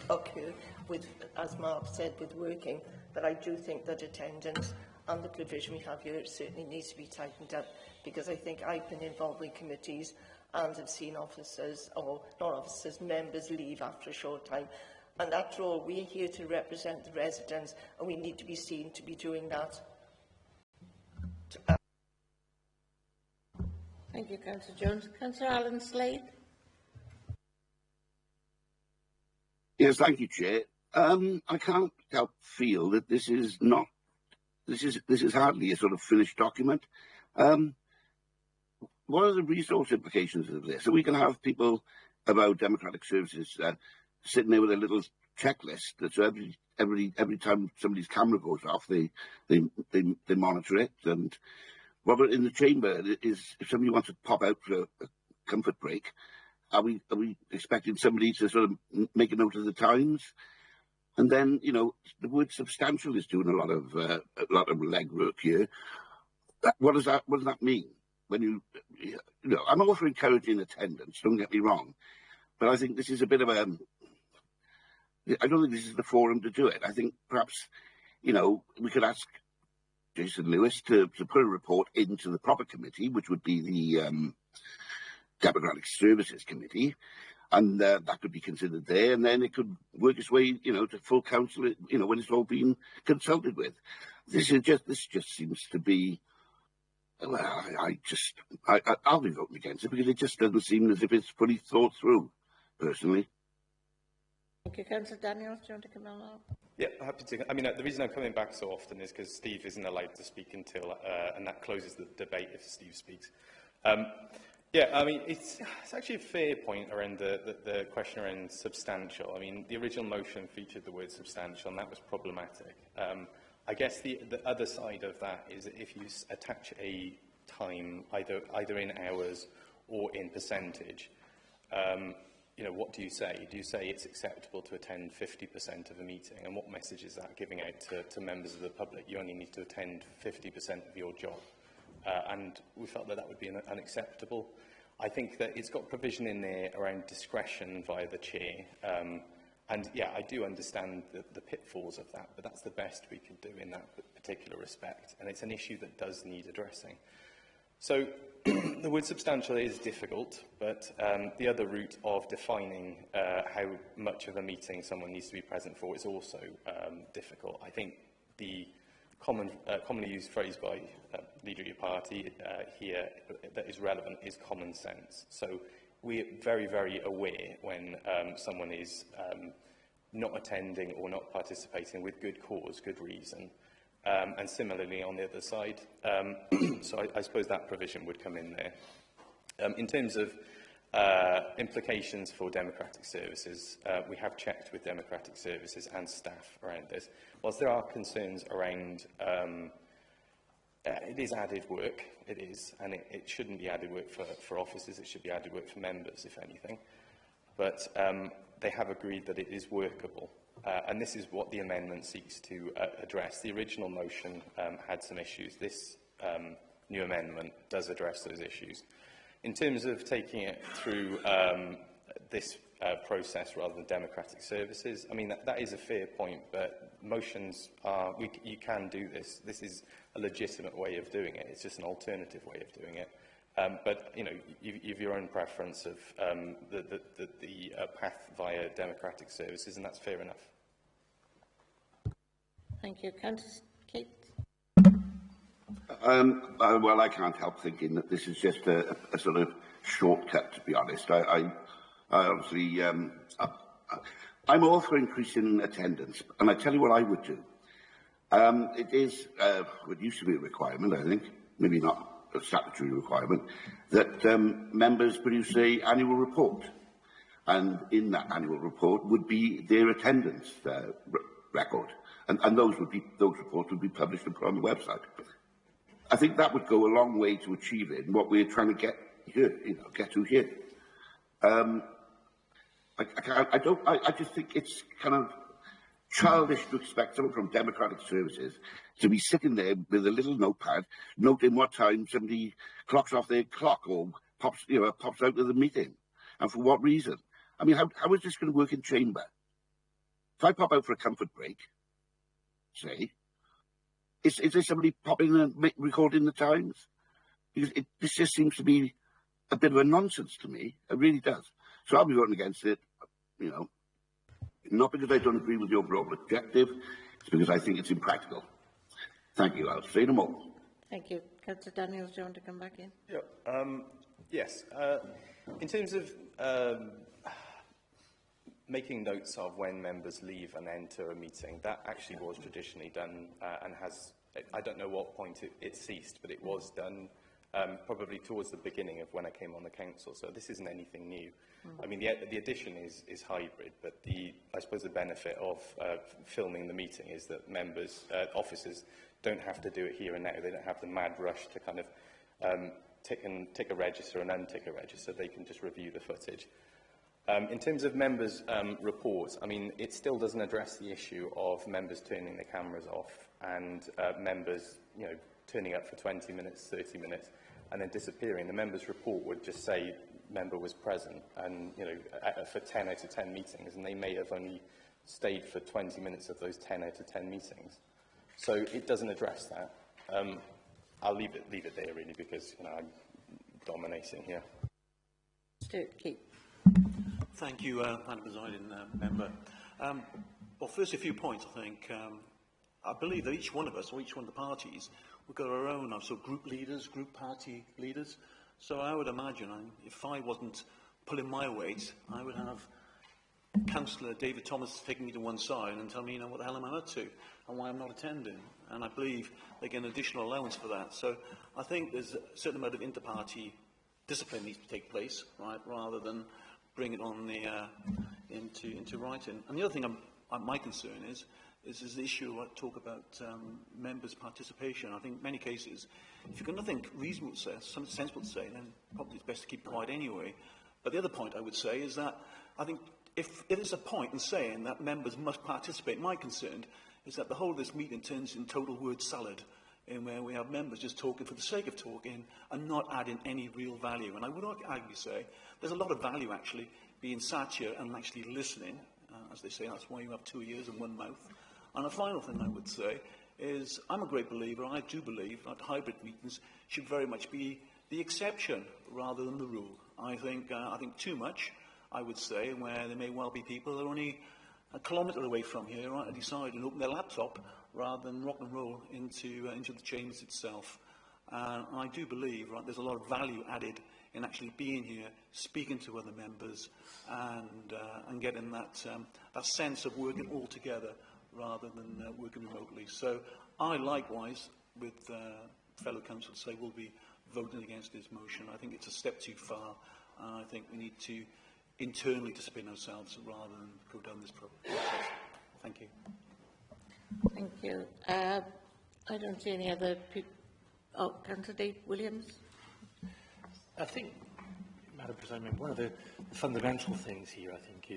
occur with, as Mark said, with working, but I do think that attendance and the provision we have here certainly needs to be tightened up, because I think I've been involved in committees and have seen officers, or not officers, members leave after a short time. And after all, we are here to represent the residents, and we need to be seen to be doing that. Thank you, Councillor Jones. Councillor Alan Slade. Yes, thank you, Chair. I can't help feel that this is hardly a sort of finished document. What are the resource implications of this? So we can have people about democratic services sitting there with a little checklist that so every time somebody's camera goes off, they monitor it. And Robert, in the chamber, if somebody wants to pop out for a comfort break, are we expecting somebody to sort of make a note of the times? And then, you know, the word substantial is doing a lot of legwork here. What does that mean? When you know, I'm all for encouraging attendance, don't get me wrong, but I think this is a bit of a, I don't think this is the forum to do it. I think perhaps, you know, we could ask Jason Lewis to put a report into the proper committee, which would be the Democratic Services Committee, and that could be considered there, and then it could work its way, you know, to full council, you know, when it's all been consulted with. This just seems to be, well, I'll be voting against it because it just doesn't seem as if it's fully thought through, personally. Thank you, Councillor Daniels. Do you want to come on now? Yeah, happy to. I mean, the reason I'm coming back so often is because Steve isn't allowed to speak until, and that closes the debate if Steve speaks. Yeah, I mean, it's actually a fair point around the question around substantial. I mean, the original motion featured the word substantial, and that was problematic. I guess the other side of that is that if you attach a time, either in hours or in percentage, you know, what do you say? Do you say it's acceptable to attend 50% of a meeting? And what message is that giving out to members of the public? You only need to attend 50% of your job. And we felt that would be unacceptable. I think that it's got provision in there around discretion via the chair. And yeah, I do understand the pitfalls of that, but that's the best we can do in that particular respect. And it's an issue that does need addressing. So the word substantial is difficult, but the other route of defining how much of a meeting someone needs to be present for is also difficult. I think the commonly used phrase by leader of your party here that is relevant is common sense. So we're very, very aware when someone is not attending or not participating with good cause, good reason. And similarly on the other side. So I suppose that provision would come in there. In terms of implications for democratic services, we have checked with democratic services and staff around this. Whilst there are concerns around it is added work, it is, and it shouldn't be added work for officers, it should be added work for members, if anything. But they have agreed that it is workable. And this is what the amendment seeks to address. The original motion had some issues. This new amendment does address those issues. In terms of taking it through this process rather than democratic services. I mean, that is a fair point, but motions are, you can do this. This is a legitimate way of doing it. It's just an alternative way of doing it. But, you know, you've your own preference of the path via democratic services, and that's fair enough. Thank you. Councillor Kate? Well, I can't help thinking that this is just a sort of shortcut, to be honest. I obviously, I'm all for increasing attendance, and I tell you what I would do. It is, what used to be a requirement, I think, maybe not a statutory requirement, that members produce an annual report. And in that annual report would be their attendance record. And those reports would be published and put on the website. I think that would go a long way to achieving what we're trying to get here, get to here. I just think it's kind of childish to expect someone from Democratic Services to be sitting there with a little notepad, noting what time somebody clocks off their clock or pops out of the meeting, and for what reason. I mean, how is this going to work in chamber? If I pop out for a comfort break, say, is there somebody popping and recording the times? Because this just seems to be a bit of a nonsense to me. It really does. So I'll be voting against it, not because I don't agree with the overall objective, it's because I think it's impractical. Thank you. I'll say no more. Thank you. Councillor Daniels, do you want to come back in? Yeah. Yes. In terms of making notes of when members leave and enter a meeting, that actually was traditionally done and has, I don't know what point it ceased, but it was done probably towards the beginning of when I came on the council, so this isn't anything new. I mean, the addition is hybrid, but I suppose the benefit of filming the meeting is that members, officers, don't have to do it here and now. They don't have the mad rush to kind of tick a register and untick a register. They can just review the footage. In terms of members' reports, I mean, it still doesn't address the issue of members turning their cameras off and members, turning up for 20 minutes, 30 minutes, and then disappearing. The member's report would just say member was present and, for 10 out of 10 meetings, and they may have only stayed for 20 minutes of those 10 out of 10 meetings. So it doesn't address that. I'll leave it there, really, because, I'm dominating here. Stuart Keith. Thank you, Madam Presiding Member. Well, first, a few points, I think. I believe that each one of us, or each one of the parties, we've got our own group leaders, group party leaders. So I would imagine, if I wasn't pulling my weight, I would have Councillor David Thomas taking me to one side and tell me, what the hell am I up to and why I'm not attending. And I believe they get an additional allowance for that. So I think there's a certain amount of inter-party discipline needs to take place, right, rather than bring it on the into writing. And the other thing my concern is the issue I talk about members' participation. I think in many cases, if you've got nothing reasonable to say, something sensible to say, then probably it's best to keep quiet anyway. But the other point I would say is that I think if there's a point in saying that members must participate, my concern is that the whole of this meeting turns into total word salad, in where we have members just talking for the sake of talking and not adding any real value. And I would argue say there's a lot of value actually being sat here and actually listening. As they say, that's why you have 2 ears and one mouth. And a final thing I would say is I'm a great believer, I do believe that hybrid meetings should very much be the exception rather than the rule. I think too much, I would say, where there may well be people that are only a kilometre away from here, right, and decide and open their laptop rather than rock and roll into the chambers itself. I do believe, right, there's a lot of value added in actually being here, speaking to other members, and getting that sense of working all together rather than working remotely. So I likewise, with fellow councillors, say will be voting against this motion. I think it's a step too far. I think we need to internally discipline ourselves rather than go down this process. Thank you. Thank you. I don't see any other people. Oh, Councillor Dave Williams. I think, Madam President, one of the fundamental things here, I think,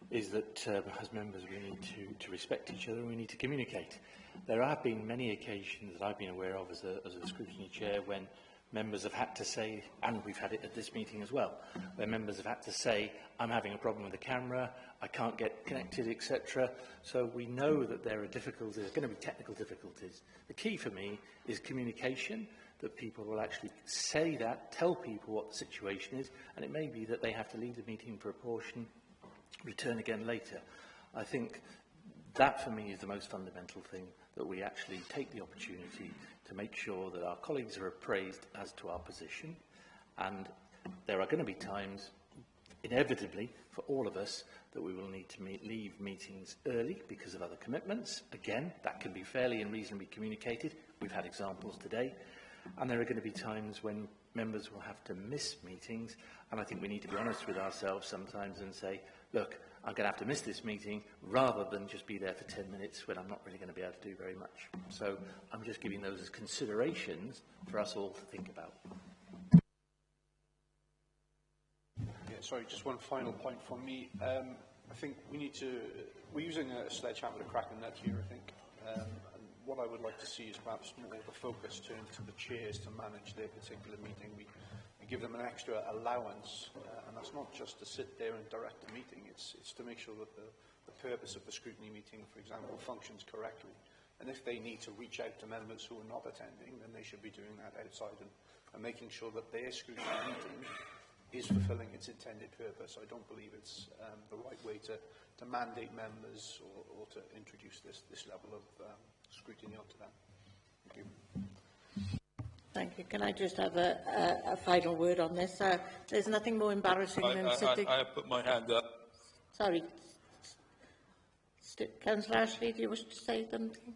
is that as members we need to respect each other and we need to communicate. There have been many occasions that I've been aware of as a scrutiny chair when members have had to say, and we've had it at this meeting as well, where members have had to say, I'm having a problem with the camera, I can't get connected, etc. So we know that there are difficulties, there's going to be technical difficulties. The key for me is communication, that people will actually say that, tell people what the situation is, and it may be that they have to leave the meeting for a portion, return again later. I think that for me is the most fundamental thing, that we actually take the opportunity to make sure that our colleagues are appraised as to our position. And there are going to be times, inevitably, for all of us, that we will need to leave meetings early because of other commitments. Again, that can be fairly and reasonably communicated. We've had examples today. And there are going to be times when members will have to miss meetings. And I think we need to be honest with ourselves sometimes and say, look, I'm going to have to miss this meeting rather than just be there for 10 minutes when I'm not really going to be able to do very much. So I'm just giving those as considerations for us all to think about. Yeah, sorry, just one final point from me. I think we're using a sledgehammer to crack a nut here, I think. And what I would like to see is perhaps more of the focus turned to the chairs to manage their particular meeting. We give them an extra allowance, and that's not just to sit there and direct the meeting, it's to make sure that the purpose of the scrutiny meeting, for example, functions correctly. And if they need to reach out to members who are not attending, then they should be doing that outside and making sure that their scrutiny meeting is fulfilling its intended purpose. I don't believe it's the right way to mandate members or to introduce this level of scrutiny onto them. Thank you. Thank you. Can I just have a final word on this? There's nothing more embarrassing than sitting... I have put my hand up. Sorry. Councillor Ashley, do you wish to say something?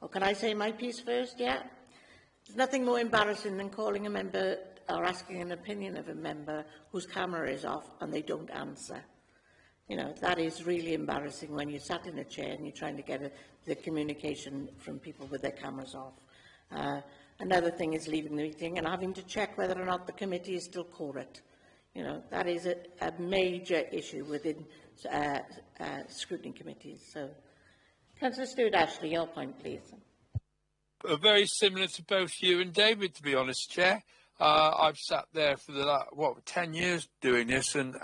Or can I say my piece first? Yeah? There's nothing more embarrassing than calling a member or asking an opinion of a member whose camera is off and they don't answer. You know, that is really embarrassing when you're sat in a chair and you're trying to get the communication from people with their cameras off. Another thing is leaving the meeting and having to check whether or not the committee is still quorate. You know, that is a major issue within scrutiny committees. So, Councillor Stewart-Ashley, your point, please. Very similar to both you and David, to be honest, Chair. I've sat there for the 10 years doing this, and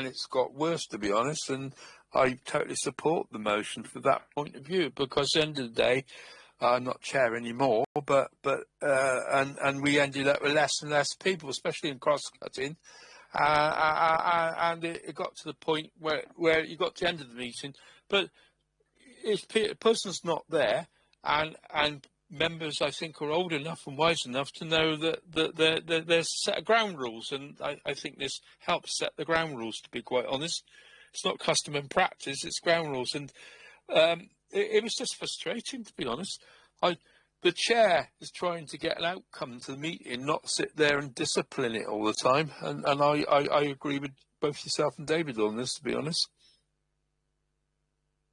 it's got worse, to be honest. And I totally support the motion for that point of view, because at the end of the day, I'm not chair anymore, but we ended up with less and less people, especially in cross-cutting, and it got to the point where you got to the end of the meeting, but if the person's not there, and members, I think, are old enough and wise enough to know that there's a set of ground rules, and I think this helps set the ground rules, to be quite honest. It's not custom and practice, it's ground rules, and it was just frustrating, to be honest. The chair is trying to get an outcome to the meeting, not sit there and discipline it all the time. And I agree with both yourself and David on this, to be honest.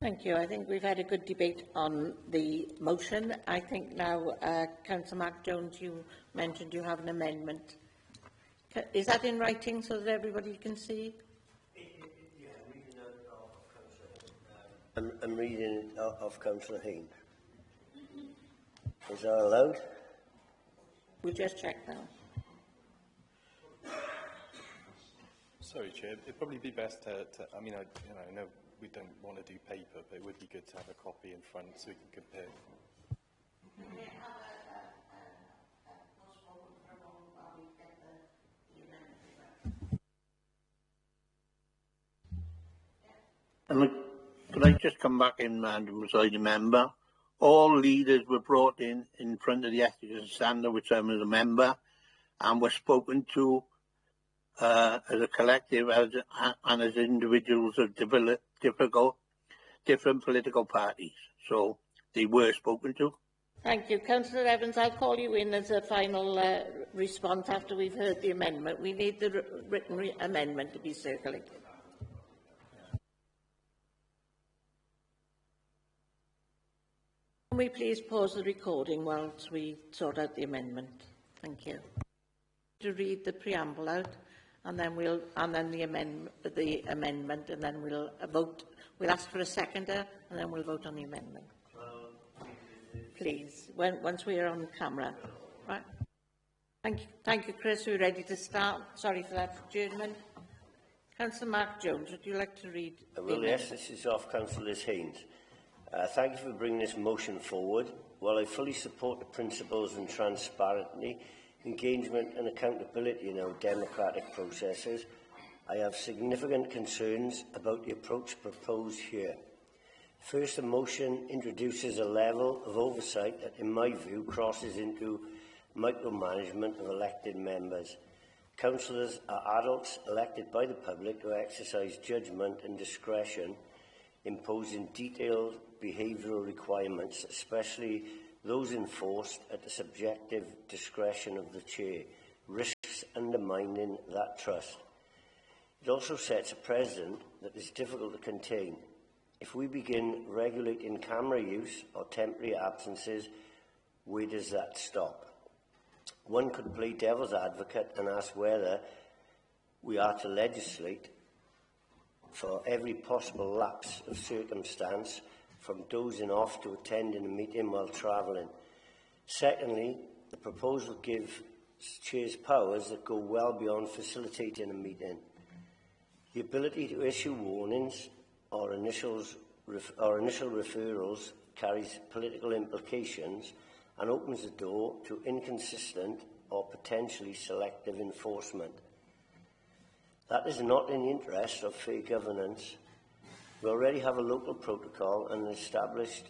Thank you. I think we've had a good debate on the motion. I think now, Councillor Mark Jones, you mentioned you have an amendment. Is that in writing so that everybody can see? I'm reading of Councillor Haynes. Is that allowed? We'll just check now. Sorry, Chair. It'd probably be best to I mean, I know we don't want to do paper, but it would be good to have a copy in front so we can compare. Could I just come back in, Madam Presiding Member? All leaders were brought in front of the ethics and standard, which I'm as a member, and were spoken to as a collective and as individuals of different political parties. So they were spoken to. Thank you. Councillor Evans, I'll call you in as a final response after we've heard the amendment. We need the written amendment to be circulated. Can we please pause the recording whilst we sort out the amendment? Thank you. To read the preamble out, and then the amendment, and then we'll vote. We'll ask for a seconder, and then we'll vote on the amendment. Please, once we are on camera, right? Thank you, Chris. We're ready to start. Sorry for that adjournment. Councillor Mark Jones, would you like to read? Well, yes, this is off Councillor Liz Haynes. Thank you for bringing this motion forward. While I fully support the principles and transparency, engagement and accountability in our democratic processes, I have significant concerns about the approach proposed here. First, the motion introduces a level of oversight that, in my view, crosses into micromanagement of elected members. Councillors are adults elected by the public to exercise judgment and discretion, imposing detailed behavioural requirements, especially those enforced at the subjective discretion of the chair, risks undermining that trust. It also sets a precedent that is difficult to contain. If we begin regulating camera use or temporary absences, where does that stop? One could play devil's advocate and ask whether we are to legislate for every possible lapse of circumstance, from dozing off to attending a meeting while travelling. Secondly, the proposal gives chairs powers that go well beyond facilitating a meeting. The ability to issue warnings or initial referrals carries political implications and opens the door to inconsistent or potentially selective enforcement. That is not in the interest of fair governance. We already have a local protocol and an established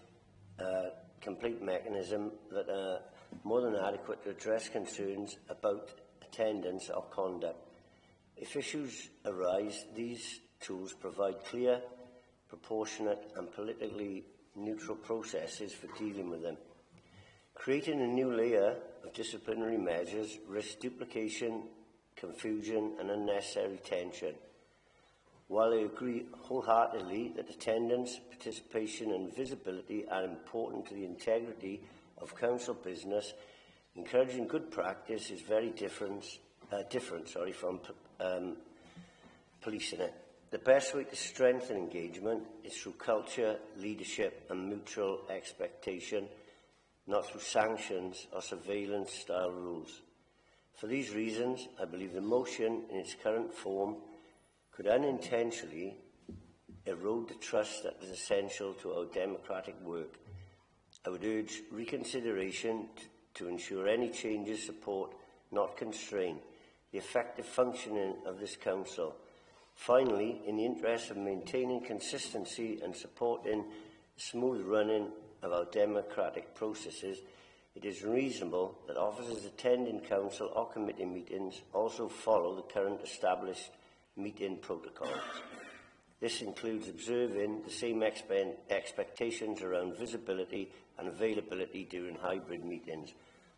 complete mechanism that are more than adequate to address concerns about attendance or conduct. If issues arise, these tools provide clear, proportionate and politically neutral processes for dealing with them. Creating a new layer of disciplinary measures risks duplication, confusion and unnecessary tension. While I agree wholeheartedly that attendance, participation and visibility are important to the integrity of council business, encouraging good practice is very different from policing it. The best way to strengthen engagement is through culture, leadership and mutual expectation, not through sanctions or surveillance-style rules. For these reasons, I believe the motion in its current form could unintentionally erode the trust that is essential to our democratic work. I would urge reconsideration to ensure any changes support, not constrain, the effective functioning of this council. Finally, in the interest of maintaining consistency and supporting smooth running of our democratic processes, it is reasonable that officers attending council or committee meetings also follow the current established meeting protocols. This includes observing the same expectations around visibility and availability during hybrid meetings,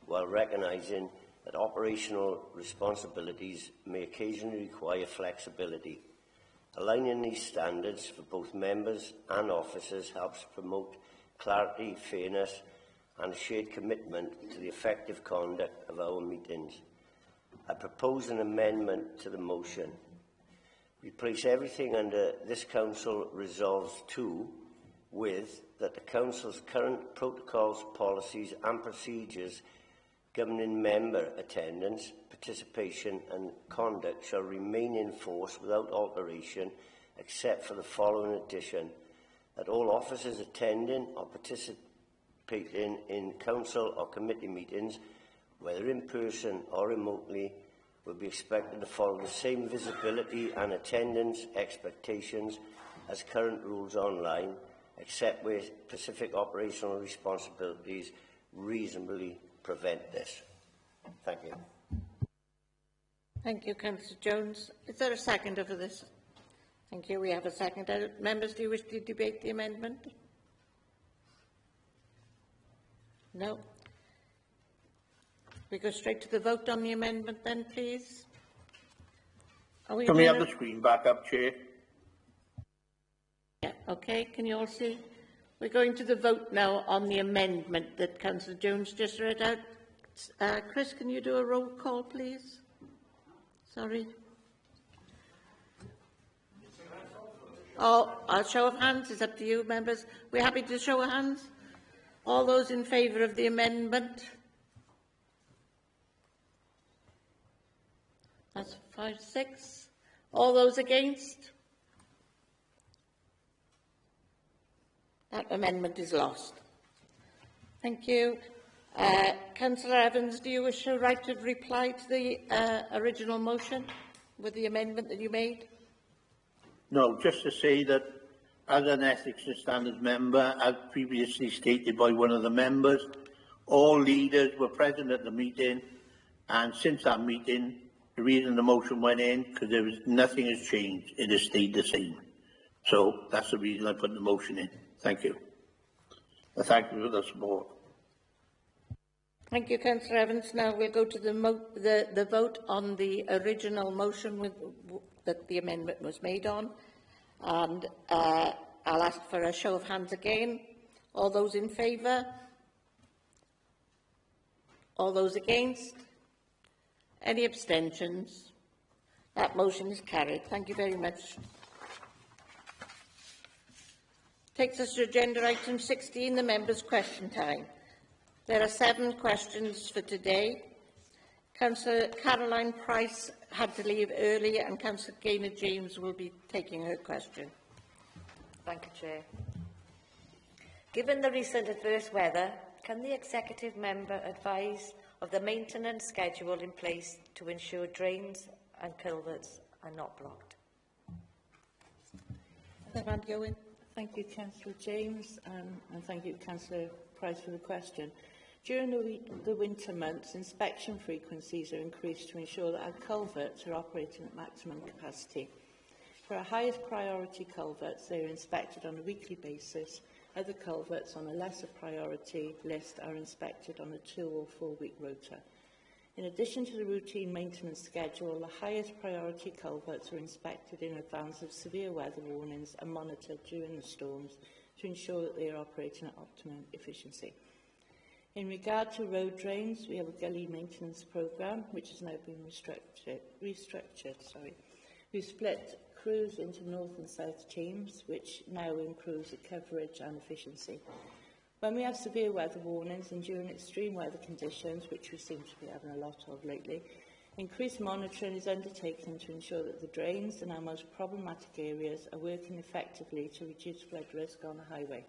while recognising that operational responsibilities may occasionally require flexibility. Aligning these standards for both members and officers helps promote clarity, fairness and a shared commitment to the effective conduct of our meetings. I propose an amendment to the motion. Replace everything under this Council resolves to with that the Council's current protocols, policies and procedures governing member attendance, participation and conduct shall remain in force without alteration, except for the following addition: that all officers attending or participating in council or committee meetings, whether in person or remotely, will be expected to follow the same visibility and attendance expectations as current rules online, except where specific operational responsibilities reasonably prevent this. Thank you. Thank you, Councillor Jones. Is there a seconder for this? Thank you. We have a seconder. Members, do you wish to debate the amendment? No. We go straight to the vote on the amendment then, please. Can we have the screen back up, Chair? Yeah, okay. Can you all see? We're going to the vote now on the amendment that Councillor Jones just read out. Chris, can you do a roll call, please? Sorry. Oh, a show of hands is up to you, members. We're happy to show of hands. All those in favour of the amendment? That's 5-6. All those against? That amendment is lost. Thank you. Councillor Evans, do you wish a right of reply to the original motion with the amendment that you made? No, just to say that as an Ethics and Standards member, as previously stated by one of the members, all leaders were present at the meeting, and since that meeting, the reason the motion went in, because nothing has changed, it has stayed the same. So that's the reason I put the motion in. Thank you. Thank you for the support. Thank you, Councillor Evans. Now we'll go to the vote on the original motion that the amendment was made on. And I'll ask for a show of hands again. All those in favour? All those against? Any abstentions? That motion is carried. Thank you very much. Takes us to agenda item 16, the members' question time. There are 7 questions for today. Councillor Caroline Price had to leave early, and Councillor Gaynor James will be taking her question. Thank you, Chair. Given the recent adverse weather, can the executive member advise of the maintenance schedule in place to ensure drains and culverts are not blocked? Thank you, Councillor James, and thank you, Councillor Price, for the question. During the winter months, inspection frequencies are increased to ensure that our culverts are operating at maximum capacity. For our highest priority culverts, they are inspected on a weekly basis. Other culverts on a lesser priority list are inspected on a 2 or 4 week rota. In addition to the routine maintenance schedule, the highest priority culverts are inspected in advance of severe weather warnings and monitored during the storms to ensure that they are operating at optimum efficiency. In regard to road drains, we have a gully maintenance programme which has now been restructured. We've split crews into north and south teams, which now improves the coverage and efficiency. When we have severe weather warnings and during extreme weather conditions, which we seem to be having a lot of lately, increased monitoring is undertaken to ensure that the drains in our most problematic areas are working effectively to reduce flood risk on the highway.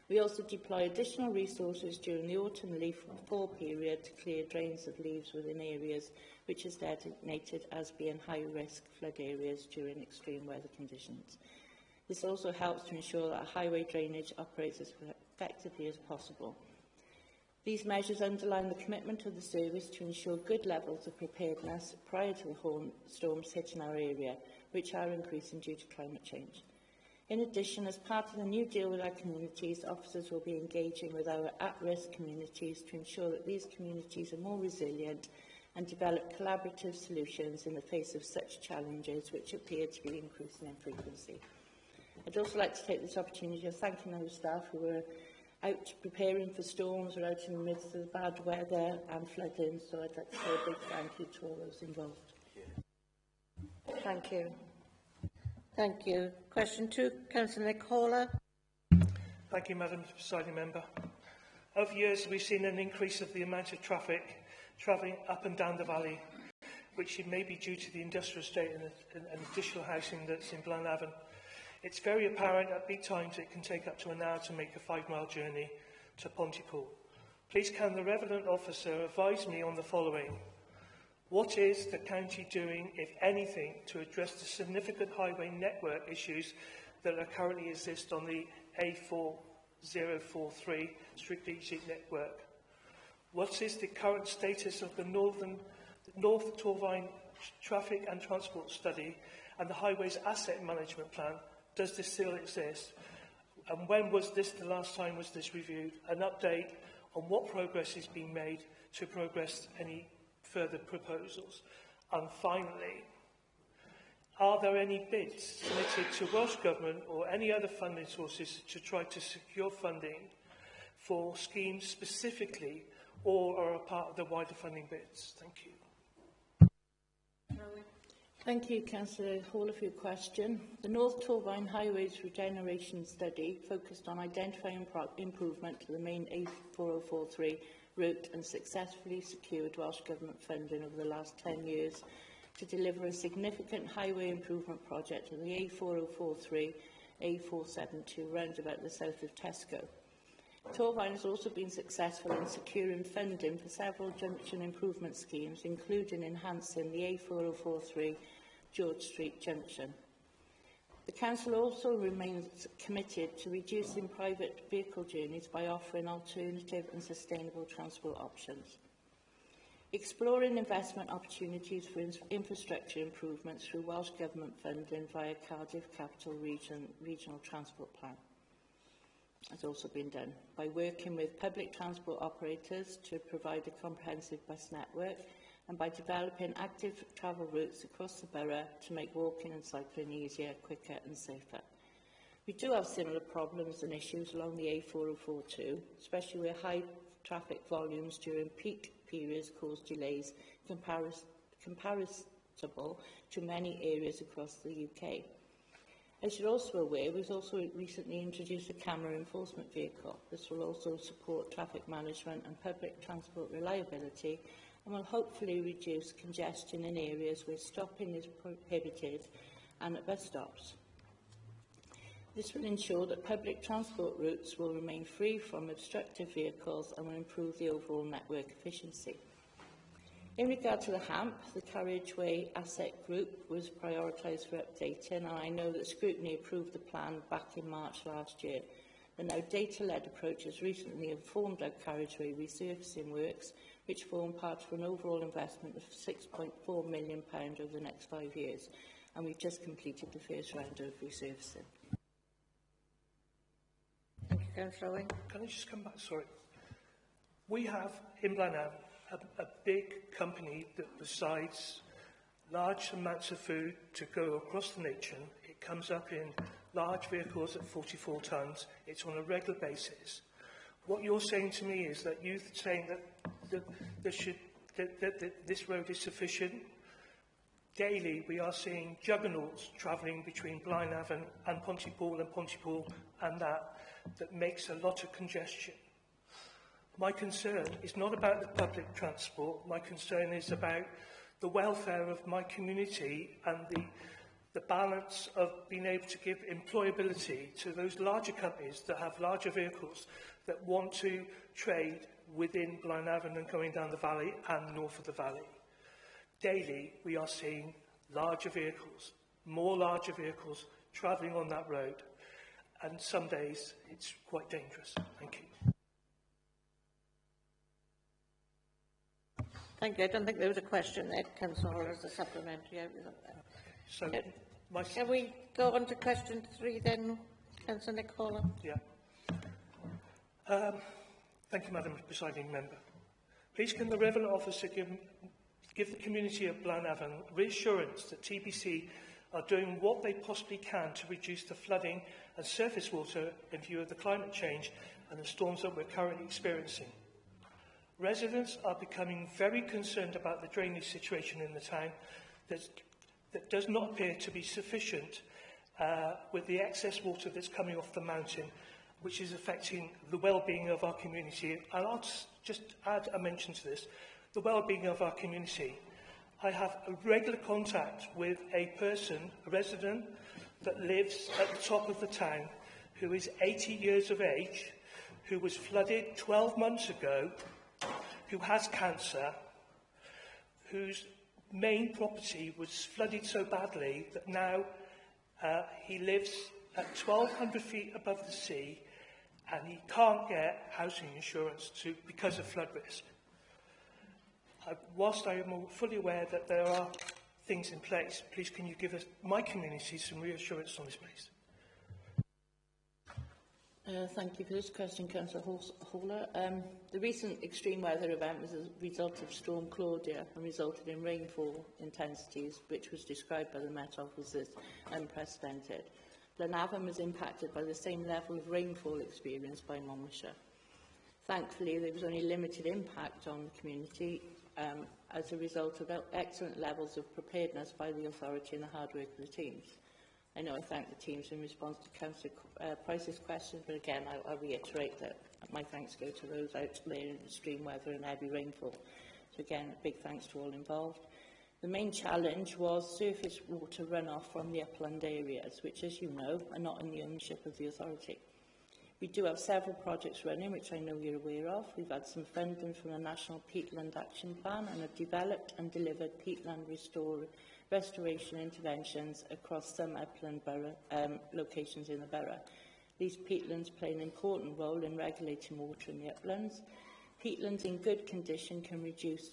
We also deploy additional resources during the autumn leaf fall period to clear drains of leaves within areas which is designated as being high-risk flood areas during extreme weather conditions. This also helps to ensure that highway drainage operates as effectively as possible. These measures underline the commitment of the service to ensure good levels of preparedness prior to the storms hitting our area, which are increasing due to climate change. In addition, as part of the new deal with our communities, officers will be engaging with our at-risk communities to ensure that these communities are more resilient and develop collaborative solutions in the face of such challenges which appear to be increasing in frequency. I'd also like to take this opportunity of thanking our staff who were out preparing for storms or out in the midst of bad weather and flooding, so I'd like to say a big thank you to all those involved. Thank you. Thank you. Question 2, Councillor Nick Horler. Thank you, Madam Presiding Member. Over years, we've seen an increase of the amount of traffic travelling up and down the valley, which may be due to the industrial estate and additional housing that's in Blanavon. It's very apparent at peak times it can take up to an hour to make a 5-mile journey to Pontypool. Please can the relevant officer advise me on the following. What is the county doing, if anything, to address the significant highway network issues that currently exist on the A4043 strategic network? What is the current status of the North Torvine Traffic and Transport Study and the Highways Asset Management Plan? Does this still exist? And when was this the last time was this reviewed? An update on what progress is being made to progress any further proposals. And finally, are there any bids submitted to Welsh Government or any other funding sources to try to secure funding for schemes specifically or are a part of the wider funding bids? Thank you. Thank you, Councillor Hall, for your question. The North Torvine Highways Regeneration Study focused on identifying improvement to the main A4043 route and successfully secured Welsh Government funding over the last 10 years to deliver a significant highway improvement project on the A4043, A472 roundabout the south of Tesco. Torvine has also been successful in securing funding for several junction improvement schemes, including enhancing the A4043 George Street junction. The Council also remains committed to reducing private vehicle journeys by offering alternative and sustainable transport options. Exploring investment opportunities for infrastructure improvements through Welsh Government funding via Cardiff Capital Regional Transport Plan has also been done by working with public transport operators to provide a comprehensive bus network and by developing active travel routes across the borough to make walking and cycling easier, quicker and safer. We do have similar problems and issues along the A4042, especially where high traffic volumes during peak periods cause delays comparable to many areas across the UK. As you're also aware, we've also recently introduced a camera enforcement vehicle. This will also support traffic management and public transport reliability and will hopefully reduce congestion in areas where stopping is prohibited and at bus stops. This will ensure that public transport routes will remain free from obstructive vehicles and will improve the overall network efficiency. In regard to the HAMP, the Carriageway Asset Group was prioritised for updating, and I know that scrutiny approved the plan back in March last year. The now data-led approach has recently informed our carriageway resurfacing works, which form part of an overall investment of £6.4 million over the next 5 years, and we've just completed the first round of resurfacing. Thank you, Councillor Owen. Can I just come back? Sorry. We have in Blaenau a big company that decides large amounts of food to go across the nation. It comes up in large vehicles at 44 tonnes. It's on a regular basis. What you're saying to me is that you're saying that this road is sufficient. Daily, we are seeing juggernauts travelling between Blaenau and Pontypool and that makes a lot of congestion. My concern is not about the public transport. My concern is about the welfare of my community and the balance of being able to give employability to those larger companies that have larger vehicles that want to trade within Blaenau and going down the valley and north of the valley. Daily, we are seeing larger vehicles, more larger vehicles travelling on that road, and some days it's quite dangerous. Thank you. Thank you. I don't think there was a question there, Councillor Hall, as a supplementary. So, can we go on to question 3 then, Councillor Nick Hall? Yeah. Thank you, Madam Presiding Member. Please can the Revenue Officer give the community of Blaenavon reassurance that TBC are doing what they possibly can to reduce the flooding and surface water in view of the climate change and the storms that we're currently experiencing. Residents are becoming very concerned about the drainage situation in the town that does not appear to be sufficient with the excess water that's coming off the mountain, which is affecting the well-being of our community. And I'll just add a mention to this, the well-being of our community. I have a regular contact with a person, a resident, that lives at the top of the town, who is 80 years of age, who was flooded 12 months ago, who has cancer, whose main property was flooded so badly that now he lives at 1,200 feet above the sea and he can't get housing insurance because of flood risk. Whilst I am fully aware that there are things in place, please can you give us, my community, some reassurance on this, please? Thank you for this question, Councillor Hawler. The recent extreme weather event was a result of Storm Claudia and resulted in rainfall intensities, which was described by the Met Office as unprecedented. Blaenavon was impacted by the same level of rainfall experienced by Monmouthshire. Thankfully, there was only limited impact on the community. as a result of excellent levels of preparedness by the authority and the hard work of the teams. I know I thank the teams in response to Councillor Price's question, but again, I'll reiterate that my thanks go to those out there in extreme weather and heavy rainfall. So again, a big thanks to all involved. The main challenge was surface water runoff from the upland areas, which, as you know, are not in the ownership of the authority. We do have several projects running, which I know you're aware of. We've had some funding from the National Peatland Action Plan and have developed and delivered peatland restoration interventions across some upland locations in the borough. These peatlands play an important role in regulating water in the uplands. Peatlands in good condition can reduce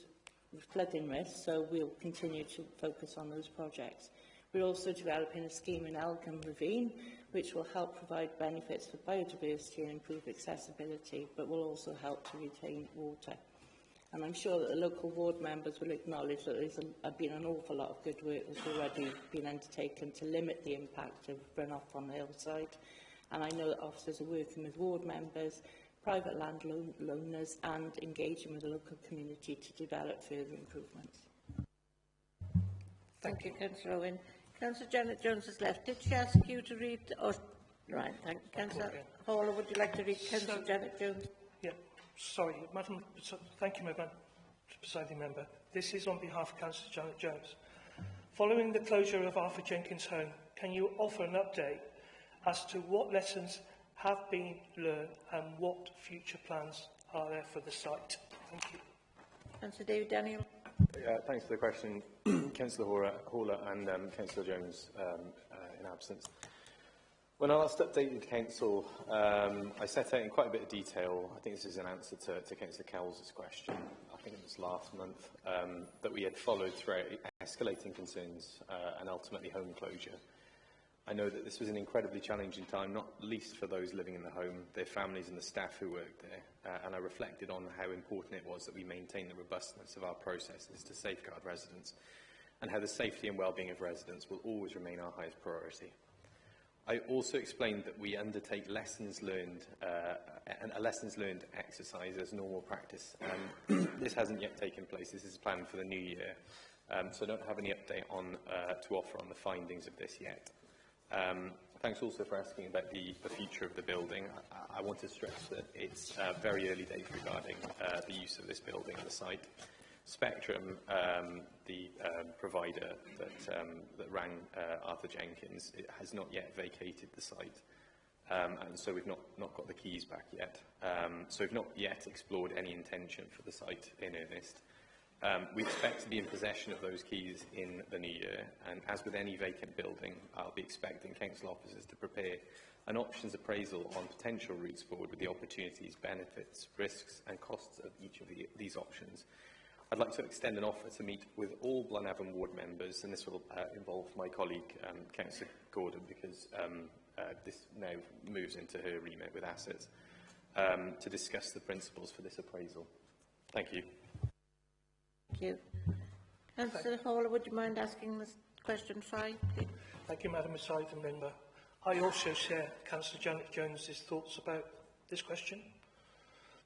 flooding risks, so we'll continue to focus on those projects. We're also developing a scheme in Elgin Ravine, which will help provide benefits for biodiversity and improve accessibility, but will also help to retain water. And I'm sure that the local ward members will acknowledge that there's been an awful lot of good work that's already been undertaken to limit the impact of runoff on the hillside. And I know that officers are working with ward members, private landowners and engaging with the local community to develop further improvements. Thank you, Councillor Owen. Councillor Janet Jones has left. Did she ask you to read? Oh, right, thank you. Councillor Hall, would you like to read Councillor Janet Jones? Yeah, sorry, Madam. Thank you, Madam Presiding Member. This is on behalf of Councillor Janet Jones. Following the closure of Arthur Jenkins' home, can you offer an update as to what lessons have been learned and what future plans are there for the site? Thank you. Councillor David Daniel. Thanks for the question, Councillor Haller and Councillor Jones in absence. When I last updated Council, I set out in quite a bit of detail, I think this is an answer to Councillor Cowles' question, I think it was last month, that we had followed through escalating concerns and ultimately home closure. I know that this was an incredibly challenging time, not least for those living in the home, their families and the staff who worked there, and I reflected on how important it was that we maintain the robustness of our processes to safeguard residents, and how the safety and well-being of residents will always remain our highest priority. I also explained that we undertake lessons learned, a lessons learned exercise as normal practice. This hasn't yet taken place. This is planned for the new year, so I don't have any update on to offer on the findings of this yet. Thanks also for asking about the future of the building. I want to stress that it's very early days regarding the use of this building at the site. Spectrum, the provider that rang Arthur Jenkins, it has not yet vacated the site, and so we've not got the keys back yet. So we've not yet explored any intention for the site in earnest. We expect to be in possession of those keys in the new year, and as with any vacant building, I'll be expecting council officers to prepare an options appraisal on potential routes forward with the opportunities, benefits, risks and costs of each of these options. I'd like to extend an offer to meet with all Blynavan ward members, and this will involve my colleague, Councillor Gordon, because this now moves into her remit with assets, to discuss the principles for this appraisal. Thank you. Thank you. Councillor Hall, would you mind asking this question 5, please? Thank you, Madam Presiding Member. I also share Councillor Janet Jones's thoughts about this question.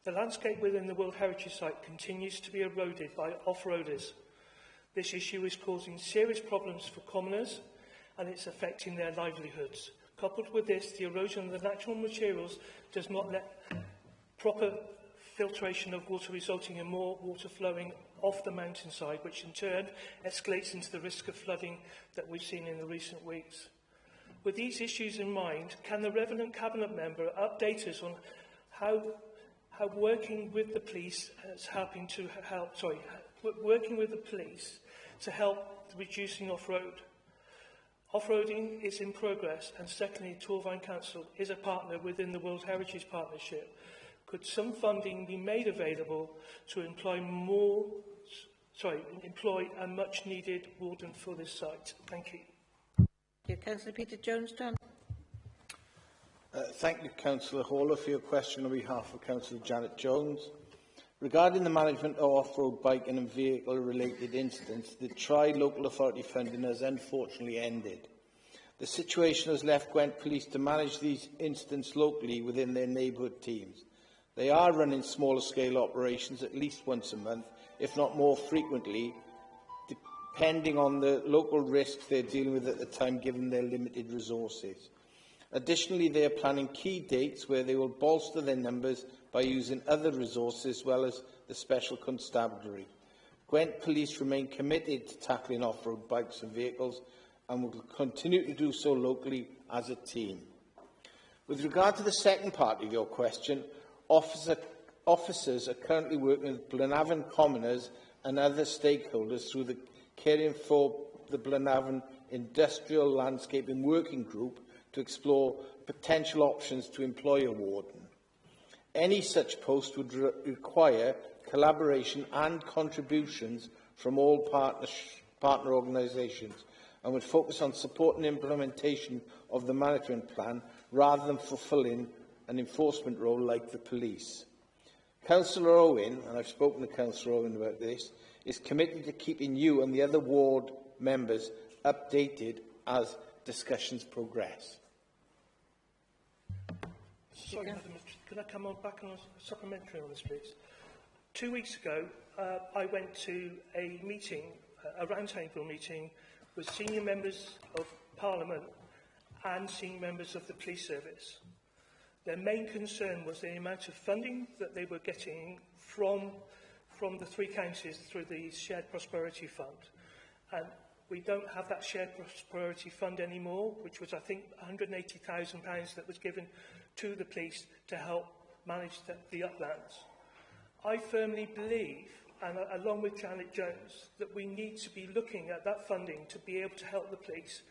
The landscape within the World Heritage Site continues to be eroded by off-roaders. This issue is causing serious problems for commoners and it's affecting their livelihoods. Coupled with this, the erosion of the natural materials does not let proper filtration of water, resulting in more water flowing off the mountainside, which in turn escalates into the risk of flooding that we've seen in the recent weeks. With these issues in mind, can the Revenant Cabinet Member update us on how working with the police is helping to help, working with the police to help reducing off-road? Off-roading is in progress, and secondly, Torvine Council is a partner within the World Heritage Partnership. Could some funding be made available to employ a much-needed warden for this site? Thank you. Councillor Peter Jonestown. Thank you, Councillor Haller, for your question on behalf of Councillor Janet Jones. Regarding the management of off-road biking and vehicle-related incidents, the Tri-Local Authority funding has unfortunately ended. The situation has left Gwent Police to manage these incidents locally within their neighbourhood teams. They are running smaller scale operations at least once a month, if not more frequently, depending on the local risks they're dealing with at the time, given their limited resources. Additionally, they are planning key dates where they will bolster their numbers by using other resources as well as the Special Constabulary. Gwent Police remain committed to tackling off-road bikes and vehicles and will continue to do so locally as a team. With regard to the second part of your question, officers are currently working with Blenavon commoners and other stakeholders through the Caring for the Blenavon Industrial Landscaping Working Group to explore potential options to employ a warden. Any such post would require collaboration and contributions from all partner organisations and would focus on support and implementation of the management plan rather than fulfilling an enforcement role like the police. Councillor Owen, and I've spoken to Councillor Owen about this, is committed to keeping you and the other ward members updated as discussions progress. Sorry, Madam, can I come on back on a supplementary on this, please? 2 weeks ago, I went to a meeting, a roundtable meeting, with senior members of Parliament and senior members of the police service. Their main concern was the amount of funding that they were getting from the three counties through the Shared Prosperity Fund. And we don't have that Shared Prosperity Fund anymore, which was, I think, £180,000 that was given to the police to help manage the uplands. I firmly believe, and along with Janet Jones, that we need to be looking at that funding to be able to help the police,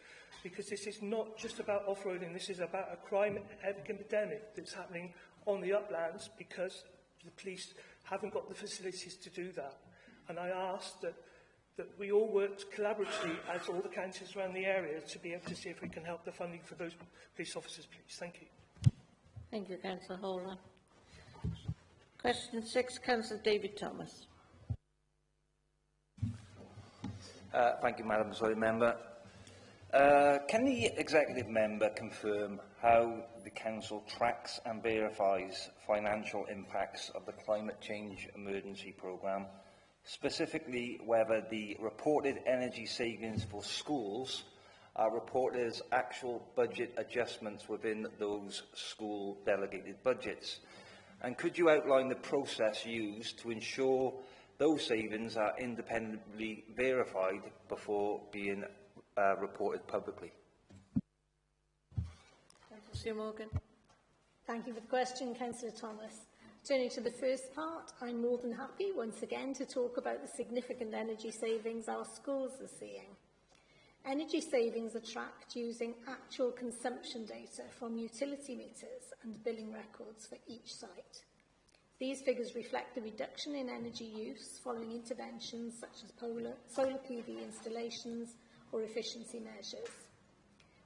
because this is not just about off-roading, this is about a crime epidemic that's happening on the uplands because the police haven't got the facilities to do that. And I ask that we all work collaboratively as all the counties around the area to be able to see if we can help the funding for those police officers, please. Thank you. Thank you, Councillor Holland. Question 6, Councillor David Thomas. Thank you, Madam Presiding Member. Can the executive member confirm how the Council tracks and verifies financial impacts of the Climate Change Emergency Programme, specifically whether the reported energy savings for schools are reported as actual budget adjustments within those school delegated budgets? And could you outline the process used to ensure those savings are independently verified before being reported publicly? Councillor Morgan. Thank you for the question, Councillor Thomas. Turning to the first part, I'm more than happy once again to talk about the significant energy savings our schools are seeing. Energy savings are tracked using actual consumption data from utility meters and billing records for each site. These figures reflect the reduction in energy use following interventions such as solar PV installations or efficiency measures.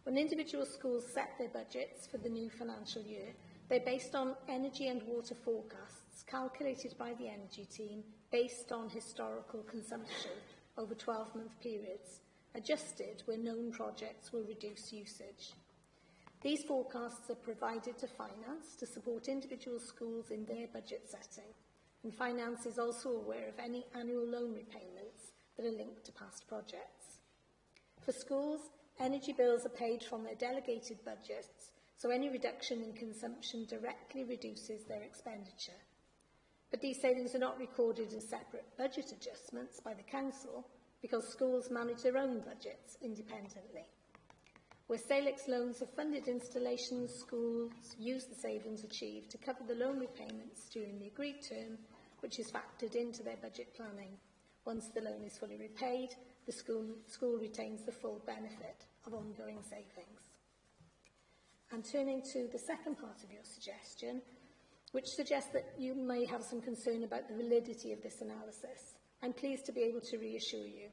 When individual schools set their budgets for the new financial year, they're based on energy and water forecasts calculated by the energy team based on historical consumption over 12-month periods, adjusted where known projects will reduce usage. These forecasts are provided to Finance to support individual schools in their budget setting, and Finance is also aware of any annual loan repayments that are linked to past projects. For schools, energy bills are paid from their delegated budgets, so any reduction in consumption directly reduces their expenditure. But these savings are not recorded as separate budget adjustments by the Council because schools manage their own budgets independently. Where Salix loans have funded installations, schools use the savings achieved to cover the loan repayments during the agreed term, which is factored into their budget planning. Once the loan is fully repaid, the school retains the full benefit of ongoing savings. And turning to the second part of your suggestion, which suggests that you may have some concern about the validity of this analysis, I'm pleased to be able to reassure you.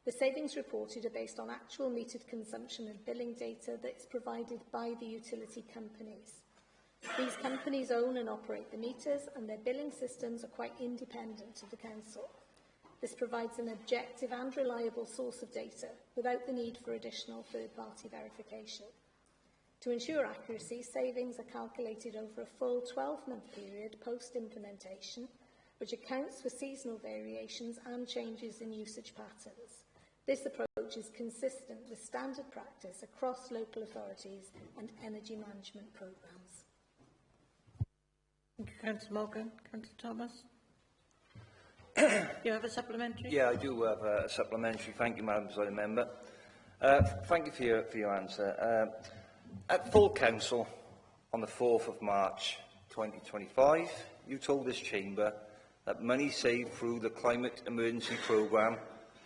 The savings reported are based on actual metered consumption and billing data that is provided by the utility companies. These companies own and operate the meters, and their billing systems are quite independent of the Council. This provides an objective and reliable source of data without the need for additional third-party verification. To ensure accuracy, savings are calculated over a full 12-month period post-implementation, which accounts for seasonal variations and changes in usage patterns. This approach is consistent with standard practice across local authorities and energy management programmes. Thank you, Councillor Morgan. Councillor Thomas? You have a supplementary? Yeah, I do have a supplementary. Thank you, Madam Presiding Member. Thank you for your answer. At full council on the 4th of March 2025, you told this chamber that money saved through the Climate Emergency Programme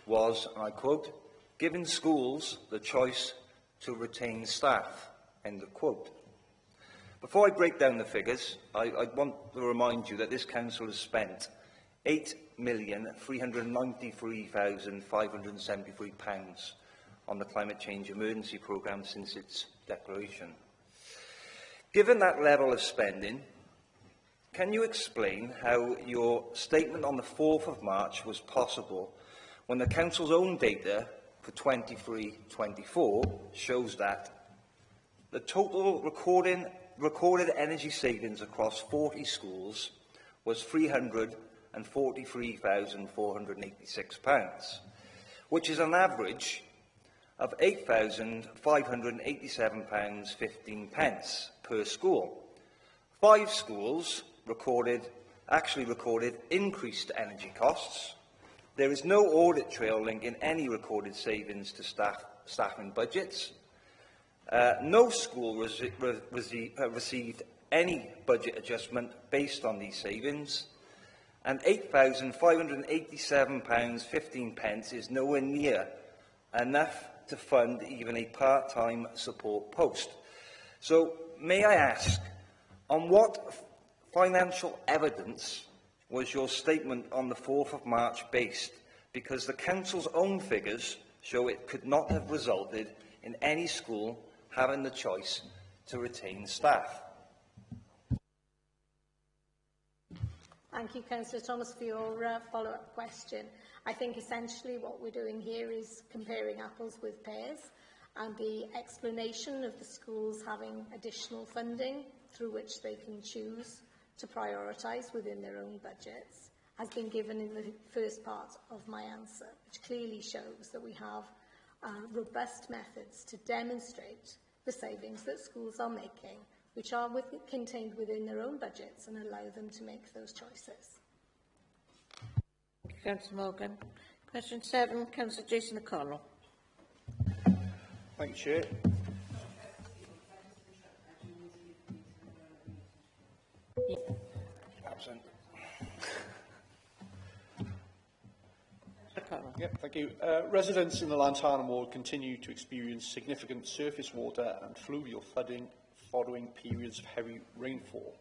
was, and I quote, giving schools the choice to retain staff, end of quote. Before I break down the figures, I want to remind you that this council has spent £8,393,573 on the Climate Change Emergency Programme since its declaration. Given that level of spending, can you explain how your statement on the 4th of March was possible when the Council's own data for 23-24 shows that the total recorded energy savings across 40 schools was £343,486, which is an average of £8,587.15 per school. 5 schools actually recorded increased energy costs. There is no audit trail linking any recorded savings to staffing budgets. No school received any budget adjustment based on these savings, and £8,587.15 is nowhere near enough to fund even a part-time support post. So, may I ask, on what financial evidence was your statement on the 4th of March based? Because the Council's own figures show it could not have resulted in any school having the choice to retain staff. Thank you, Councillor Thomas, for your follow-up question. I think essentially what we're doing here is comparing apples with pears, and the explanation of the schools having additional funding through which they can choose to prioritise within their own budgets has been given in the first part of my answer, which clearly shows that we have robust methods to demonstrate the savings that schools are making, which are contained within their own budgets and allow them to make those choices. Councillor Morgan. Question 7, Councillor Jason O'Connell. Thank you, Chair. Absent. Yep, thank you. Residents in the Lantana ward continue to experience significant surface water and fluvial flooding following periods of heavy rainfall.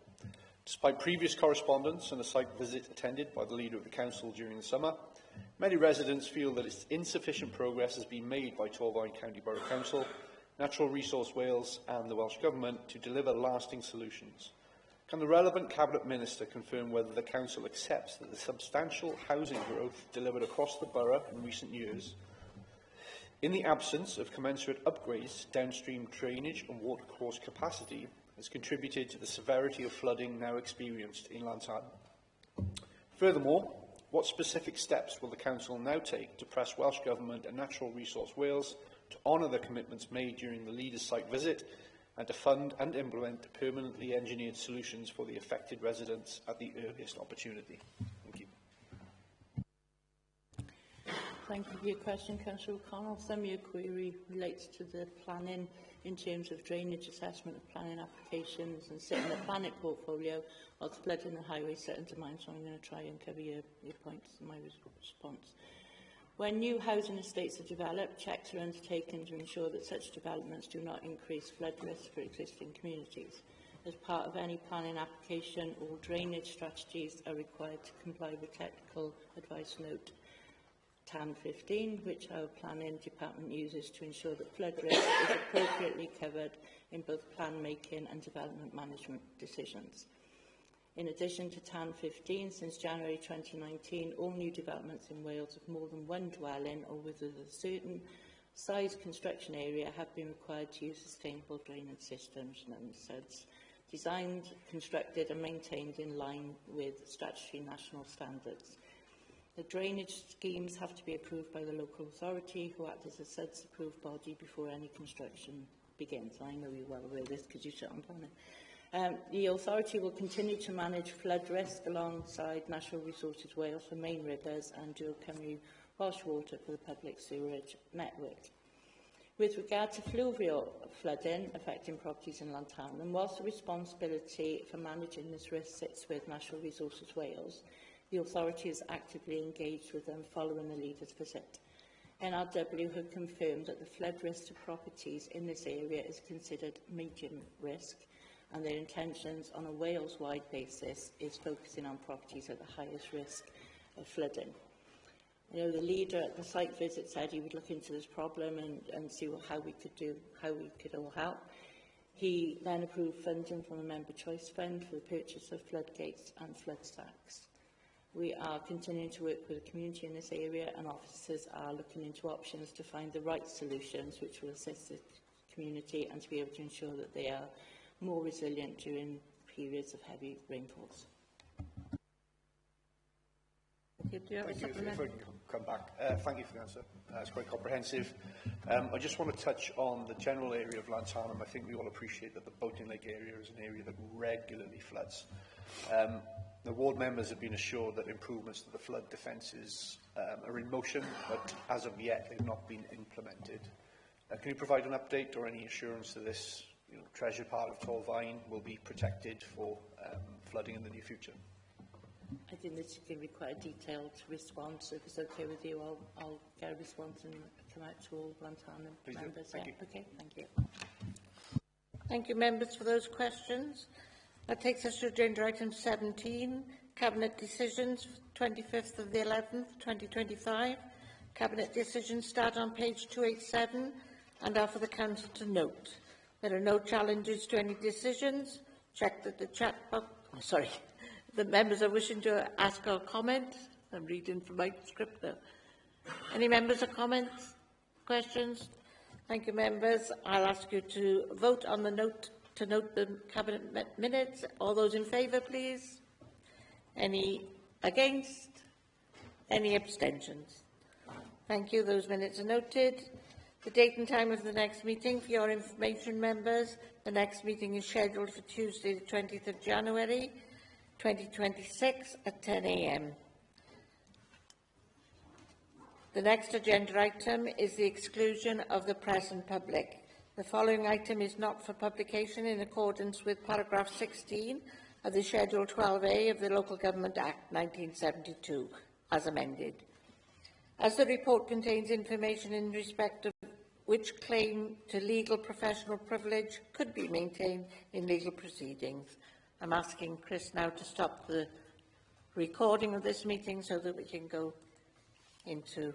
Despite previous correspondence and a site visit attended by the leader of the council during the summer, many residents feel that insufficient progress has been made by Torfaen County Borough Council, Natural Resource Wales and the Welsh Government to deliver lasting solutions. Can the relevant Cabinet Minister confirm whether the Council accepts that the substantial housing growth delivered across the borough in recent years, in the absence of commensurate upgrades, downstream drainage and watercourse capacity, has contributed to the severity of flooding now experienced in Lantana? Furthermore, what specific steps will the Council now take to press Welsh Government and Natural Resource Wales to honour the commitments made during the leader's site visit and to fund and implement permanently engineered solutions for the affected residents at the earliest opportunity? Thank you. Thank you for your question, Councillor O'Connell. Some of your query relates to the planning in terms of drainage assessment of planning applications and setting the planning portfolio while flooding the highway set into mind, so I'm going to try and cover your points in my response. When new housing estates are developed, checks are undertaken to ensure that such developments do not increase flood risk for existing communities. As part of any planning application, all drainage strategies are required to comply with Technical Advice Note TAN 15, which our planning department uses to ensure that flood risk is appropriately covered in both plan making and development management decisions. In addition to TAN 15, since January 2019, all new developments in Wales of more than one dwelling or with a certain size construction area have been required to use sustainable drainage systems and SEDS, designed, constructed and maintained in line with statutory national standards. The drainage schemes have to be approved by the local authority, who act as a SEDS approved body before any construction begins. I know you're well aware of this because you sit on planning. The authority will continue to manage flood risk alongside Natural Resources Wales for main rivers and Dual Cymru Welsh Water for the public sewerage network. With regard to fluvial flooding affecting properties in Llantarnam, whilst the responsibility for managing this risk sits with Natural Resources Wales, the authority is actively engaged with them following the leader's visit. NRW have confirmed that the flood risk to properties in this area is considered medium risk, and their intentions on a Wales-wide basis is focusing on properties at the highest risk of flooding. You know, the leader at the site visit said he would look into this problem and see how we could all help. He then approved funding from the Member Choice Fund for the purchase of floodgates and flood stacks. We are continuing to work with the community in this area, and officers are looking into options to find the right solutions which will assist the community and to be able to ensure that they are more resilient during periods of heavy rainfalls. Thank you. If I can come back, thank you for the answer. It's quite comprehensive. I just want to touch on the general area of Llantarnam. I think we all appreciate that the Boating Lake area is an area that regularly floods. The ward members have been assured that improvements to the flood defences are in motion, but as of yet they've not been implemented. Can you provide an update or any assurance that this treasured part of Torfaen will be protected for flooding in the near future? I think this can require a detailed response. If it's okay with you, I'll get a response and come out to all Llantarnam members. Thank you. Okay, thank you. Thank you, members, for those questions. That takes us to agenda item 17, Cabinet Decisions, 25th of the 11th, 2025. Cabinet decisions start on page 287 and are for the Council to note. There are no challenges to any decisions. Check that the chat box... The members are wishing to ask or comment. I'm reading from my script now. Any members or comments? Questions? Thank you, members. I'll ask you to vote on the note to note the Cabinet minutes. All those in favour, please. Any against? Any abstentions? Thank you. Those minutes are noted. The date and time of the next meeting, for your information, members, the next meeting is scheduled for Tuesday, the 20th of January, 2026 at 10 a.m. The next agenda item is the exclusion of the press and public. The following item is not for publication in accordance with paragraph 16 of the Schedule 12A of the Local Government Act 1972, as amended. As the report contains information in respect of which claim to legal professional privilege could be maintained in legal proceedings, I'm asking Chris now to stop the recording of this meeting so that we can go into